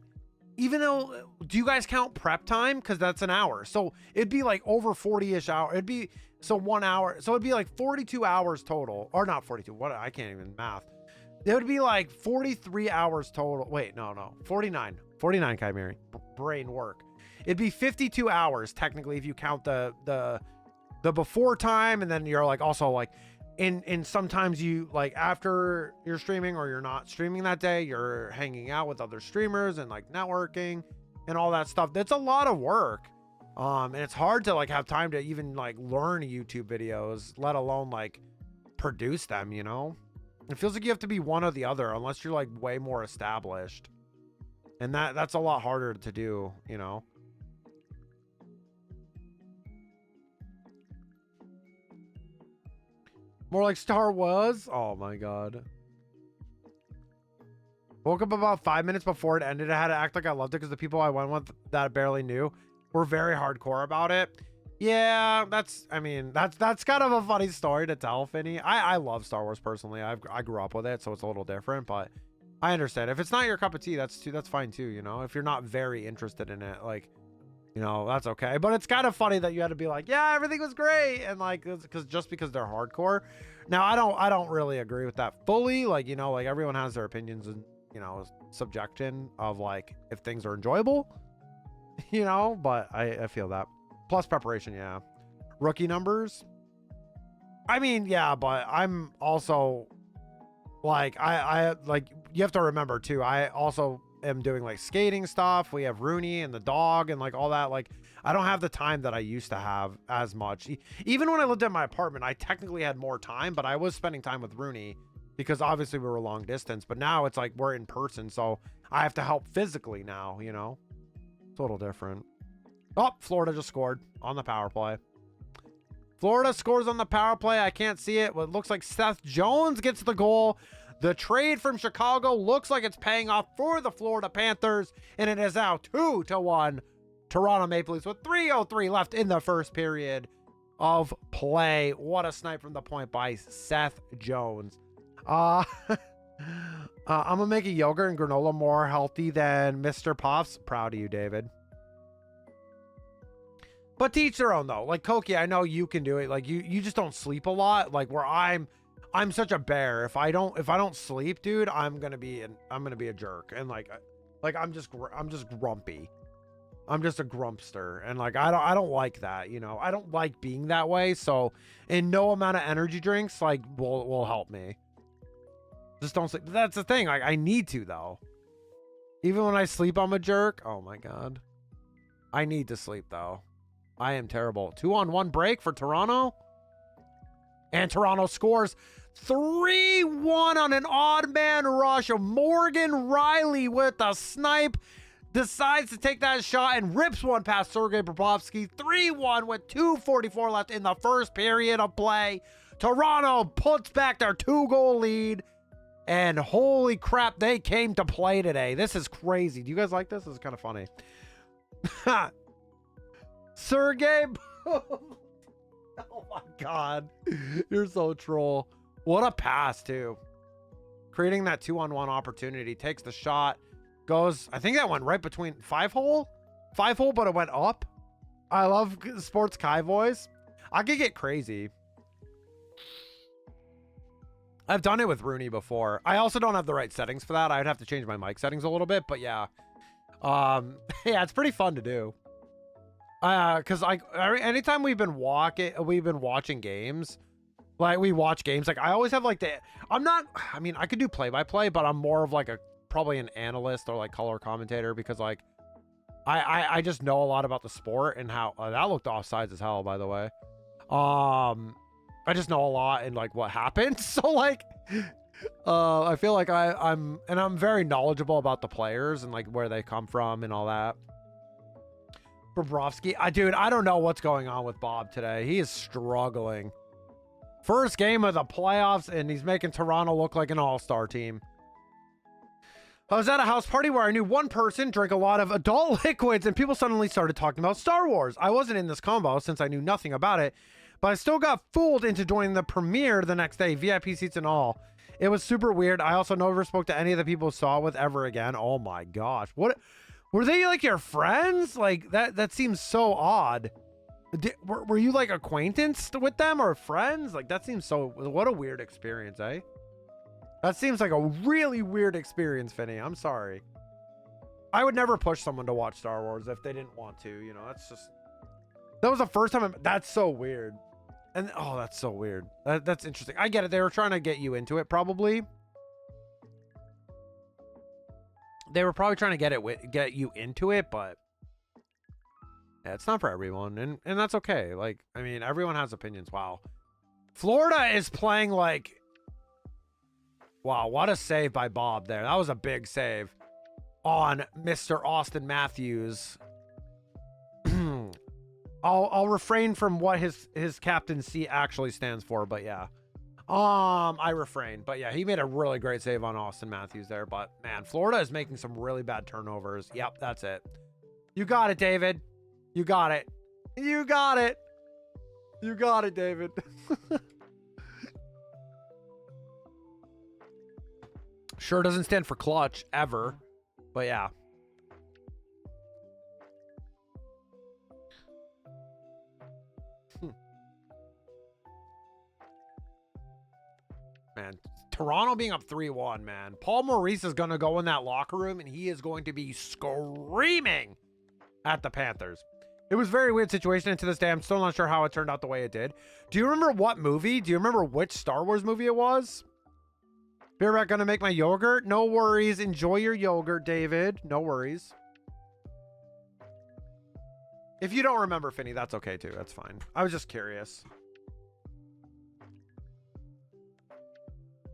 even though, do you guys count prep time? Cause that's an hour. So it'd be like over 40-ish hour. It'd be, so 1 hour. So it'd be like 42 hours total, or not 42. What? I can't even math. It would be like 43 hours total. Wait, no. 49 Chimera. Brain work. It'd be 52 hours technically if you count the before time, and then you're like also like in sometimes you like after you're streaming or you're not streaming that day, you're hanging out with other streamers and like networking and all that stuff. That's a lot of work. And it's hard to like have time to even like learn YouTube videos, let alone like produce them, you know? It feels like you have to be one or the other unless you're like way more established. And that's a lot harder to do, you know? More like Star Wars. Oh my God. Woke up about 5 minutes before it ended. I had to act like I loved it because the people I went with that I barely knew were very hardcore about it. Yeah, I mean, that's kind of a funny story to tell, Finny. I love Star Wars personally. I grew up with it, so it's a little different, but I understand. If it's not your cup of tea, that's fine too, you know? If you're not very interested in it, like, you know, that's okay. But it's kind of funny that you had to be like, yeah, everything was great, and like, because they're hardcore. Now, I don't really agree with that fully. Like, you know, like everyone has their opinions and, you know, subjection of like if things are enjoyable, you know, but I feel that. Plus preparation, yeah. Rookie numbers. I mean, yeah, but I'm also like I like you have to remember too. I also am doing like skating stuff. We have Rooney and the dog and like all that. Like I don't have the time that I used to have as much. Even when I lived at my apartment, I technically had more time, but I was spending time with Rooney because obviously we were long distance. But now it's like we're in person, so I have to help physically now. You know, it's a little different. Oh, Florida just scored on the power play. Florida scores on the power play. I can't see it. Well, it looks like Seth Jones gets the goal. The trade from Chicago looks like it's paying off for the Florida Panthers, and it is now 2-1 Toronto Maple Leafs with 3:03 left in the first period of play. What a snipe from the point by Seth Jones. I'm gonna make a yogurt and granola more healthy than Mr. Puffs. Proud of you, David. But to each their own though. Like Koki, I know you can do it. Like you just don't sleep a lot. Like where I'm such a bear. If I don't sleep, dude, I'm gonna be a jerk. And like I'm just grumpy. I'm just a grumpster. And like I don't like that. You know, I don't like being that way. So, and no amount of energy drinks like will help me. Just don't sleep. That's the thing. Like I need to though. Even when I sleep, I'm a jerk. Oh my god. I need to sleep though. I am terrible. 2-on-1 break for Toronto. And Toronto scores 3-1 on an odd man rush of Morgan Riley with a snipe. Decides to take that shot and rips one past Sergei Bobrovsky. 3-1 with 2:44 left in the first period of play. Toronto puts back their 2-goal lead. And holy crap, they came to play today. This is crazy. Do you guys like this? This is kind of funny. Sergey. Oh my god. You're so troll. What a pass too. Creating that 2-on-1 opportunity. Takes the shot. Goes, I think that went right between 5-hole, but it went up. I love Sports Kai voice. I could get crazy. I've done it with Rooney before. I also don't have the right settings for that. I'd have to change my mic settings a little bit, but yeah. Yeah, it's pretty fun to do. Because like anytime we've been watching games, like we watch games, like I always have like I mean I could do play-by-play, but I'm more of like probably an analyst or like color commentator because like I just know a lot about the sport and how that looked offsides as hell, by the way. I just know a lot and like what happened. So like I feel like I'm very knowledgeable about the players and like where they come from and all that. Bobrovsky, dude, I don't know what's going on with Bob today. He is struggling. First game of the playoffs, and he's making Toronto look like an all-star team. I was at a house party where I knew one person drank a lot of adult liquids, and people suddenly started talking about Star Wars. I wasn't in this combo since I knew nothing about it, but I still got fooled into joining the premiere the next day, VIP seats and all. It was super weird. I also never spoke to any of the people who saw it with ever again. Oh my gosh. What? Were they like your friends? Like that seems so odd. Were you like acquaintance with them or friends? Like that seems so, what a weird experience, eh? That seems like a really weird experience, Finny. I'm sorry. I would never push someone to watch Star Wars if they didn't want to, you know, that was the first time that's so weird. And oh, that's so weird. That's interesting. I get it. They were trying to get you into it probably. They were probably trying to get you into it, but yeah, it's not for everyone, and that's okay. Like, I mean, everyone has opinions. Wow. Florida is playing like, wow, what a save by Bob there. That was a big save on Mr. Austin Matthews. I'll refrain from what his captaincy actually stands for, but yeah. I refrain, but yeah, he made a really great save on Austin Matthews there, but man, Florida is making some really bad turnovers. Yep, that's it. You got it, David. You got it. You got it. You got it, David. Sure doesn't stand for clutch ever, but yeah. Man, Toronto being up 3-1, man. Paul Maurice is going to go in that locker room and he is going to be screaming at the Panthers. It was a very weird situation, and to this day, I'm still not sure how it turned out the way it did. Do you remember what movie? Do you remember which Star Wars movie it was? Be right back, gonna make my yogurt. No worries. Enjoy your yogurt, David. No worries. If you don't remember, Finny, that's okay too. That's fine. I was just curious.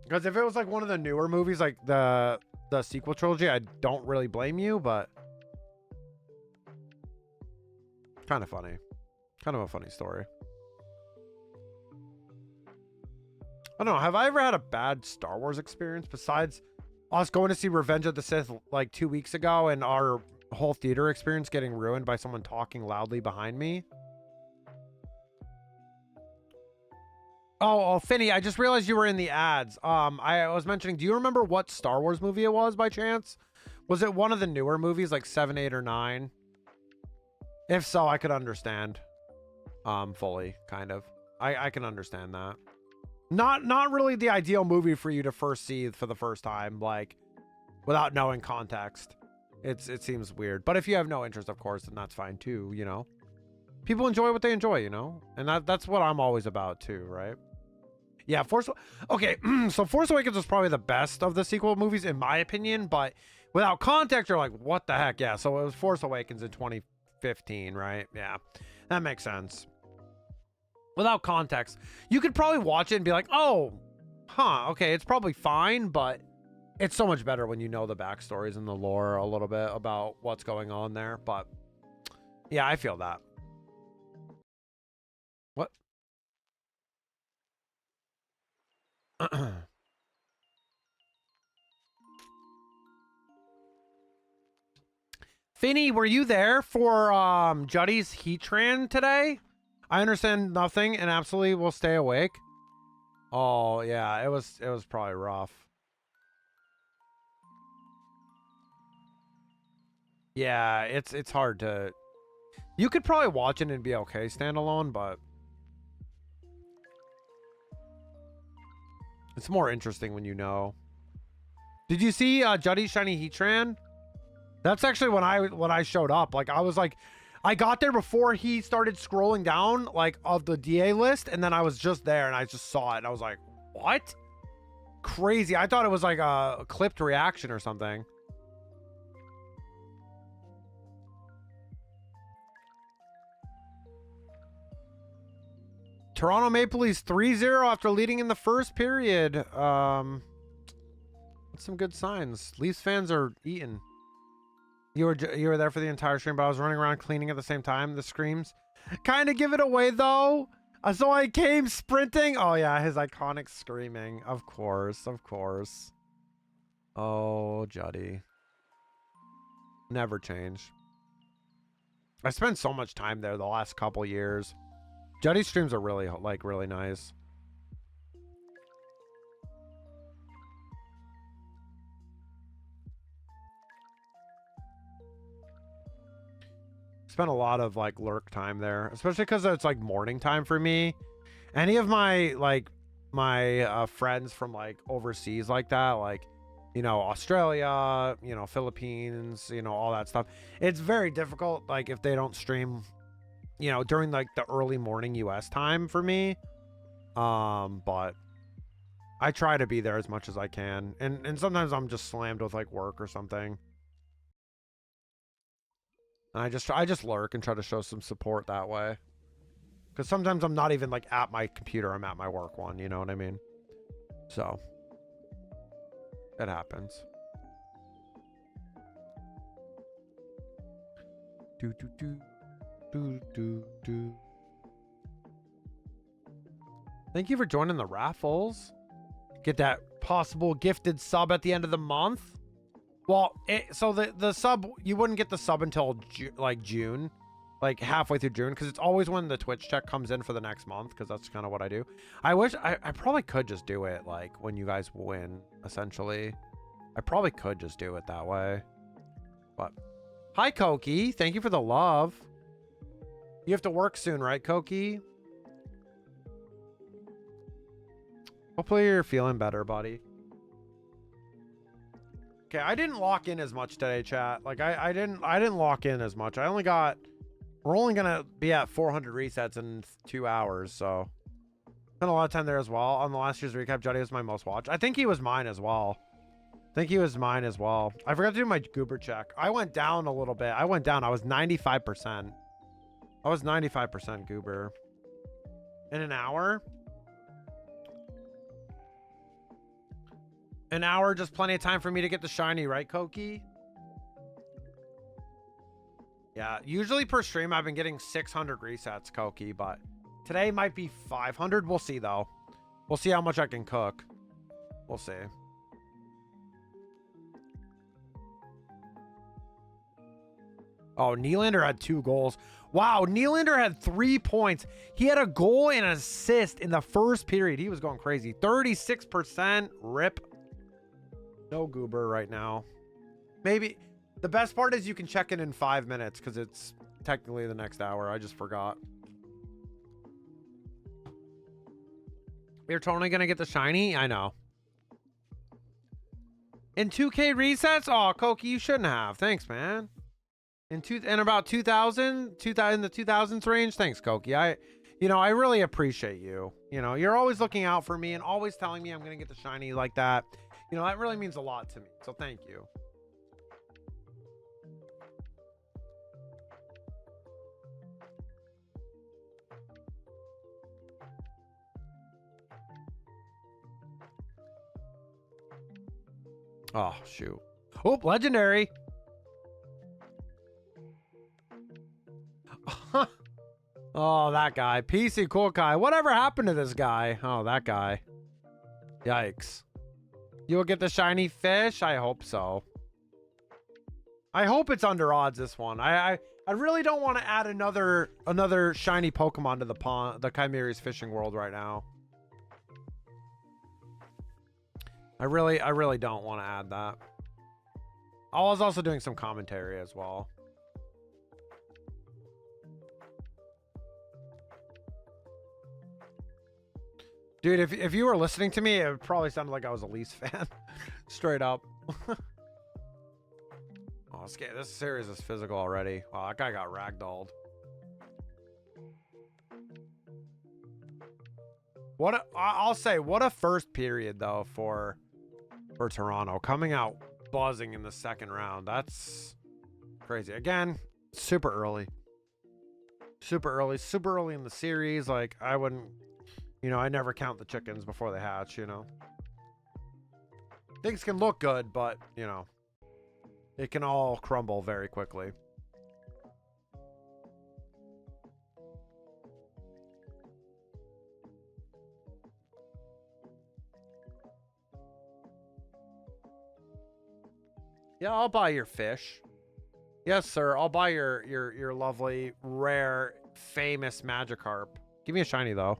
Because if it was like one of the newer movies, like the sequel trilogy, I don't really blame you, but kind of funny. Kind of a funny story. I don't know. Have I ever had a bad Star Wars experience besides us going to see Revenge of the Sith like 2 weeks ago and our whole theater experience getting ruined by someone talking loudly behind me? Oh, Finny, I just realized you were in the ads. I was mentioning, do you remember what Star Wars movie it was by chance? Was it one of the newer movies, like 7, 8, or 9? If so, I could understand. Fully, kind of. I can understand that. Not really the ideal movie for you to first see for the first time, like, without knowing context. It seems weird. But if you have no interest, of course, then that's fine too, you know? People enjoy what they enjoy, you know? And that's what I'm always about too, right? Yeah, okay, so Force Awakens was probably the best of the sequel movies in my opinion, but without context, you're like, what the heck? Yeah, so it was Force Awakens in 2015, right? Yeah, that makes sense. Without context, you could probably watch it and be like, oh, huh, okay, it's probably fine, but it's so much better when you know the backstories and the lore a little bit about what's going on there. But yeah, I feel that. What? Finny, were you there for Juddy's Heatran today? I understand nothing and absolutely will stay awake. Oh yeah, it was probably rough. Yeah, it's hard to. You could probably watch it and be okay standalone, but it's more interesting when you know. Did you see Juddy's Shiny Heatran? That's actually when I showed up. Like I was like, I got there before he started scrolling down like of the DA list, and then I was just there and I just saw it and I was like, what? Crazy. I thought it was like a clipped reaction or something. Toronto Maple Leafs 3-0 after leading in the first period. That's some good signs. Leafs fans are eating. You were there for the entire stream, but I was running around cleaning at the same time. The screams kind of give it away though. So I came sprinting. Oh yeah, his iconic screaming. Of course, of course. Oh, Juddy. Never change. I spent so much time there the last couple years. Juddy's streams are really really nice. Spent a lot of like lurk time there, especially because it's like morning time for me. Any of my friends from like overseas like that, like, you know, Australia, you know, Philippines, you know, all that stuff. It's very difficult, like if they don't stream, you know, during like the early morning US time for me. But I try to be there as much as I can, and sometimes I'm just slammed with like work or something. And I just lurk and try to show some support that way. Because sometimes I'm not even like at my computer, I'm at my work one, you know what I mean? So it happens. Do do do do do do. Thank you for joining the raffles. Get that possible gifted sub at the end of the month. Well, so the sub, you wouldn't get the sub until like June. like halfway through June, because it's always when the Twitch check comes in for the next month, because that's kind of what I do. I wish I probably could just do it like when you guys win, essentially. I probably could just do it that way. But hi, Koki. Thank you for the love. You have to work soon, right, Koki? Hopefully you're feeling better, buddy. Okay, I didn't lock in as much today, chat. Like I didn't lock in as much. We're only gonna be at 400 resets in 2 hours, so spent a lot of time there as well. On the last year's recap, Juddy was my most watched. I think he was mine as well. I forgot to do my goober check. I went down a little bit. I was 95%. I was 95% goober. In an hour? An hour, just plenty of time for me to get the shiny, right, Koki? Yeah, usually per stream, I've been getting 600 resets, Koki, but today might be 500. We'll see, though. We'll see how much I can cook. We'll see. Oh, Nylander had 2 goals. Wow, Nylander had 3 points. He had a goal and an assist in the first period. He was going crazy. 36%. Rip. No goober right now. Maybe. The best part is you can check in 5 minutes because it's technically the next hour. I just forgot. You're totally going to get the shiny? I know. In 2K resets? Oh, Koki, you shouldn't have. Thanks, man. In about 2000 in the 2000s range. Thanks, Koki. I really appreciate you. You know, you're always looking out for me and always telling me I'm going to get the shiny like that. You know, that really means a lot to me. So thank you. Oh, shoot. Oh, legendary. Oh, that guy. PC cool guy. Whatever happened to this guy? Oh, that guy. Yikes. You'll get the shiny fish? I hope so. I hope it's under odds, this one. I really don't want to add another shiny Pokemon to the Chimera's fishing world right now. I really don't want to add that. I was also doing some commentary as well. Dude, if you were listening to me, it probably sounded like I was a Leafs fan. Straight up. Oh, this series is physical already. Wow, that guy got ragdolled. I'll say, what a first period, though, for Toronto. Coming out buzzing in the second round. That's crazy. Again, super early. Super early in the series. Like, I wouldn't... You know, I never count the chickens before they hatch, you know. Things can look good, but, you know, it can all crumble very quickly. Yeah, I'll buy your fish. Yes, sir. I'll buy your lovely, rare, famous Magikarp. Give me a shiny, though.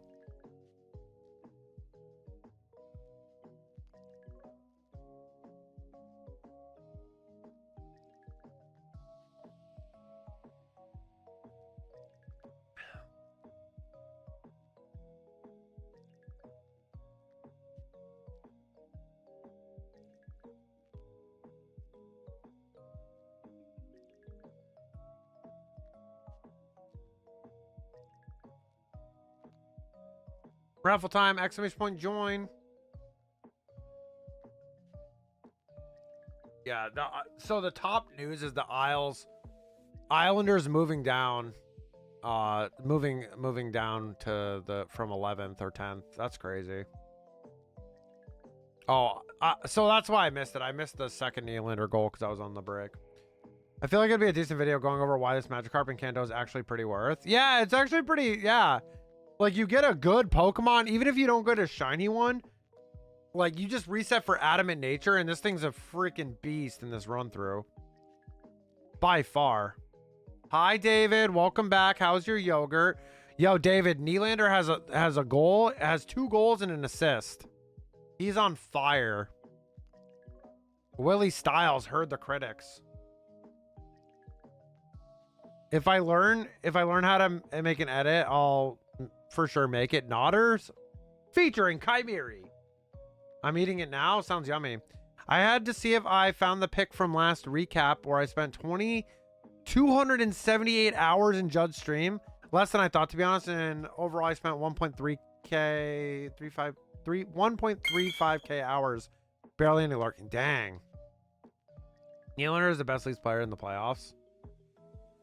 Raffle time, exclamation point, join. Yeah, so the top news is the Islanders moving down, moving down to from 11th or 10th. That's crazy. Oh, so that's why I missed it. I missed the second Nylander goal because I was on the break. I feel like it'd be a decent video going over why this Magikarp in Kanto is actually pretty worth. Yeah, it's actually pretty, yeah. Like, you get a good Pokemon, even if you don't get a shiny one, like, you just reset for Adamant Nature, and this thing's a freaking beast in this run-through. By far. Hi, David. Welcome back. How's your yogurt? Yo, David, Nylander has a goal, has 2 goals and an assist. He's on fire. Willie Styles heard the critics. If I learn how to make an edit, I'll for sure make it. Nodders featuring Chimeri. I'm eating it now. Sounds yummy. I had to see if I found the pic from last recap where I spent 278 hours in Judd's stream. Less than I thought, to be honest. And overall, I spent 1.35k hours. Barely any lurking. Dang. Nylander is the best Leafs player in the playoffs.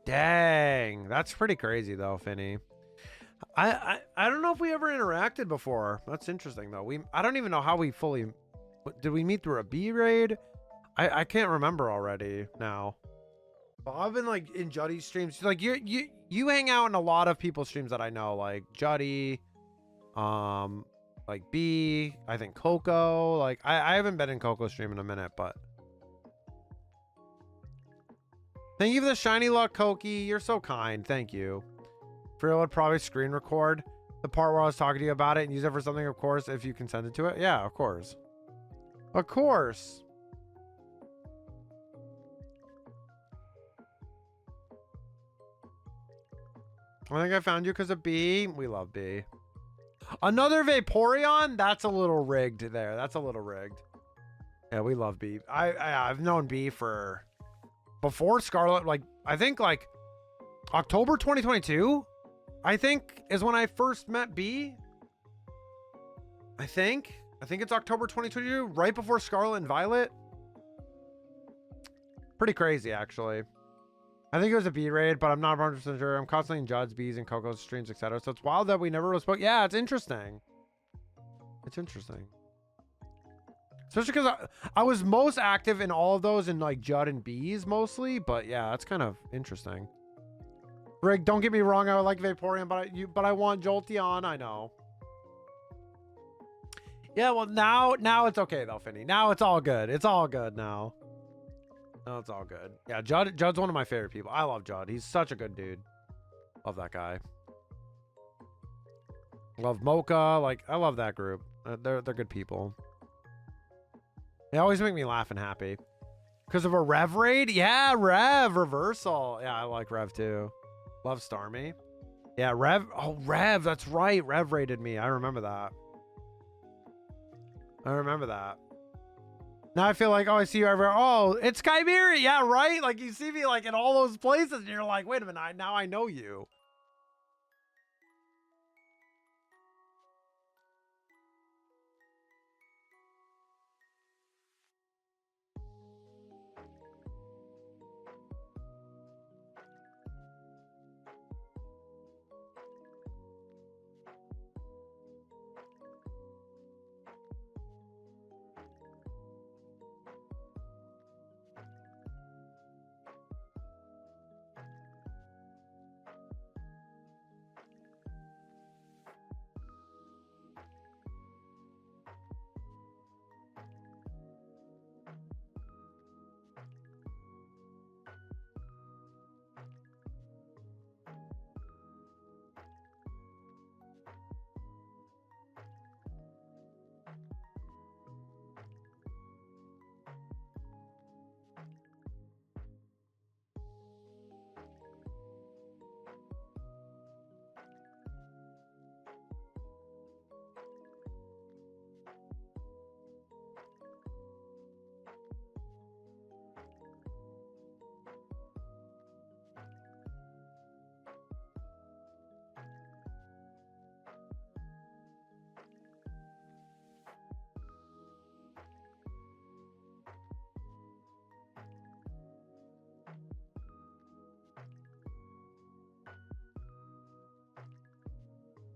Dang. That's pretty crazy, though, Finney. I don't know if we ever interacted before. That's interesting, though. I don't even know how we fully... Did we meet through a B raid? I can't remember already now. Well, I've been like in Juddy's streams. Like you hang out in a lot of people's streams that I know, like Juddy, like B, I think Coco. Like I haven't been in Coco's stream in a minute, but thank you for the shiny luck, Koki. You're so kind. Thank you. Frio would probably screen record the part where I was talking to you about it and use it for something, of course, if you consented to it. Yeah, of course. Of course. I think I found you because of B. We love B. Another Vaporeon? That's a little rigged there. That's a little rigged. Yeah, we love B. I've known B for before Scarlet. Like I think like October 2022. I think is when I first met B. I think it's October 2022, right before Scarlet and Violet. Pretty crazy, actually. I think it was a B raid, but I'm not 100% sure. I'm constantly in Judd's, B's, and Coco's streams, etc. So it's wild that we never really spoke. Yeah, it's interesting. It's interesting. Especially because I was most active in all of those in like Judd and B's mostly. But yeah, that's kind of interesting. Rick, don't get me wrong. I would like Vaporeon, but I want Jolteon. I know. Yeah, well, now it's okay, though, Finny. Now it's all good. It's all good now. No, it's all good. Yeah, Judd's one of my favorite people. I love Judd. He's such a good dude. Love that guy. Love Mocha. Like, I love that group. They're good people. They always make me laugh and happy. Because of a Rev raid? Yeah, Rev. Reversal. Yeah, I like Rev, too. Love Starmie. Yeah, Rev. Oh, Rev. That's right. Rev raided me. I remember that. I remember that. Now I feel like, oh, I see you everywhere. Oh, it's Chimeri. Yeah, right? Like, you see me, like, in all those places, and you're like, wait a minute, now I know you.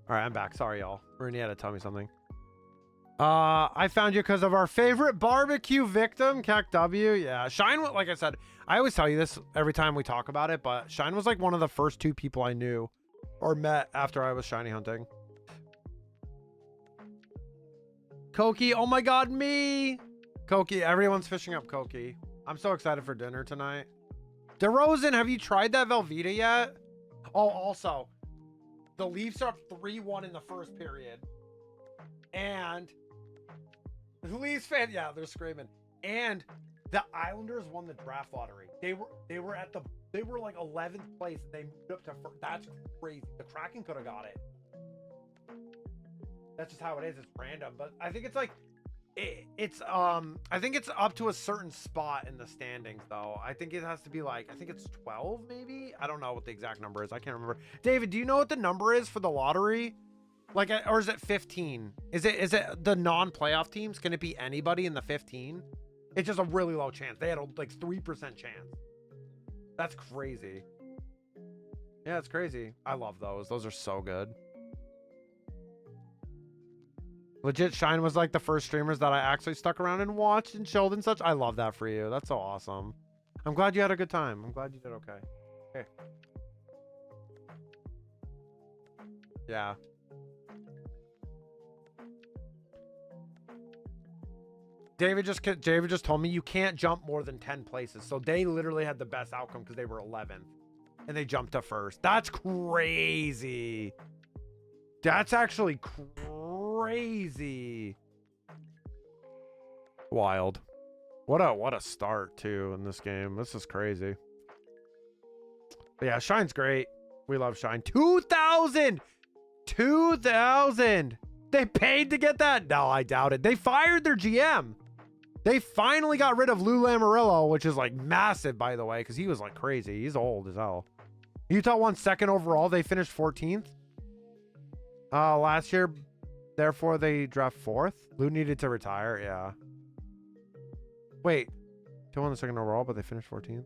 All right, I'm back. Sorry, y'all. Rooney had to tell me something. I found you because of our favorite barbecue victim, Kek W. Yeah, Shine, like I said, I always tell you this every time we talk about it, but Shine was like one of the first 2 people I knew or met after I was shiny hunting. Koki, oh my god, me! Koki, everyone's fishing up Koki. I'm so excited for dinner tonight. DeRozan, have you tried that Velveeta yet? Oh, also, the Leafs are up 3-1 in the first period. And the Leafs fan, yeah, they're screaming. And the Islanders won the draft lottery. They were like 11th place and they moved up to first. That's crazy. The Kraken could have got it. That's just how it is. It's random, but I think it's like I think it's up to a certain spot in the standings though. I think it has to be like, I think it's 12 maybe. I don't know what the exact number is. I can't remember. David, do you know what the number is for the lottery? Like, or is it 15? Is it the non-playoff teams? Can it be anybody in the 15? It's just a really low chance. They had a like 3% chance. That's crazy. Yeah, it's crazy. I love those. Those are so good. Legit, Shine was like the first streamers that I actually stuck around and watched and chilled and such. I love that for you. That's so awesome. I'm glad you had a good time. I'm glad you did okay. Okay. Yeah. David just told me you can't jump more than 10 places. So they literally had the best outcome because they were 11th and they jumped to first. That's crazy. That's actually crazy. Wild. What a start too in this game. This is crazy. But yeah, Shine's great. We love Shine. 2,000. They paid to get that? No, I doubt it. They fired their GM. They finally got rid of Lou Lamoriello, which is like massive, by the way, because he was like crazy. He's old as hell. Utah won second overall. They finished 14th last year. Therefore, they draft fourth. Lou needed to retire. Yeah. Wait. They won the second overall, but they finished 14th.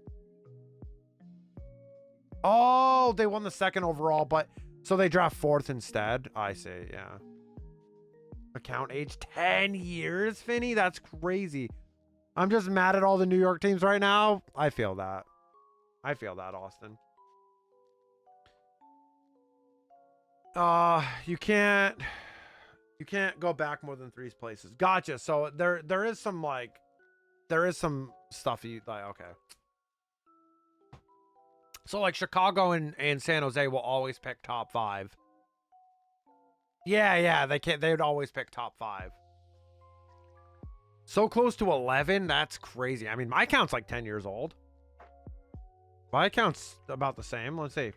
Oh, they won the second overall, but so they draft fourth instead. I see. Yeah. Account age 10 years, Finney. That's crazy. I'm just mad at all the New York teams right now. I feel that. Austin. You can't go back more than 3 places. Gotcha. So there is some stuff you like. Okay. So like Chicago and San Jose will always pick top 5. Yeah, they would always pick top 5. So close to 11, that's crazy. I mean, my account's like 10 years old. My account's about the same. Let's see.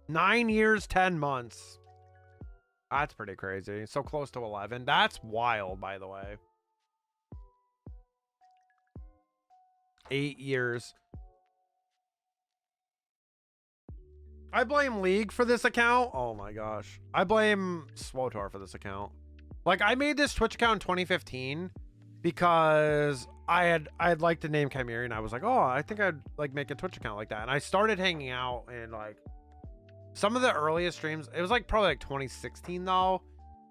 9 years, 10 months. That's pretty crazy. So close to 11. That's wild, by the way. 8 years. I blame League for this account. Oh my gosh. I blame Swotor for this account. Like, I made this Twitch account in 2015 because I'd liked the name Chimera, and I was like, oh, I think I'd like make a Twitch account like that. And I started hanging out and like some of the earliest streams, it was like probably like 2016 though,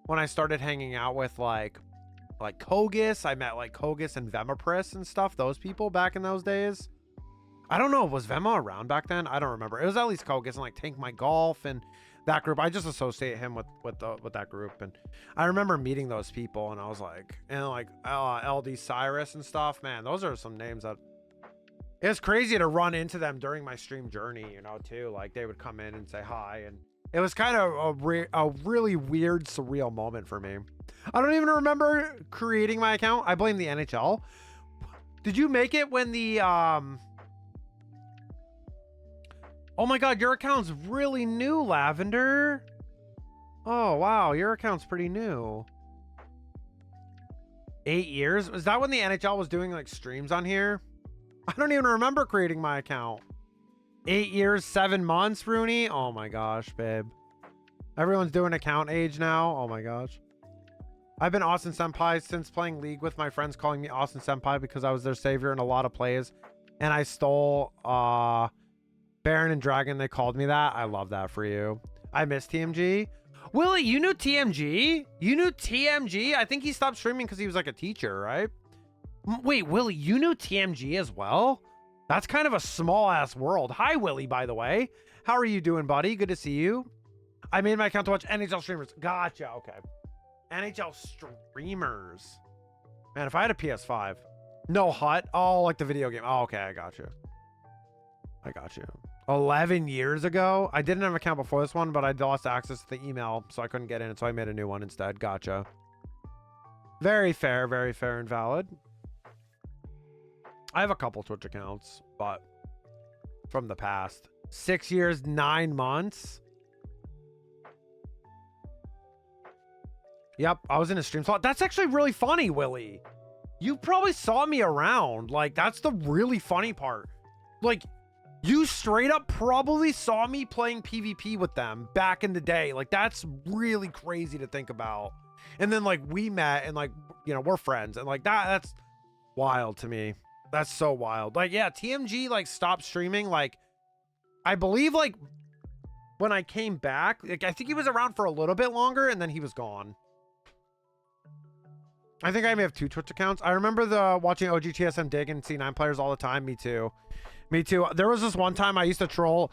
when I started hanging out with like Kogus. I met like Kogus and Vemapris and stuff, those people back in those days. I don't know, was Vema around back then? I don't remember. It was at least Kogus and like Tank My Golf and that group. I just associate him with that group. And I remember meeting those people and I was like, and like LD Cyrus and stuff, man, those are some names that it's crazy to run into them during my stream journey, you know, too. Like they would come in and say hi, and it was kind of a really weird, surreal moment for me. I don't even remember creating my account. I blame the NHL. Did you make it when the oh my god, your account's really new, Lavender. Oh wow, your account's pretty new. 8 years? Is that when the NHL was doing like streams on here? I don't even remember creating my account. 8 years, 7 months, Rooney. Oh my gosh, babe. Everyone's doing account age now. Oh my gosh. I've been Austin Senpai since playing League with my friends calling me Austin Senpai because I was their savior in a lot of plays. And I stole Baron and Dragon. They called me that. I love that for you. I miss TMG. Willie, you knew TMG? You knew TMG? I think he stopped streaming because he was like a teacher, right? Wait, Willie, you knew TMG as well? That's kind of a small ass world. Hi, Willie, by the way. How are you doing, buddy? Good to see you. I made my account to watch NHL streamers. Gotcha. Okay. NHL streamers. Man, if I had a PS5, No hut. Oh, like the video game. Oh, okay. I got you. I got you. 11 years ago. I didn't have an account before this one, but I lost access to the email, so I couldn't get in. So I made a new one instead. Gotcha. Very fair and valid. I have a couple Twitch accounts, but from the past. 6 years, 9 months. Yep, I was in a stream slot. That's actually really funny, Willie. You probably saw me around. Like, that's the really funny part. Like, you straight up probably saw me playing PvP with them back in the day. Like, that's really crazy to think about. And then, like, we met and, like, you know, we're friends. And, like, that's wild to me. That's so wild. Like, yeah, TMG, like, stopped streaming. Like, I believe, like, when I came back, like, I think he was around for a little bit longer and then he was gone. I think I may have 2 Twitch accounts. I remember watching OG TSM Dig and C9 players all the time. Me too. Me too. There was this one time I used to troll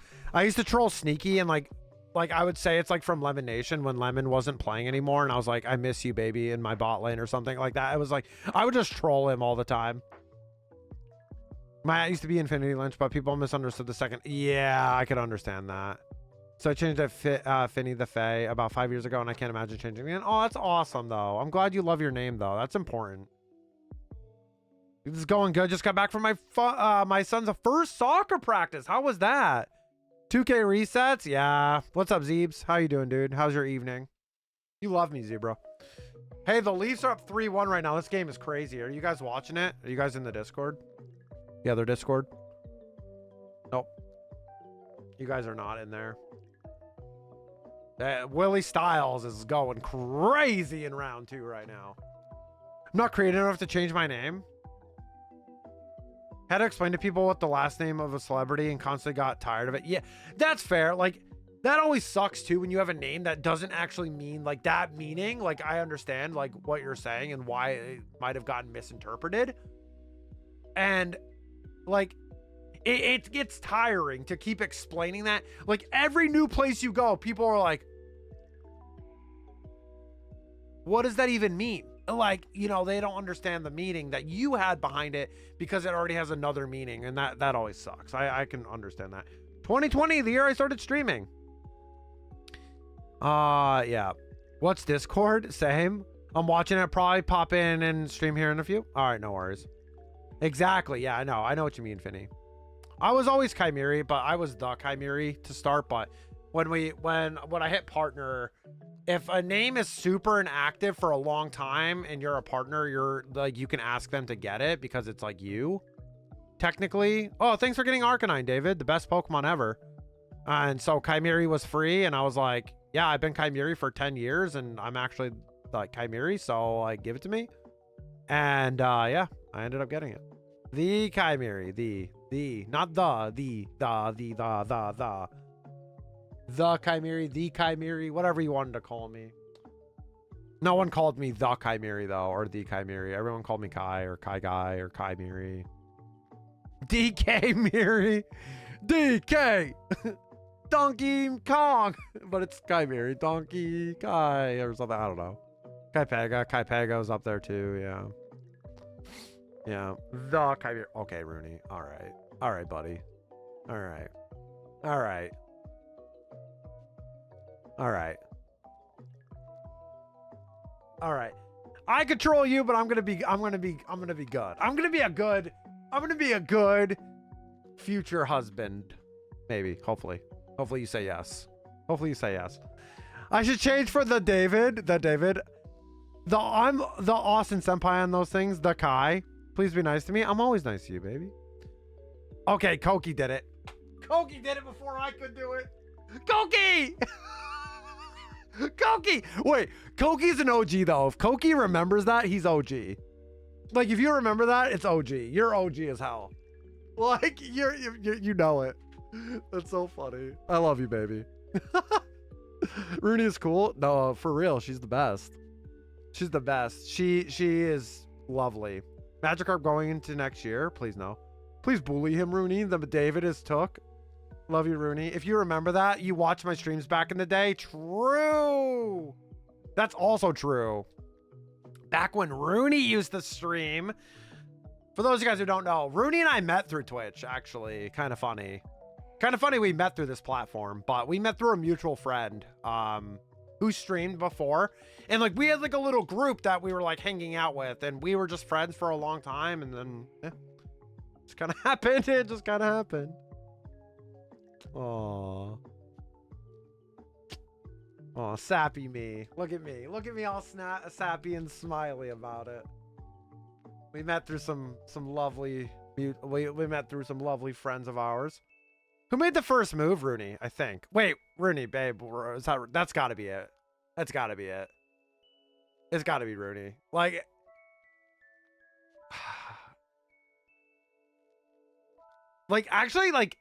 Sneaky and like I would say it's like from Lemon Nation when Lemon wasn't playing anymore. And I was like, I miss you, baby, in my bot lane or something like that. It was like, I would just troll him all the time. My used to be Infinity Lynch, but people misunderstood the second. Yeah, I could understand that. So I changed it Finny the Fae about 5 years ago, and I can't imagine changing it again. Oh, that's awesome, though. I'm glad you love your name, though. That's important. This is going good. Just got back from my son's first soccer practice. How was that? 2K resets? Yeah. What's up, Zeebs? How you doing, dude? How's your evening? You love me, Zebra. Hey, the Leafs are up 3-1 right now. This game is crazy. Are you guys watching it? Are you guys in the Discord? Yeah, their Discord? Nope. You guys are not in there. Willie Styles is going crazy in round 2 right now. I'm not creative enough to change my name. Had to explain to people what the last name of a celebrity and constantly got tired of it. Yeah, that's fair. Like, that always sucks too when you have a name that doesn't actually mean like that meaning. Like, I understand like what you're saying and why it might have gotten misinterpreted. And like, it gets tiring to keep explaining that. Like, every new place you go, people are like, what does that even mean? Like, you know, they don't understand the meaning that you had behind it because it already has another meaning. And that always sucks. I can understand that. 2020, the year I started streaming. Yeah. What's Discord? Same. I'm watching it. Probably pop in and stream here in a few. All right, no worries. Exactly. Yeah, I know what you mean, Finny. I was always Chimeri, but I was the Chimeri to start. But when I hit partner, if a name is super inactive for a long time and you're a partner, you're like, you can ask them to get it because it's like you technically. Oh, thanks for getting Arcanine, David. The best Pokemon ever. And so Chimeri was free. And I was like, yeah, I've been Chimeri for 10 years and I'm actually like Chimeri. So like, give it to me. And yeah, I ended up getting it. The Chimeri, not the Chimeri, the Chimeri, whatever you wanted to call me. No one called me the Chimeri though, or the Chimeri. Everyone called me Kai or Kai Guy or Chimeri. DK Miri, DK, Donkey Kong, but it's Chimeri, Donkey Kai or something. I don't know. Kaipega's up there too. Yeah. Yeah, the Chimeri. Okay, Rooney. All right, buddy. All right. I control you, but I'm gonna be good. I'm gonna be a good future husband. Maybe. Hopefully you say yes. I should change for the David. I'm the Austin Senpai on those things. The Kai. Please be nice to me. I'm always nice to you, baby. Okay, Koki did it. Koki did it before I could do it. Koki! Koki! Wait, Koki's an OG though. If Koki remembers that, he's OG. Like, if you remember that, it's OG. You're OG as hell. Like, you know it. That's so funny. I love you, baby. Rooney is cool. No, for real, she's the best. She's the best. She is lovely. Magikarp going into next year. Please no. Please bully him, Rooney. The David is took. Love you, Rooney. If you remember that, you watched my streams back in the day. True. That's also true. Back when Rooney used to stream, For those of you guys who don't know, Rooney and I met through Twitch, actually. Kind of funny. Kind of funny we met through this platform, but we met through a mutual friend who streamed before. And like we had like a little group that we were like hanging out with, and we were just friends for a long time, and then yeah, just kind of happened. It just kind of happened. Aww. Oh, sappy me. Look at me. Look at me all sappy and smiley about it. We met through some lovely we met through some lovely friends of ours. Who made the first move, Rooney? I think. Wait, Rooney, babe, that's got to be it. That's got to be it. It's got to be Rooney. Like like actually like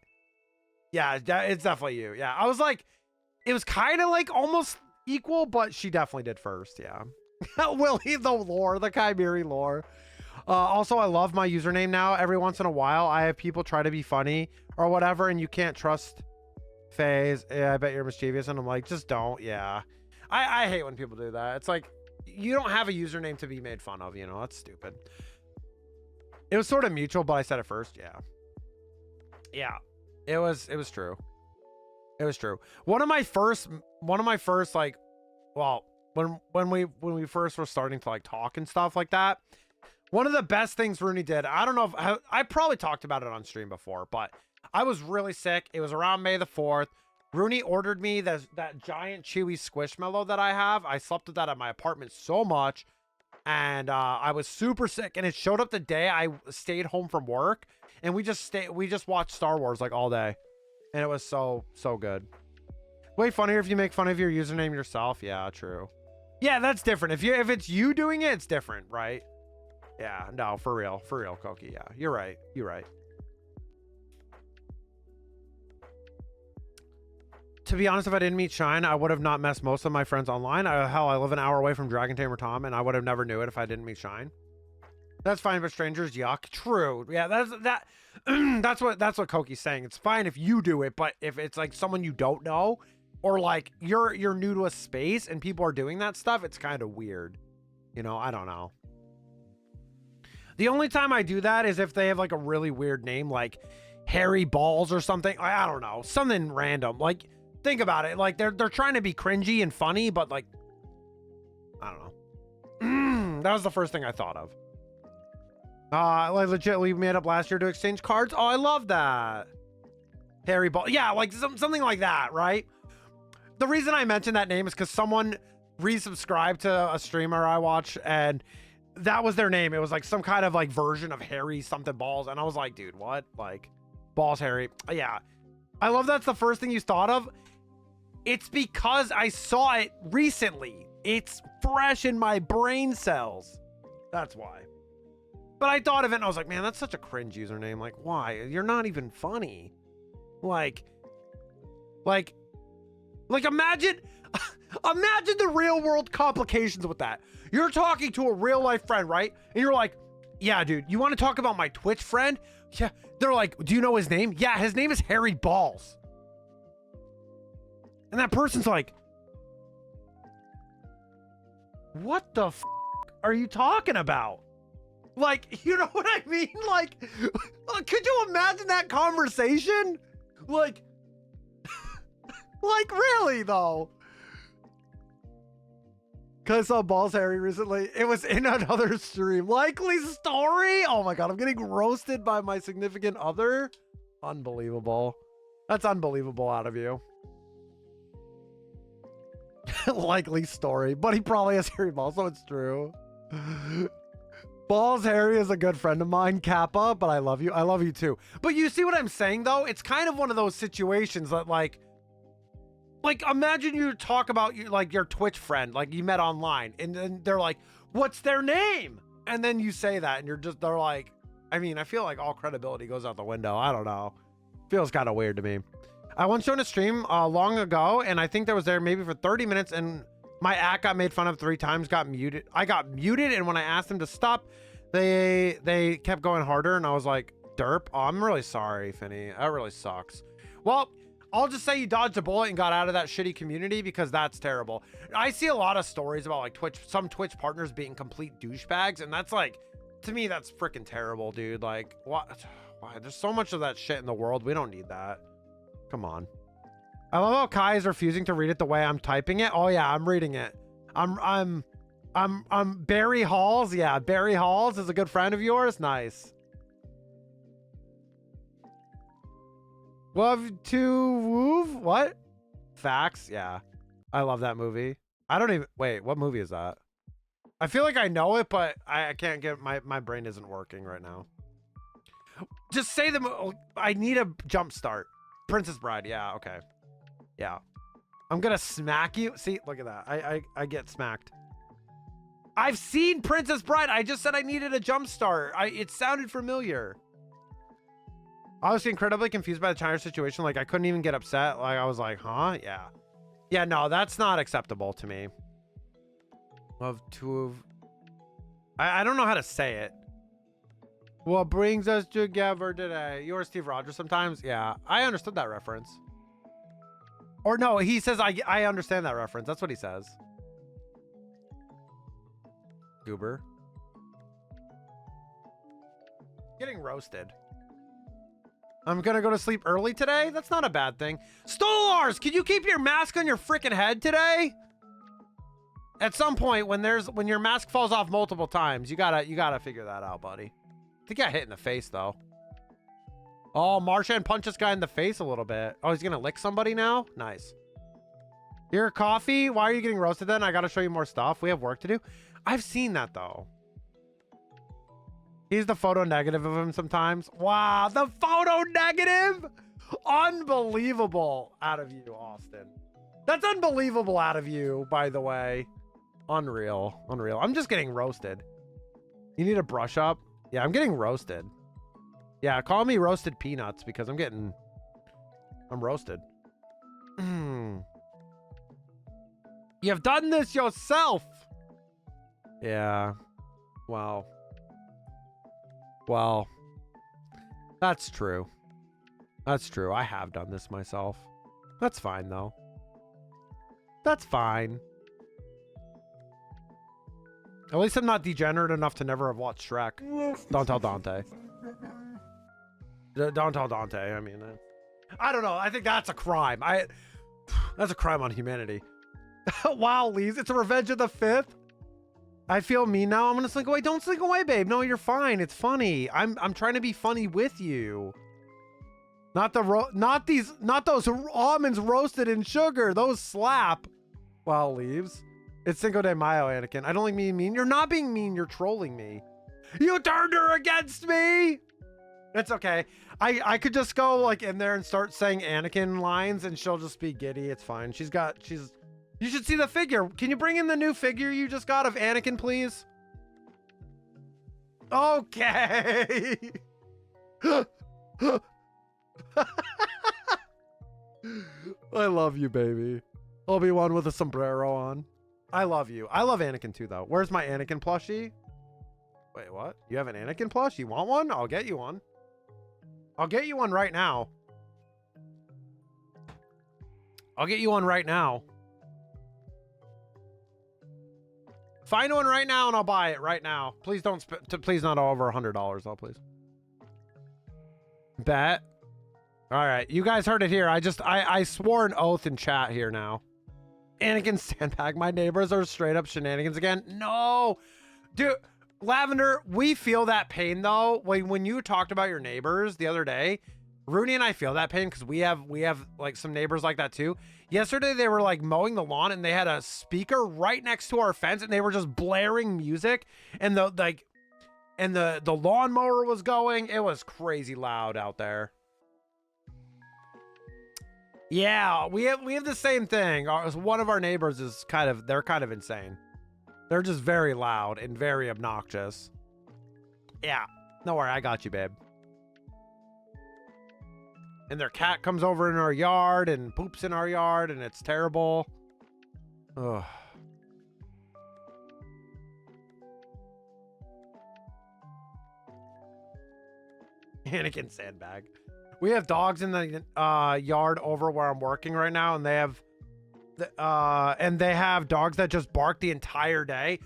yeah, it's definitely you. Yeah. I was like it was kind of like almost equal, but she definitely did first. Yeah. Willie the lore, the Chimeri lore. Also, I love my username now. Every once in a while, I have people try to be funny or whatever, and you can't trust FaZe. Yeah, I bet you're mischievous. And I'm like, just don't. Yeah. I hate when people do that. It's like, you don't have a username to be made fun of, you know? That's stupid. It was sort of mutual, but I said it first. Yeah. Yeah. It was true. It was true. One of my first like, well, when we first were starting to like talk and stuff like that, one of the best things Rooney did, I don't know if I probably talked about it on stream before, but I was really sick. It was around May the 4th. Rooney ordered me that giant chewy squishmallow that I have. I slept with that at my apartment so much, and I was super sick, and it showed up the day I stayed home from work, and we just watched Star Wars like all day, and it was so good. Way funnier if you make fun of your username yourself. Yeah, true. Yeah, that's different. If it's you doing it, it's different, right? Yeah, no, for real, Koki. Yeah, you're right. To be honest, if I didn't meet Shine, I would have not messed most of my friends online. Hell, I live an hour away from Dragon Tamer Tom, and I would have never knew it if I didn't meet Shine. That's fine, but strangers, yuck. True. Yeah, that's what Koki's saying. It's fine if you do it, but if it's like someone you don't know, or like you're new to a space and people are doing that stuff, it's kind of weird. You know, I don't know. The only time I do that is if they have like a really weird name, like Harry Balls or something. I don't know, something random. Like, think about it. Like they're trying to be cringy and funny, but like, I don't know. That was the first thing I thought of. Like legit, we made up last year to exchange cards. Oh, I love that. Harry Ball. Yeah, like something like that, right? The reason I mentioned that name is because someone resubscribed to a streamer I watch, and that was their name. It was like some kind of like version of Harry something Balls. And I was like, dude, what? Like Balls Harry. Yeah. I love that's the first thing you thought of. It's because I saw it recently. It's fresh in my brain cells. That's why. But I thought of it and I was like, man, that's such a cringe username. Like, why? You're not even funny. Like imagine the real world complications with that. You're talking to a real life friend, right? And you're like, yeah, dude, you want to talk about my Twitch friend? Yeah. They're like, do you know his name? Yeah, his name is Harry Balls. And that person's like, what the f are you talking about? Like, you know what I mean? Like, could you imagine that conversation? Like, like really though? Cause I saw Balls Harry recently. It was in another stream. Likely story. Oh my God, I'm getting roasted by my significant other. Unbelievable. That's unbelievable out of you. Likely story, but he probably has Harry Balls, so it's true. Balls Harry is a good friend of mine, Kappa, but I love you. I love you too. But you see what I'm saying though? It's kind of one of those situations that like imagine you talk about your Twitch friend, like you met online, and then they're like, what's their name? And then you say that and they're like, I mean, I feel like all credibility goes out the window. I don't know. Feels kind of weird to me. I once joined a stream long ago, and I think that was there maybe for 30 minutes, and my act got made fun of 3 times, got muted. I got muted, and when I asked them to stop, they kept going harder, and I was like, derp. Oh, I'm really sorry, Finny. That really sucks. Well, I'll just say you dodged a bullet and got out of that shitty community, because that's terrible. I see a lot of stories about like some Twitch partners being complete douchebags, and that's to me, that's freaking terrible, dude. Like, what? Why? There's so much of that shit in the world. We don't need that. Come on. I love how Kai is refusing to read it the way I'm typing it. Oh yeah, I'm reading it. I'm Barry Halls. Yeah, Barry Halls is a good friend of yours. Nice. Love to move. What? Facts. Yeah, I love that movie. I don't even wait. What movie is that? I feel like I know it, but I can't get my brain isn't working right now. Just say the. I need a jump start. Princess Bride. Yeah. Okay. Yeah. I'm gonna smack you. See, look at that. I get smacked. I've seen Princess Bride. I just said I needed a jump start. It sounded familiar. I was incredibly confused by the China situation. Like I couldn't even get upset. Like I was like, huh? Yeah. Yeah, no, that's not acceptable to me. Love to have... I don't know how to say it. What brings us together today? You're Steve Rogers sometimes? Yeah, I understood that reference. Or no, he says, I understand that reference. That's what he says. Goober. Getting roasted. I'm gonna go to sleep early today? That's not a bad thing. Stolars, can you keep your mask on your freaking head today? At some point, when your mask falls off multiple times, you gotta figure that out, buddy. I think I got hit in the face though. Oh, Marshan punched this guy in the face a little bit. Oh, he's gonna lick somebody now? Nice. Your coffee? Why are you getting roasted then? I gotta show you more stuff. We have work to do. I've seen that though. He's the photo negative of him sometimes. Wow, the photo negative? Unbelievable out of you, Austin. That's unbelievable out of you, by the way. Unreal. Unreal. I'm just getting roasted. You need a brush up? Yeah, I'm getting roasted. Yeah, call me roasted peanuts because I'm roasted. You've done this yourself. Yeah. Wow. Well, that's true. That's true. I have done this myself. That's fine, though. That's fine. At least I'm not degenerate enough to never have watched Shrek. Don't tell Dante. Don't tell Dante. I mean, I don't know. I think that's a crime. That's a crime on humanity. Wow, Lees. It's a Revenge of the 5th. I feel mean now. I'm gonna slink away. Don't slink away, babe. No, you're fine. It's funny. I'm trying to be funny with you. Not those almonds roasted in sugar. Those slap. Wow, leaves. It's Cinco de Mayo, Anakin. I don't like being mean. You're not being mean. You're trolling me. You turned her against me. It's okay. I could just go like in there and start saying Anakin lines and she'll just be giddy. It's fine. You should see the figure. Can you bring in the new figure you just got of Anakin, please? Okay. I love you, baby. Obi-Wan with a sombrero on. I love you. I love Anakin too, though. Where's my Anakin plushie? Wait, what? You have an Anakin plush? You want one? I'll get you one. I'll get you one right now. I'll get you one right now. Find one right now and I'll buy it right now. Please don't please not over $100 though, please. Bet. All right, you guys heard it here. I swore an oath in chat here now. Anakin sandbag. My neighbors are straight up shenanigans again. No, dude. Lavender, we feel that pain though. When you talked about your neighbors the other day, Rooney and I feel that pain because we have like some neighbors like that too. Yesterday they were like mowing the lawn and they had a speaker right next to our fence and they were just blaring music and the lawnmower was going. It was crazy loud out there. Yeah, we have the same thing. One of our neighbors is they're kind of insane. They're just very loud and very obnoxious. Yeah, don't worry, I got you, babe. And their cat comes over in our yard and poops in our yard and it's terrible. Ugh. Anakin sandbag. We have dogs in the yard over where I'm working right now, and they have dogs that just bark the entire day.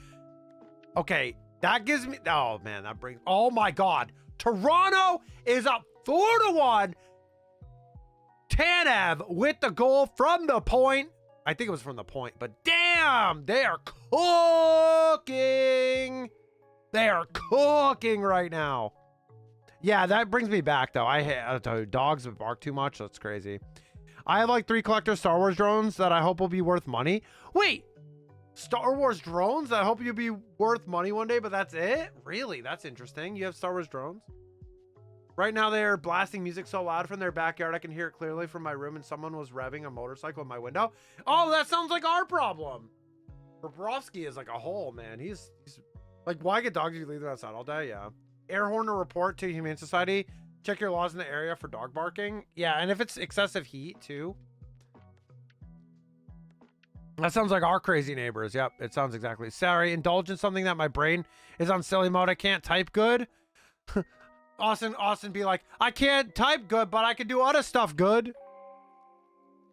Okay, That gives me, oh man, that brings, oh my God. Toronto is up 4-1. Tanev with the goal from the point. I think it was from the point, but damn, they are cooking. They are cooking right now. Yeah, that brings me back though. I hate dogs that bark too much. That's crazy. I have like 3 collector Star Wars drones that I hope will be worth money. Wait, Star Wars drones that I hope you'll be worth money one day, but that's it? Really? That's interesting. You have Star Wars drones? Right now they're blasting music so loud from their backyard I can hear it clearly from my room, and someone was revving a motorcycle in my window. Oh, that sounds like our problem. Bobrovsky is like a hole, man. He's like, why get dogs if you leave them outside all day? Yeah. Air horn to report to Humane Society. Check your laws in the area for dog barking. Yeah, and if it's excessive heat too. That sounds like our crazy neighbors. Yep, it sounds exactly. Sorry, indulge in something that my brain is on silly mode. I can't type good. Austin be like, I can't type good, but I can do other stuff good.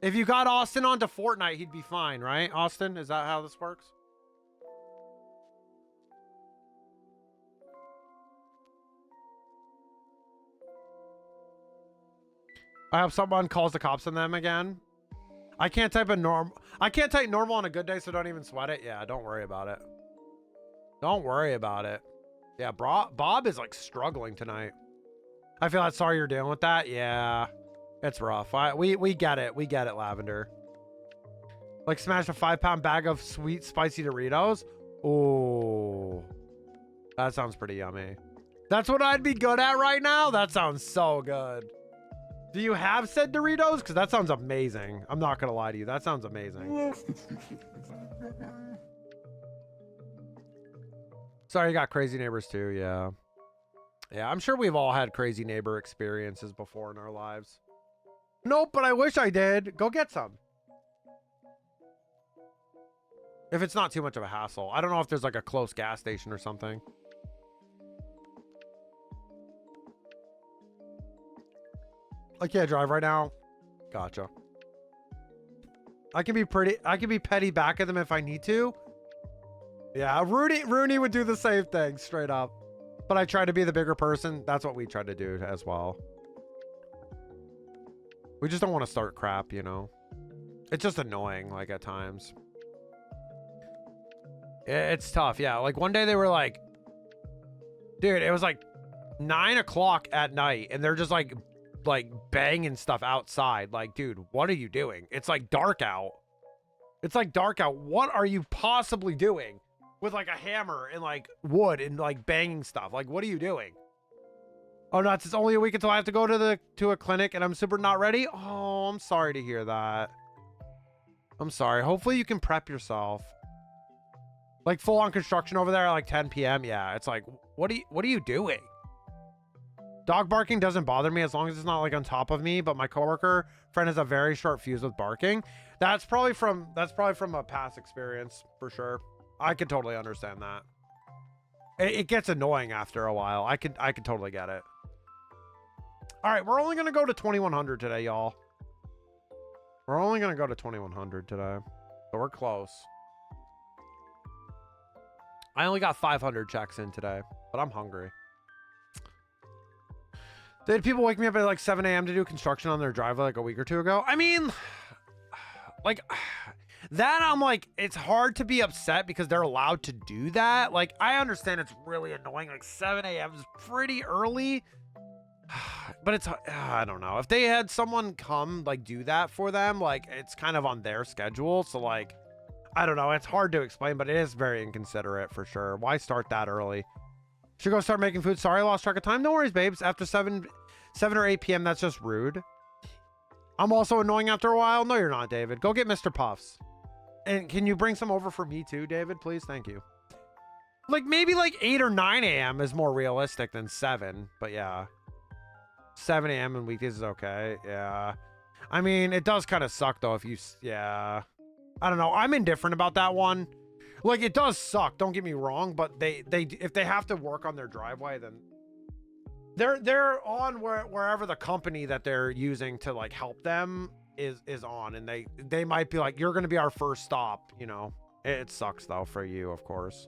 If you got Austin onto Fortnite, he'd be fine, right? Austin, is that how this works? I hope someone calls the cops on them again. I can't type normal on a good day, so don't even sweat it. Yeah, don't worry about it. Don't worry about it. Yeah, Bob is like struggling tonight. I feel like sorry you're dealing with that. Yeah, it's rough. We get it. We get it, Lavender. Like smash a 5-pound bag of sweet spicy Doritos. Oh, that sounds pretty yummy. That's what I'd be good at right now. That sounds so good. Do you have said Doritos? Because that sounds amazing. I'm not going to lie to you. That sounds amazing. Sorry, you got crazy neighbors too. Yeah. Yeah, I'm sure we've all had crazy neighbor experiences before in our lives. Nope, but I wish I did. Go get some. If it's not too much of a hassle. I don't know if there's like a close gas station or something. I can't drive right now. Gotcha. I can be petty back at them if I need to. Yeah, Rooney would do the same thing straight up. But I try to be the bigger person. That's what we try to do as well. We just don't want to start crap, you know. It's just annoying, like at times. It's tough, yeah. Like one day they were like, dude, it was like 9 o'clock at night, and they're just like banging stuff outside. Like, dude, what are you doing? It's like dark out. It's like dark out. What are you possibly doing with like a hammer and like wood and like banging stuff? Like, what are you doing? Oh, nuts. It's only a week until I have to go to a clinic and I'm super not ready. Oh, I'm sorry to hear that. I'm sorry. Hopefully you can prep yourself. Like full on construction over there at like 10 p.m. Yeah, it's like, what are you doing? Dog barking doesn't bother me as long as it's not like on top of me, but my coworker friend has a very short fuse with barking. That's probably from a past experience for sure. I could totally understand that. It gets annoying after a while. I could totally get it. All right, we're only going to go to 2100 today, y'all. We're only going to go to 2100 today. So we're close. I only got 500 checks in today, but I'm hungry. Did people wake me up at like 7 a.m. to do construction on their driveway like a week or two ago? I mean, like that I'm like, it's hard to be upset because they're allowed to do that. Like, I understand it's really annoying. Like 7 a.m. is pretty early, but it's, I don't know. If they had someone come like do that for them, like it's kind of on their schedule. So like, I don't know. It's hard to explain, but it is very inconsiderate for sure. Why start that early? Should go start making food. Sorry, I lost track of time. No worries, babes. After 7 or 8 p.m., that's just rude. I'm also annoying after a while. No, you're not, David. Go get Mr. Puffs. And can you bring some over for me too, David? Please, thank you. Like maybe like 8 or 9 a.m. is more realistic than 7. But yeah. 7 a.m. on weekdays is okay. Yeah. I mean, it does kind of suck though if you... Yeah. I don't know. I'm indifferent about that one. Like, it does suck, don't get me wrong, but if they have to work on their driveway, then they're on wherever the company that they're using to like help them is on, and they might be like, you're going to be our first stop, you know. It sucks though for you, of course.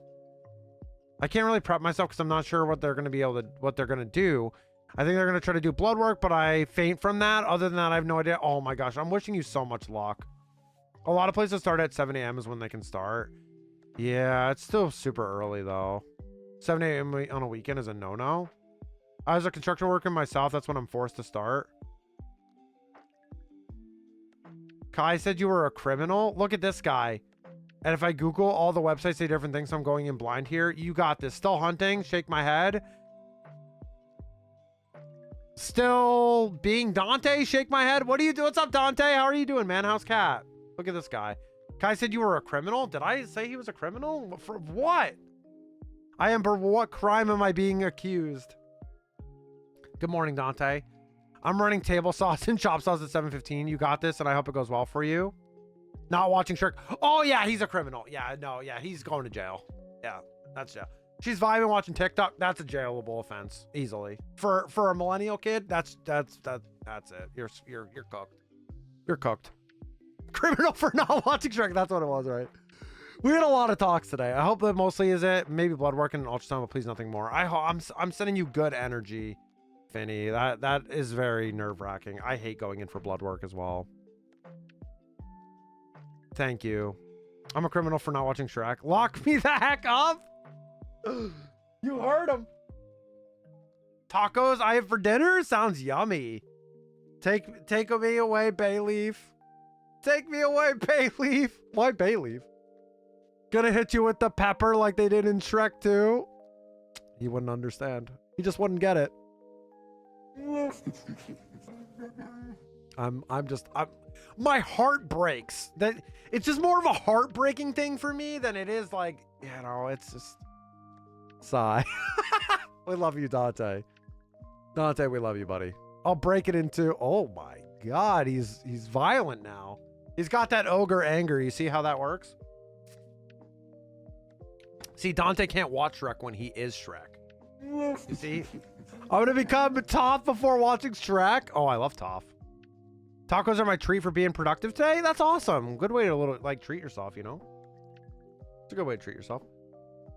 I can't really prep myself because I'm not sure what they're going to be able to, what they're going to do. I think they're going to try to do blood work, but I faint from that. Other than that, I have no idea. Oh my gosh, I'm wishing you so much luck. A lot of places start at 7 a.m. is when they can start. Yeah, it's still super early though. 7 a.m. on a weekend is a no-no. As a construction worker myself, that's when I'm forced to start. Kai said you were a criminal. Look at this guy. And if I Google, all the websites say different things, so I'm going in blind here. You got this. Still hunting. Shake my head. Still being Dante. Shake my head. What do you do? What's up, Dante? How are you doing, man? How's Cat? Look at this guy. Kai said you were a criminal. Did I say he was a criminal? For what? I am. For what crime am I being accused? Good morning, Dante. I'm running table sauce and chop sauce at 7:15. You got this, and I hope it goes well for you. Not watching Shrek. Oh, yeah, he's a criminal. Yeah, no, yeah, he's going to jail. Yeah, that's jail. She's vibing watching TikTok. That's a jailable offense, easily. For a millennial kid, that's it. You're cooked. You're cooked. Criminal for not watching Shrek. That's what it was, right? We had a lot of talks today. I hope that mostly is it. Maybe blood work and ultrasound, but please nothing more. I'm sending you good energy, Finny. That is very nerve-wracking. I hate going in for blood work as well. Thank you. I'm a criminal for not watching Shrek. Lock me the heck up. You heard him. Tacos I have for dinner? Sounds yummy. Take me away, bay leaf. Take me away, bay leaf. Why bay leaf? Gonna hit you with the pepper like they did in Shrek 2. He wouldn't understand. He just wouldn't get it. My heart breaks. That it's just more of a heartbreaking thing for me than it is like, you know, it's just sigh. We love you, Dante. Dante, we love you, buddy. I'll break it into, oh my God, he's violent now. He's got that ogre anger. You see how that works? See, Dante can't watch Shrek when he is Shrek. You see? I'm gonna become Toph before watching Shrek. Oh, I love Toph. Tacos are my treat for being productive today. That's awesome. Good way to treat yourself, you know? It's a good way to treat yourself.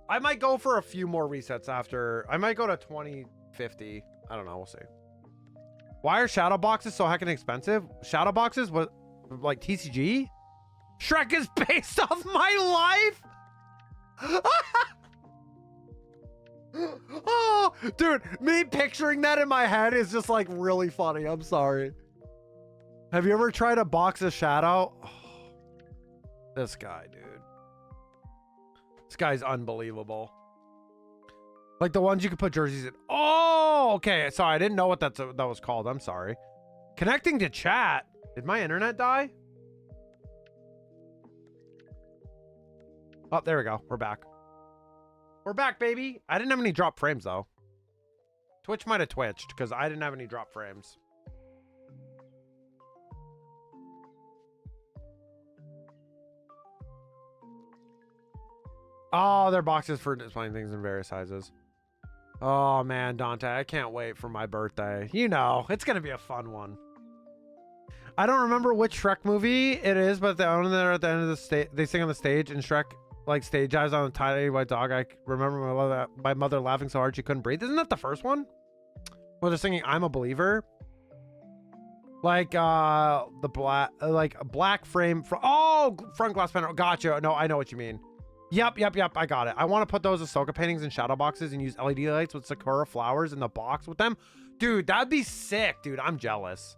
I might go for a few more resets after. I might go to 2050. I don't know. We'll see. Why are shadow boxes so heckin' expensive? Shadow boxes? What? Like TCG? Shrek is based off my life? Oh, dude, me picturing that in my head is just like really funny. I'm sorry. Have you ever tried a box of Shadow? Oh, this guy, dude. This guy's unbelievable. Like the ones you could put jerseys in. Oh, okay. Sorry, I didn't know what that was called. I'm sorry. Connecting to chat. Did my internet die? Oh, there we go. We're back. We're back, baby. I didn't have any drop frames, though. Twitch might have twitched because I didn't have any drop frames. Oh, they're boxes for displaying things in various sizes. Oh, man, Dante, I can't wait for my birthday. You know, it's going to be a fun one. I don't remember which Shrek movie it is, but the owner there at the end of the stage, they sing on the stage, and Shrek, like, stage eyes on a tiny white dog. I remember my mother laughing so hard she couldn't breathe. Isn't that the first one? Where they're singing I'm a Believer? Like, the black frame. Oh, front glass panel. Gotcha. No, I know what you mean. Yep. I got it. I want to put those Ahsoka paintings in shadow boxes and use LED lights with Sakura flowers in the box with them. Dude, that'd be sick, dude. I'm jealous.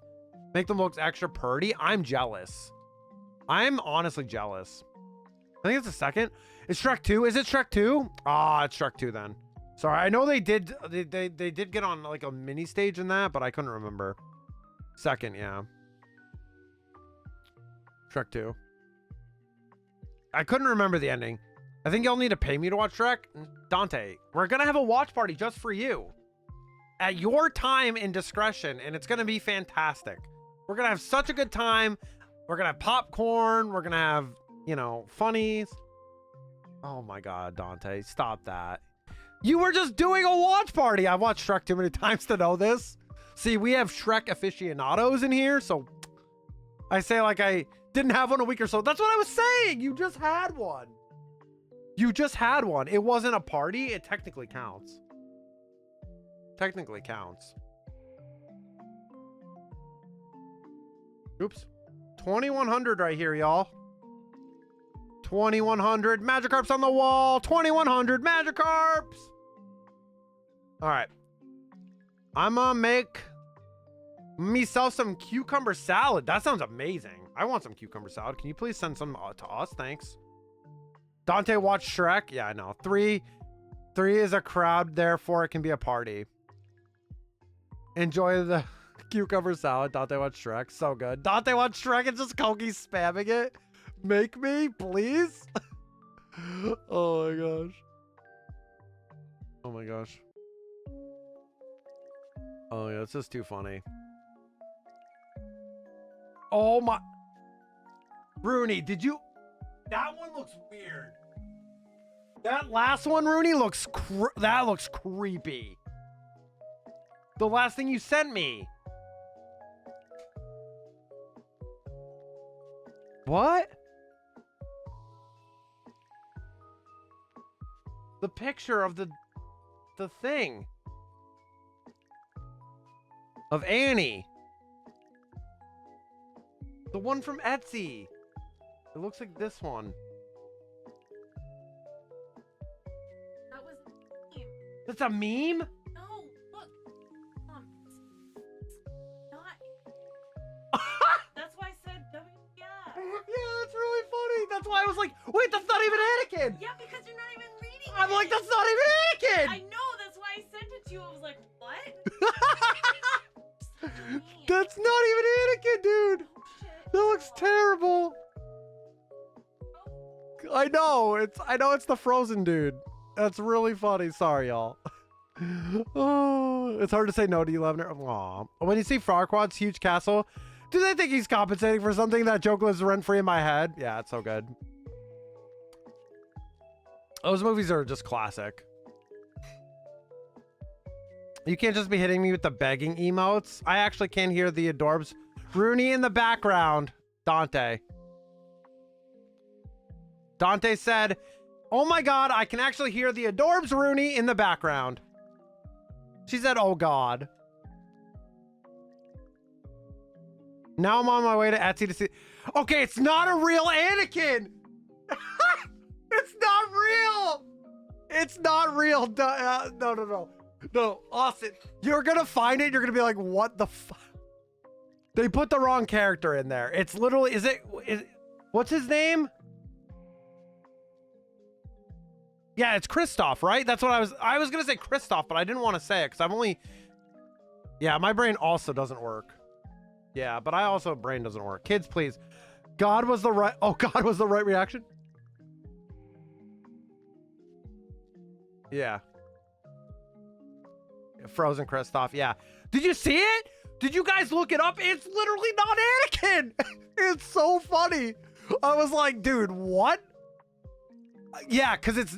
Make them look extra purty. I'm jealous. I'm honestly jealous. I think it's the second. It's Shrek 2. Is it Shrek 2? Ah, it's Shrek 2 then. Sorry, I know they did get on like a mini stage in that, but I couldn't remember. Second, yeah. Shrek 2. I couldn't remember the ending. I think y'all need to pay me to watch Shrek. Dante, we're going to have a watch party just for you. At your time and discretion, and it's going to be fantastic. We're going to have such a good time. We're going to have popcorn. We're going to have, you know, funnies. Oh my God, Dante, stop that. You were just doing a watch party. I've watched Shrek too many times to know this. See, we have Shrek aficionados in here, so I say like I didn't have one a week or so. That's what I was saying. You just had one. You just had one. It wasn't a party. It technically counts. Technically counts. Oops. 2100 right here, y'all. 2100 Magikarps on the wall. 2100 Magikarps. All right. I'm gonna make myself some cucumber salad. That sounds amazing. I want some cucumber salad. Can you please send some to us? Thanks. Dante watched Shrek. Yeah, I know. Three is a crowd, therefore it can be a party. Enjoy the cucumber salad. Dante watched Shrek. So good. Dante watched Shrek and just Koki spamming it. Make me, please. Oh my gosh. Oh my gosh. Oh yeah, it's just too funny. Oh my. Rooney, did you? That one looks weird. That last one, Rooney, looks that looks creepy. The last thing you sent me. What? The picture of the thing. Of Annie. The one from Etsy. It looks like this one. That was a meme. That's a meme? No, look. It's not. That's why I said WTF. Yeah, that's really funny. That's why I was like, wait, that's not even Anakin. Yeah, because you're not even reading I'm it. like, that's not even Anakin. I know, that's why I sent it to you. I was like, what? Such a meme. That's not even Anakin, dude. Oh, shit. That looks terrible. I know it's the Frozen dude. That's really funny. Sorry, y'all. Oh, it's hard to say no to you, Levner. Aw. When you see Farquaad's huge castle, do they think he's compensating for something? That joke lives rent-free in my head. Yeah, it's so good. Those movies are just classic. You can't just be hitting me with the begging emotes. I actually can hear the adorbs. Rooney in the background. Dante. Dante said, oh my god, I can actually hear the adorbs Rooney in the background. She said, oh god. Now I'm on my way to Etsy to see. Okay, it's not a real Anakin. It's not real. It's not real. No, Austin, you're gonna find it. You're gonna be like, what the fuck? They put the wrong character in there. It's literally, what's his name? Yeah, it's Kristoff, right? That's what I was gonna say Kristoff, but I didn't want to say it because I've only, yeah, my brain also doesn't work. Yeah, but brain doesn't work. Kids, please. God was the right reaction. Yeah. Frozen Kristoff, yeah. Did you see it? Did you guys look it up? It's literally not Anakin. It's so funny. I was like, dude, what? Yeah, because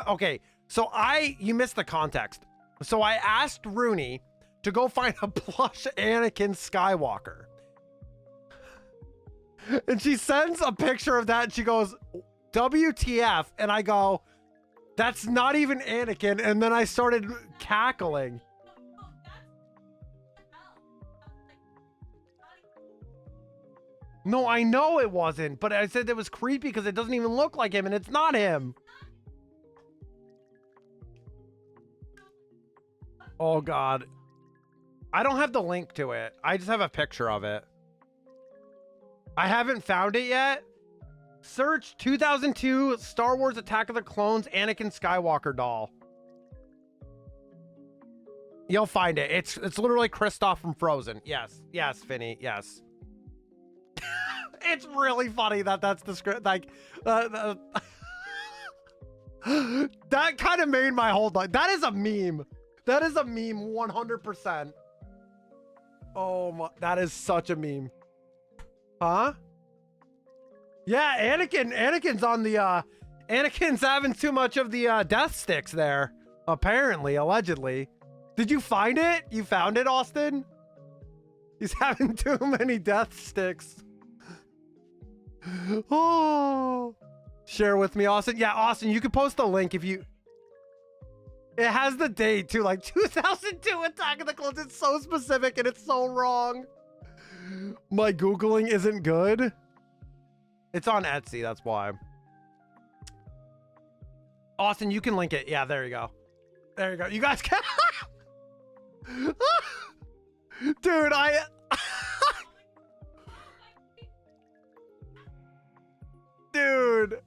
okay. So you missed the context. So I asked Rooney to go find a plush Anakin Skywalker. And she sends a picture of that and she goes, WTF? And I go, that's not even Anakin. And then I started cackling. No, I know it wasn't, but I said it was creepy because it doesn't even look like him and it's not him. Oh God. I don't have the link to it. I just have a picture of it. I haven't found it yet. Search 2002 Star Wars Attack of the Clones Anakin Skywalker doll. You'll find it. It's literally Kristoff from Frozen. Yes, Finny. Yes. It's really funny that's the script. Like, that kind of made my whole life. That is a meme. That is a meme 100%. Oh my, that is such a meme. Huh? Yeah, Anakin's on the, Anakin's having too much of the, death sticks there. Apparently, allegedly. Did you find it? You found it, Austin? He's having too many death sticks. Oh, Share with me, Austin. Yeah, Austin, you can post the link if you... It has the date too, like 2002 Attack of the Clones. It's so specific and it's so wrong. My Googling isn't good. It's on Etsy, that's why. Austin, you can link it. Yeah, there you go. There you go. You guys can... Dude, Dude.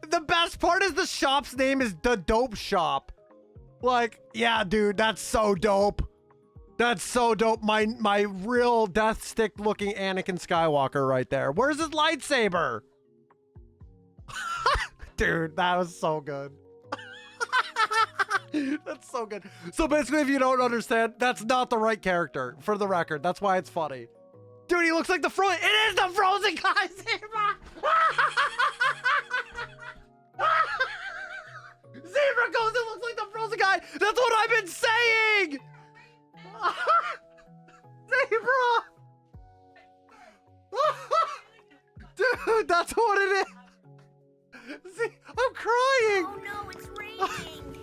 The best part is the shop's name is The Dope Shop. Like, yeah, dude, that's so dope. That's so dope. My real death stick looking Anakin Skywalker right there. Where's his lightsaber? Dude, that was so good. That's so good. So basically, if you don't understand, that's not the right character, for the record. That's why it's funny. Dude, he looks like the Frozen. It is the Frozen guy, Zebra! Zebra goes, it looks like the Frozen guy. That's what I've been saying! Zebra! Dude, that's what it is. See, I'm crying. Oh no, it's raining.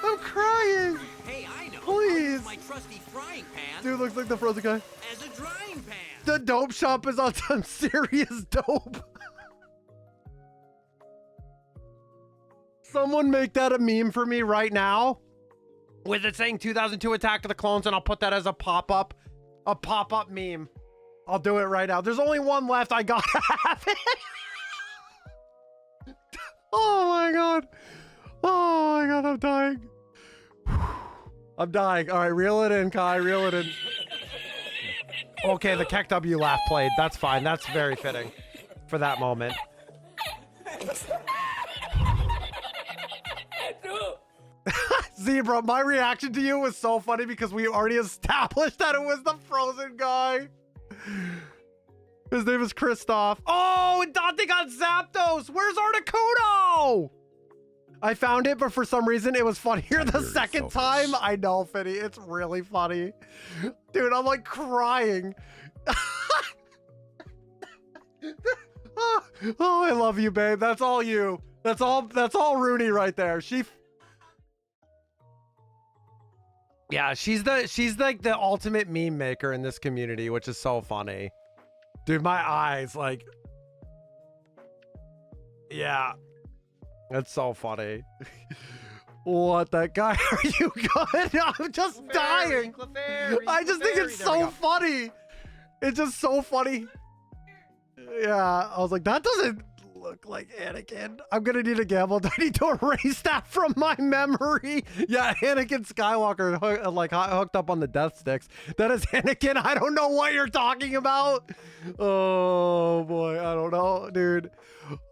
I'm crying. Hey, I know. Please. My trusty frying pan Dude, looks like the Frozen guy. as a drying pan. The Dope Shop is on some serious dope. Someone make that a meme for me right now. With it saying 2002 Attack of the Clones, and I'll put that as a pop-up meme. I'll do it right now. There's only one left. I gotta have it. Oh my god. Oh my god, I'm dying. I'm dying. All right, reel it in, Kai. Reel it in. Okay, the Keck W laugh played. That's fine. That's very fitting for that moment. Zebra, my reaction to you was so funny because we already established that it was the Frozen guy. His name is Kristoff. Oh, and Dante got Zapdos. Where's Articuno? I found it, but for some reason it was funnier the second time. I know, Finny. It's really funny. Dude, I'm like crying. Oh, I love you, babe. That's all you. That's all Rooney right there. Yeah, she's like the ultimate meme maker in this community, which is so funny. Dude, my eyes, like, yeah, that's so funny. What the guy? Are you good? I'm just dying. I just think it's so funny. It's just so funny. Yeah, I was like, that doesn't look like Anakin. I'm gonna need a gamble. I need to erase that from my memory. Yeah, Anakin Skywalker hooked up on the death sticks. That is Anakin. I don't know what you're talking about. Oh boy, I don't know, dude.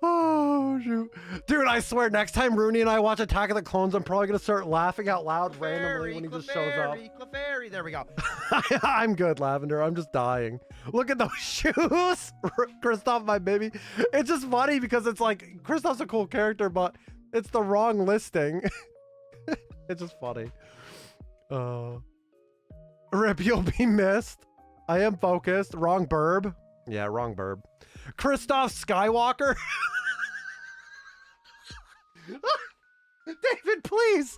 Oh shoot, dude, I swear next time Rooney and I watch Attack of the Clones, I'm probably gonna start laughing out loud randomly when he just shows up. Clefairy, there we go. I'm good, Lavender. I'm just dying. Look at those shoes. Kristoff, my baby. It's just funny because it's like, Kristoff's a cool character, but it's the wrong listing. It's just funny. Rip, you'll be missed. I am focused. Wrong burb. Yeah, wrong burb. Kristoff Skywalker. David, please.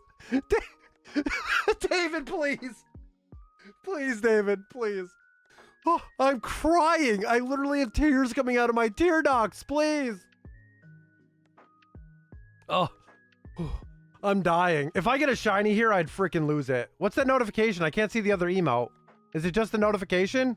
David, please. Please, David, please. Oh, I'm crying. I literally have tears coming out of my tear ducts. Please. Oh, I'm dying. If I get a shiny here, I'd freaking lose it. What's that notification? I can't see the other emote. Is it just the notification?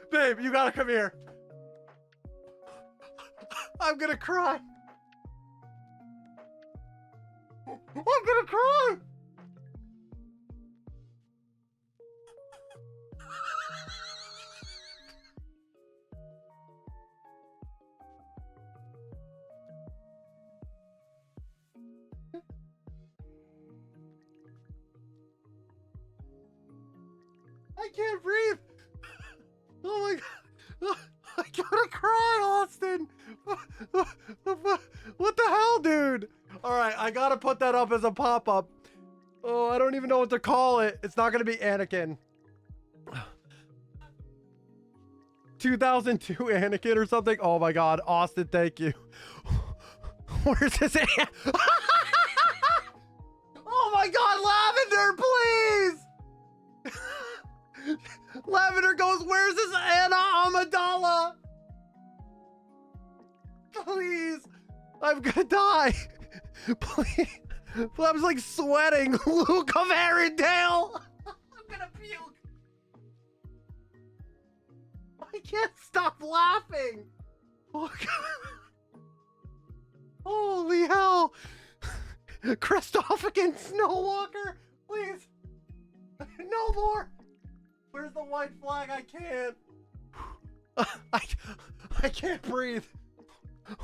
Babe, you gotta come here. I'm gonna cry. I'm gonna cry. I can't breathe. Oh my god. I gotta cry, Austin. What the hell, dude? All right, I gotta put that up as a pop-up. Oh, I don't even know what to call it. It's not gonna be Anakin. 2002 Anakin or something. Oh my God, Austin, thank you. Where's this? Oh my God, Lavender, please. Lavender goes, where's this Anna Amidala? Please, I'm gonna die. Please. I was like sweating. Luke of Arendelle. I'm gonna puke. I can't stop laughing. Oh, God. Holy hell. Kristoff against Snowwalker. Please. No more. Where's the white flag? I can't. I can't breathe.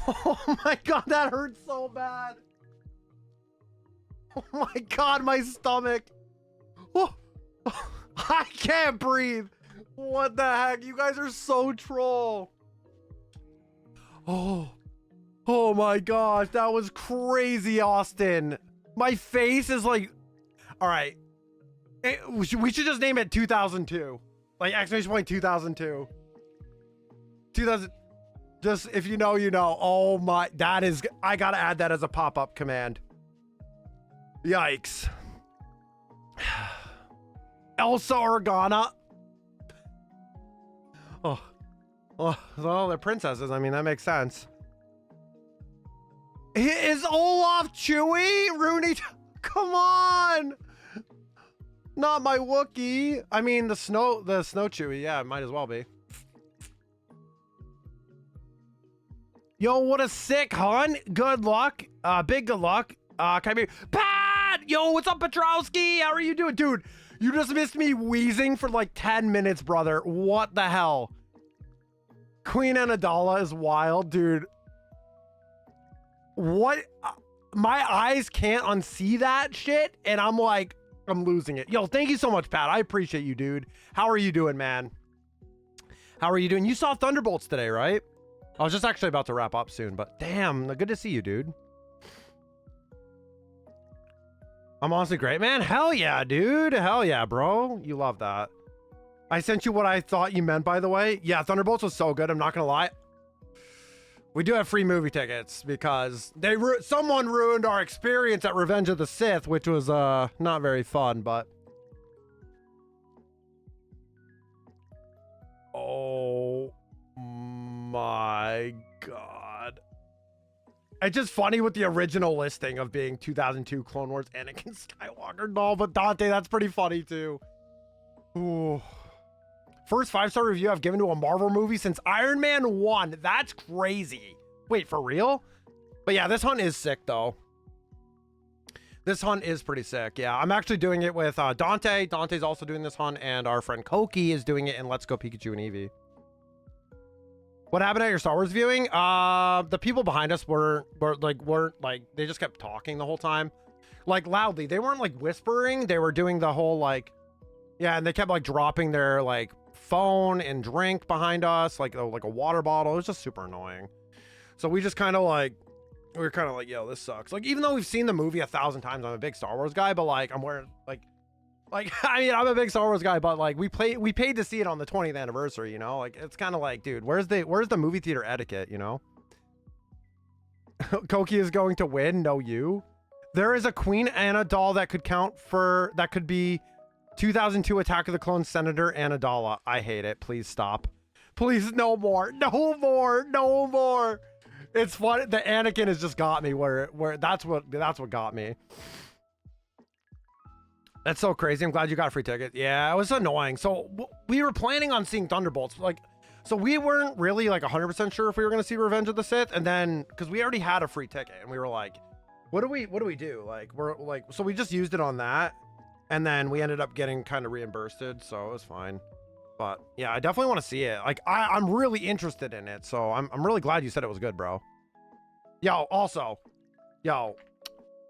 Oh my God, that hurts so bad. Oh my God, my stomach. Oh, I can't breathe. What the heck? You guys are so troll. Oh my gosh, that was crazy, Austin. My face is like, all right. We should just name it 2002. Like exclamation point 2002. 2000. Just if you know, you know. Oh my, that is, I gotta add that as a pop-up command. Yikes. Elsa Organa. Oh, well, they're princesses. I mean, that makes sense. Is Olaf Chewy? Rooney, come on. Not my Wookiee. I mean, the snow Chewy. Yeah, it might as well be. Yo, what a sick hunt. Good luck. Big good luck. Can I be Pat? Yo, what's up, Petrowski? How are you doing? Dude, you just missed me wheezing for like 10 minutes, brother. What the hell? Queen Amidala is wild, dude. What? My eyes can't unsee that shit, and I'm like, I'm losing it. Yo, thank you so much, Pat. I appreciate you, dude. How are you doing, man? How are you doing? You saw Thunderbolts today, right? I was just actually about to wrap up soon, but damn, good to see you, dude. I'm honestly great, man. Hell yeah, dude. Hell yeah, bro. You love that. I sent you what I thought you meant, by the way. Yeah, Thunderbolts was so good. I'm not gonna lie. We do have free movie tickets because someone ruined our experience at Revenge of the Sith, which was not very fun, but oh my God. It's just funny with the original listing of being 2002 Clone Wars Anakin Skywalker doll, but Dante, that's pretty funny too. Ooh. First 5-star review I've given to a Marvel movie since Iron Man 1. That's crazy. Wait, for real? But yeah, this hunt is sick though. This hunt is pretty sick. Yeah, I'm actually doing it with Dante. Dante's also doing this hunt, and our friend Koki is doing it in Let's Go Pikachu and Eevee. What happened at your Star Wars viewing? The people behind us weren't like, they just kept talking the whole time. Like loudly. They weren't like whispering. They were doing the whole like, yeah, and they kept like dropping their like phone and drink behind us, like a water bottle. It was just super annoying. So we just kind of like, we were kind of like, yo, this sucks. Like, even though we've seen the movie 1,000 times, I'm a big Star Wars guy, but like, I'm wearing like, I mean, I'm a big Star Wars guy, but like, we paid to see it on the 20th anniversary, you know? Like, it's kind of like, dude, where's the movie theater etiquette, you know? Koki is going to win, no you. There is a Queen Anna doll that could that could be 2002 Attack of the Clones Senator Amidala. I hate it. Please stop. Please, no more. No more. No more. It's funny. The Anakin has just got me where that's what got me. That's so crazy. I'm glad you got a free ticket. Yeah, it was annoying. So we were planning on seeing Thunderbolts. Like, so we weren't really like 100% sure if we were going to see Revenge of the Sith. And then, because we already had a free ticket and we were like, what do we do? Like, we're like, so we just used it on that. And then we ended up getting kind of reimbursed. So it was fine. But yeah, I definitely want to see it. Like, I'm really interested in it. So I'm really glad you said it was good, bro. Yo, also, yo,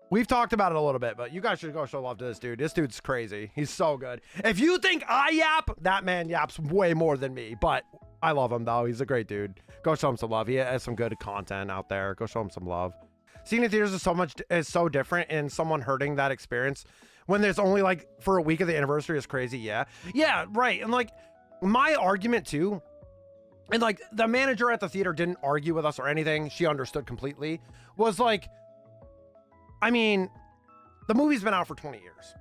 we've talked about it a little bit, but you guys should go show love to this dude. This dude's crazy. He's so good. If you think I yap, that man yaps way more than me. But I love him though. He's a great dude. Go show him some love. He has some good content out there. Go show him some love. Seeing in theaters is so different, and someone hurting that experience when there's only like for a week of the anniversary is crazy. Yeah, right. And like my argument too, and like the manager at the theater didn't argue with us or anything. She understood completely. Was like, I mean, the movie's been out for 20 years.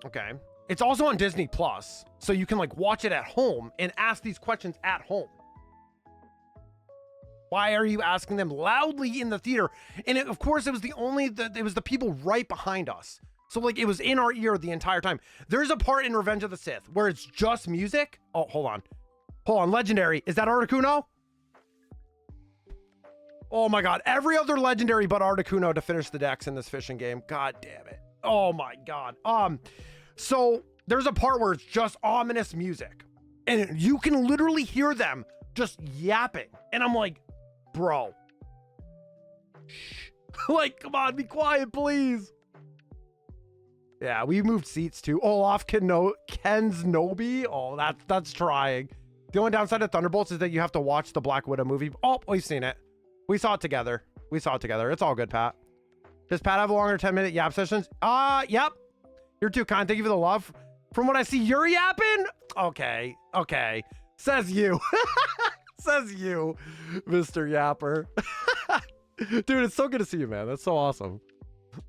Okay. It's also on Disney Plus, so you can like watch it at home and ask these questions at home. Why are you asking them loudly in the theater? And of course, it was it was the people right behind us. So like it was in our ear the entire time. There's a part in Revenge of the Sith where it's just music. Oh, hold on. Legendary. Is that Articuno? Oh my God. Every other legendary but Articuno to finish the decks in this fishing game. God damn it. Oh my God. So there's a part where it's just ominous music and you can literally hear them just yapping. And I'm like, bro, shh. Like, come on, be quiet, please. Yeah, we moved seats too. Olaf Kensnobi. Oh, that's trying. The only downside of Thunderbolts is that you have to watch the Black Widow movie. Oh, we've seen it. We saw it together. It's all good, Pat. Does Pat have a longer 10-minute yap sessions? Yep. You're too kind. Thank you for the love. From what I see, you're yapping? Okay. Says you. Says you, Mr. Yapper. Dude, it's so good to see you, man. That's so awesome.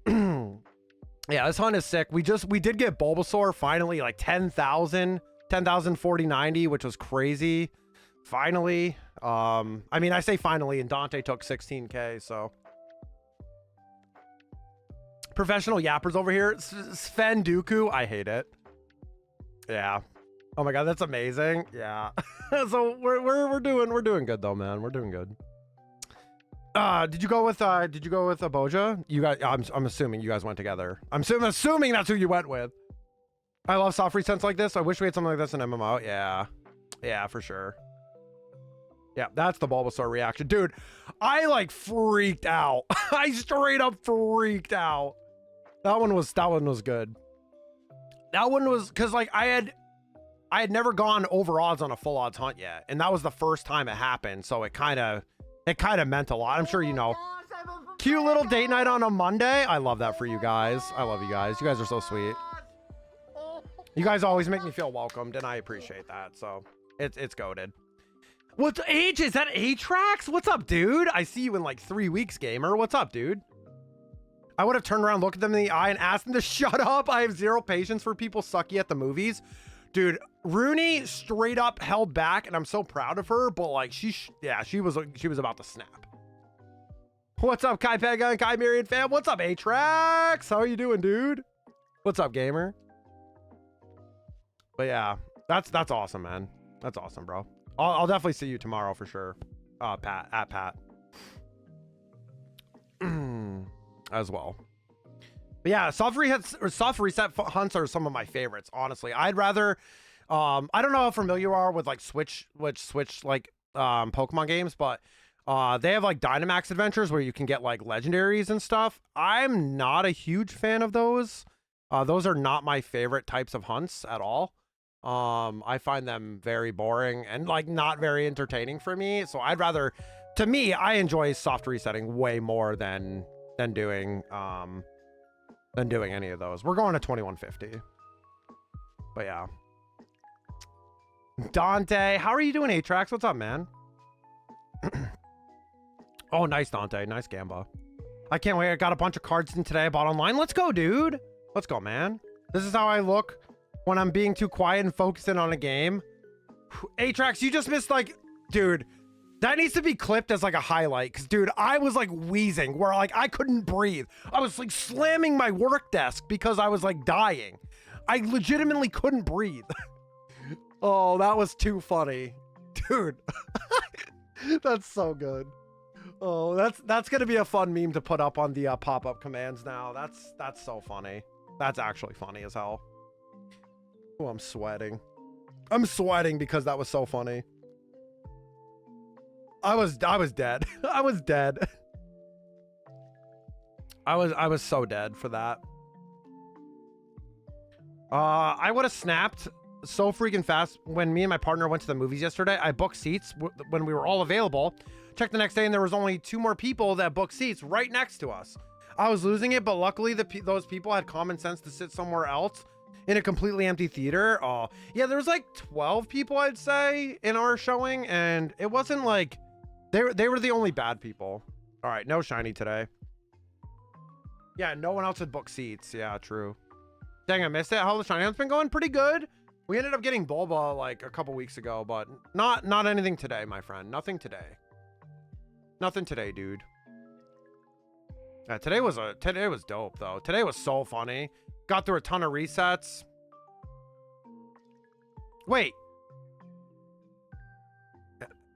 Yeah, this hunt is sick. We did get Bulbasaur finally, like 10,000 4090, which was crazy. Finally. I mean, I say finally, and Dante took 16K, so. Professional yappers over here. Sven Dooku, I hate it. Yeah. Oh my God, that's amazing. Yeah. So we're doing good though, man. We're doing good. Did you go with Aboja? You guys, I'm assuming you guys went together. I'm assuming that's who you went with. I love soft resets like this. I wish we had something like this in MMO. Yeah, for sure. Yeah, that's the Bulbasaur reaction. Dude, I like freaked out. I straight up freaked out. That one was good. That one was because like I had never gone over odds on a full odds hunt yet, and that was the first time it happened, so it kind of meant a lot. I'm sure you know. Cute little date night on a Monday. I love that for you guys. I love you guys. You guys are so sweet. You guys always make me feel welcomed, and I appreciate that. So it's goated. What's age? Is that Atrax? What's up, dude? I see you in like 3 weeks, gamer. What's up, dude? I would have turned around, looked at them in the eye, and asked them to shut up. I have zero patience for people sucky at the movies. Dude, Rooney straight up held back, and I'm so proud of her, but like she was about to snap. What's up, Kai Pega and Kai Marion fam? What's up, Atrax? How are you doing, dude? What's up, gamer? But yeah, that's awesome, man. That's awesome, bro. I'll definitely see you tomorrow for sure. Pat. As well. But yeah, soft reset hunts are some of my favorites, honestly. I'd rather I don't know how familiar you are with like Switch like Pokemon games, but they have like Dynamax adventures where you can get like legendaries and stuff. I'm not a huge fan of those. Those are not my favorite types of hunts at all. I find them very boring and like not very entertaining for me. So I'd rather, to me, I enjoy soft resetting way more than doing any of those. We're going to 2150. But yeah. Dante, how are you doing, Atrax? What's up, man? Oh, nice, Dante. Nice Gamba. I can't wait. I got a bunch of cards in today I bought online. Let's go, dude. Let's go, man. This is how I look when I'm being too quiet and focusing on a game. Atrax, you just missed like, dude, that needs to be clipped as like a highlight. Cause dude, I was like wheezing where like I couldn't breathe. I was like slamming my work desk because I was like dying. I legitimately couldn't breathe. Oh, that was too funny. Dude, that's so good. Oh, that's going to be a fun meme to put up on the pop-up commands now. That's so funny. That's actually funny as hell. Oh, I'm sweating. I'm sweating because that was so funny. I was dead. I was dead. I was so dead for that. I would have snapped so freaking fast. When me and my partner went to the movies yesterday, I booked seats when we were all available. Checked the next day and there was only 2 more people that booked seats right next to us. I was losing it, but luckily those people had common sense to sit somewhere else in a completely empty theater. Oh, yeah, there was like 12 people, I'd say, in our showing, and it wasn't like they were the only bad people. All right, no shiny today. Yeah, no one else had booked seats. Yeah, true. Dang, I missed it. How the shiny hunt's been going? Pretty good. We ended up getting Bulba like a couple weeks ago, but not anything today, my friend. Nothing today. Nothing today, dude. Yeah, today was dope though. Today was so funny. Got through a ton of resets. Wait.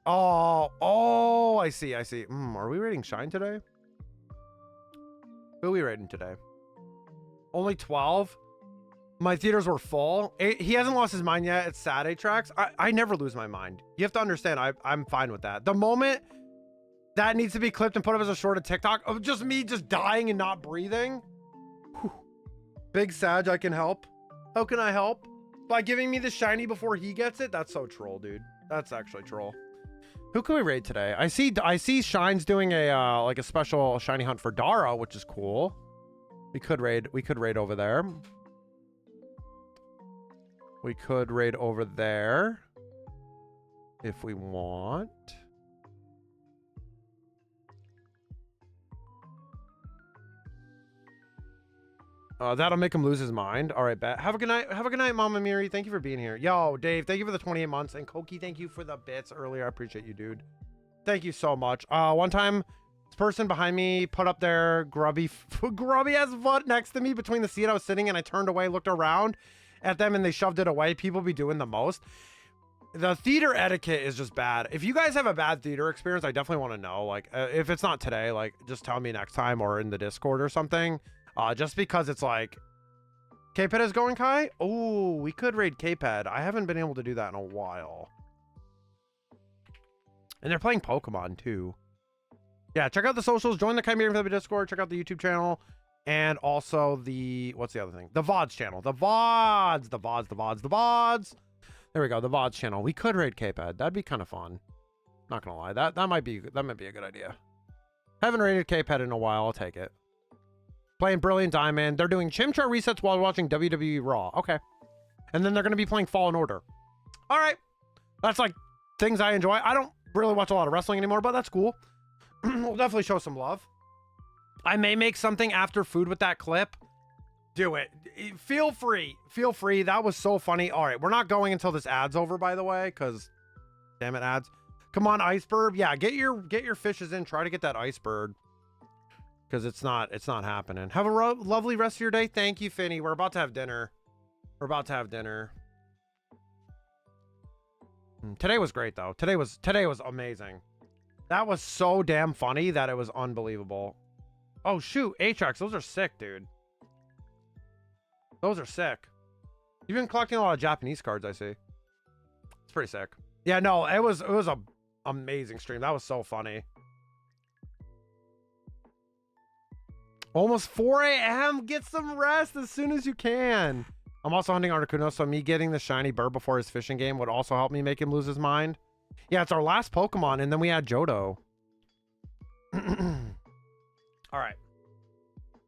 Oh, I see. Are we rating shine today? Who are we rating today? Only 12? My theaters were full. He hasn't lost his mind yet. It's sad, Atrax. I never lose my mind. You have to understand, I'm fine with that. The moment that needs to be clipped and put up as a short of TikTok of just me just dying and not breathing. Whew. Big Sag, I can help. How can I help? By giving me the shiny before he gets it? That's so troll, dude. That's actually troll. Who can we raid today? I see Shine's doing a like a special shiny hunt for Dara, which is cool. We could raid over there. We could raid over there if we want. That'll make him lose his mind. All right, bet. Have a good night. Have a good night, Mama Miri. Thank you for being here. Yo, Dave, thank you for the 28 months. And Koki, thank you for the bits earlier. I appreciate you, dude. Thank you so much. One time, this person behind me put up their grubby ass foot next to me between the seat I was sitting in. I turned away, looked around at them, and they shoved it away. People be doing the most. The theater etiquette is just bad. If you guys have a bad theater experience, I definitely want to know. Like, if it's not today, like, just tell me next time or in the Discord or something. Just because it's like, K-Ped is going, Kai? Oh, we could raid K-Ped. I haven't been able to do that in a while. And they're playing Pokemon too. Yeah, check out the socials. Join the Chimerian for the Discord. Check out the YouTube channel. And also the, what's the other thing? The VODs channel. The VODs. There we go. The VODs channel. We could raid K-Ped. That'd be kind of fun. Not gonna lie. That might be a good idea. Haven't raided K-Ped in a while. I'll take it. Playing Brilliant Diamond. They're doing Chimchar resets while watching WWE Raw. Okay. And then they're going to be playing Fallen Order. All right. That's like things I enjoy. I don't really watch a lot of wrestling anymore, but that's cool. We'll definitely show some love. I may make something after food with that clip. Do it. Feel free. Feel free. That was so funny. All right. We're not going until this ad's over, by the way, because damn it, ads. Come on, Iceberg. Yeah, get your fishes in. Try to get that Iceberg. Because it's not happening. Have a lovely rest of your day. Thank you, Finny. We're about to have dinner. Today was great though. Today was amazing. That was so damn funny that it was unbelievable. Oh shoot, Atrax, those are sick, dude. Those are sick. You've been collecting a lot of Japanese cards, I see. It's pretty sick. Yeah, no, it was a amazing stream. That was so funny. Almost 4 a.m. Get some rest as soon as you can. I'm also hunting Articuno, so me getting the shiny bird before his fishing game would also help me make him lose his mind. Yeah, it's our last Pokemon, and then we add Johto. All right.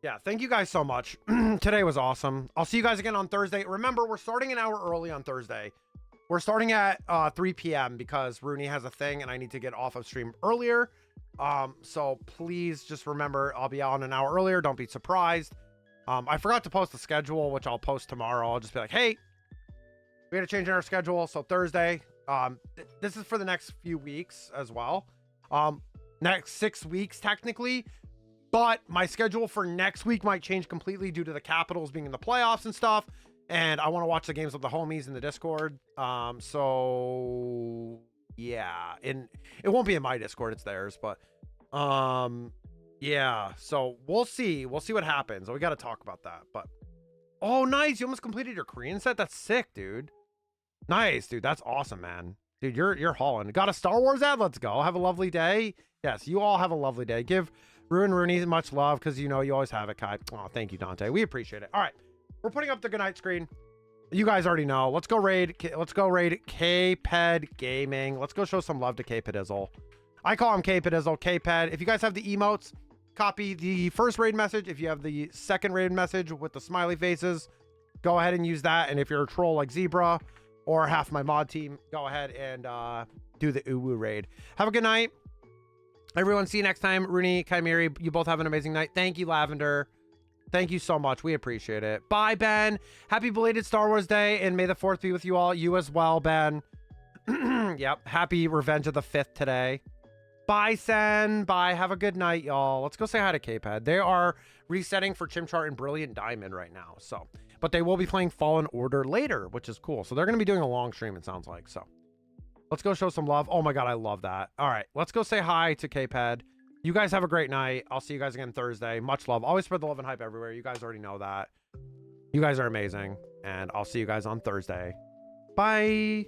Yeah, thank you guys so much. Today was awesome. I'll see you guys again on Thursday. Remember, we're starting an hour early on Thursday. We're starting at 3 p.m. because Rooney has a thing, and I need to get off of stream earlier. So please just remember, I'll be on an hour earlier. Don't be surprised. I forgot to post the schedule, which I'll post tomorrow. I'll just be like, hey, we had to change our schedule. So Thursday, this is for the next few weeks as well. Next 6 weeks technically, but my schedule for next week might change completely due to the Capitals being in the playoffs and stuff. And I want to watch the games with the homies in the Discord. So yeah, and it won't be in my Discord, it's theirs, but yeah, so we'll see what happens. We got to talk about that. But oh, nice, you almost completed your Korean set. That's sick, dude. Nice, dude. That's awesome, man. Dude, you're hauling. Got a Star Wars ad? Let's go. Have a lovely day. Yes, you all have a lovely day. Give Rooney much love, because you know you always have it, Kai. Oh, thank you, Dante. We appreciate it. All right, we're putting up the goodnight screen. You guys already know. Let's go raid K-Ped Gaming. Let's go show some love to K-Pedizzle. I call him K-Pedizzle, K-Ped. If you guys have the emotes, copy the first raid message. If you have the second raid message with the smiley faces, go ahead and use that. And if you're a troll like Zebra or half my mod team, go ahead and do the Uwu raid. Have a good night. Everyone, see you next time. Rooney, Chimeri, you both have an amazing night. Thank you, Lavender. Thank you so much. We appreciate it. Bye, Ben. Happy belated Star Wars Day, and may the 4th be with you all. You as well, Ben. Yep. Happy Revenge of the 5th today. Bye, Sen. Bye. Have a good night, y'all. Let's go say hi to K-Pad. They are resetting for Chimchar and Brilliant Diamond right now. So, but they will be playing Fallen Order later, which is cool. So they're going to be doing a long stream, it sounds like. So let's go show some love. Oh my God, I love that. All right, let's go say hi to K-Pad. You guys have a great night. I'll see you guys again Thursday. Much love. Always spread the love and hype everywhere. You guys already know that. You guys are amazing. And I'll see you guys on Thursday. Bye.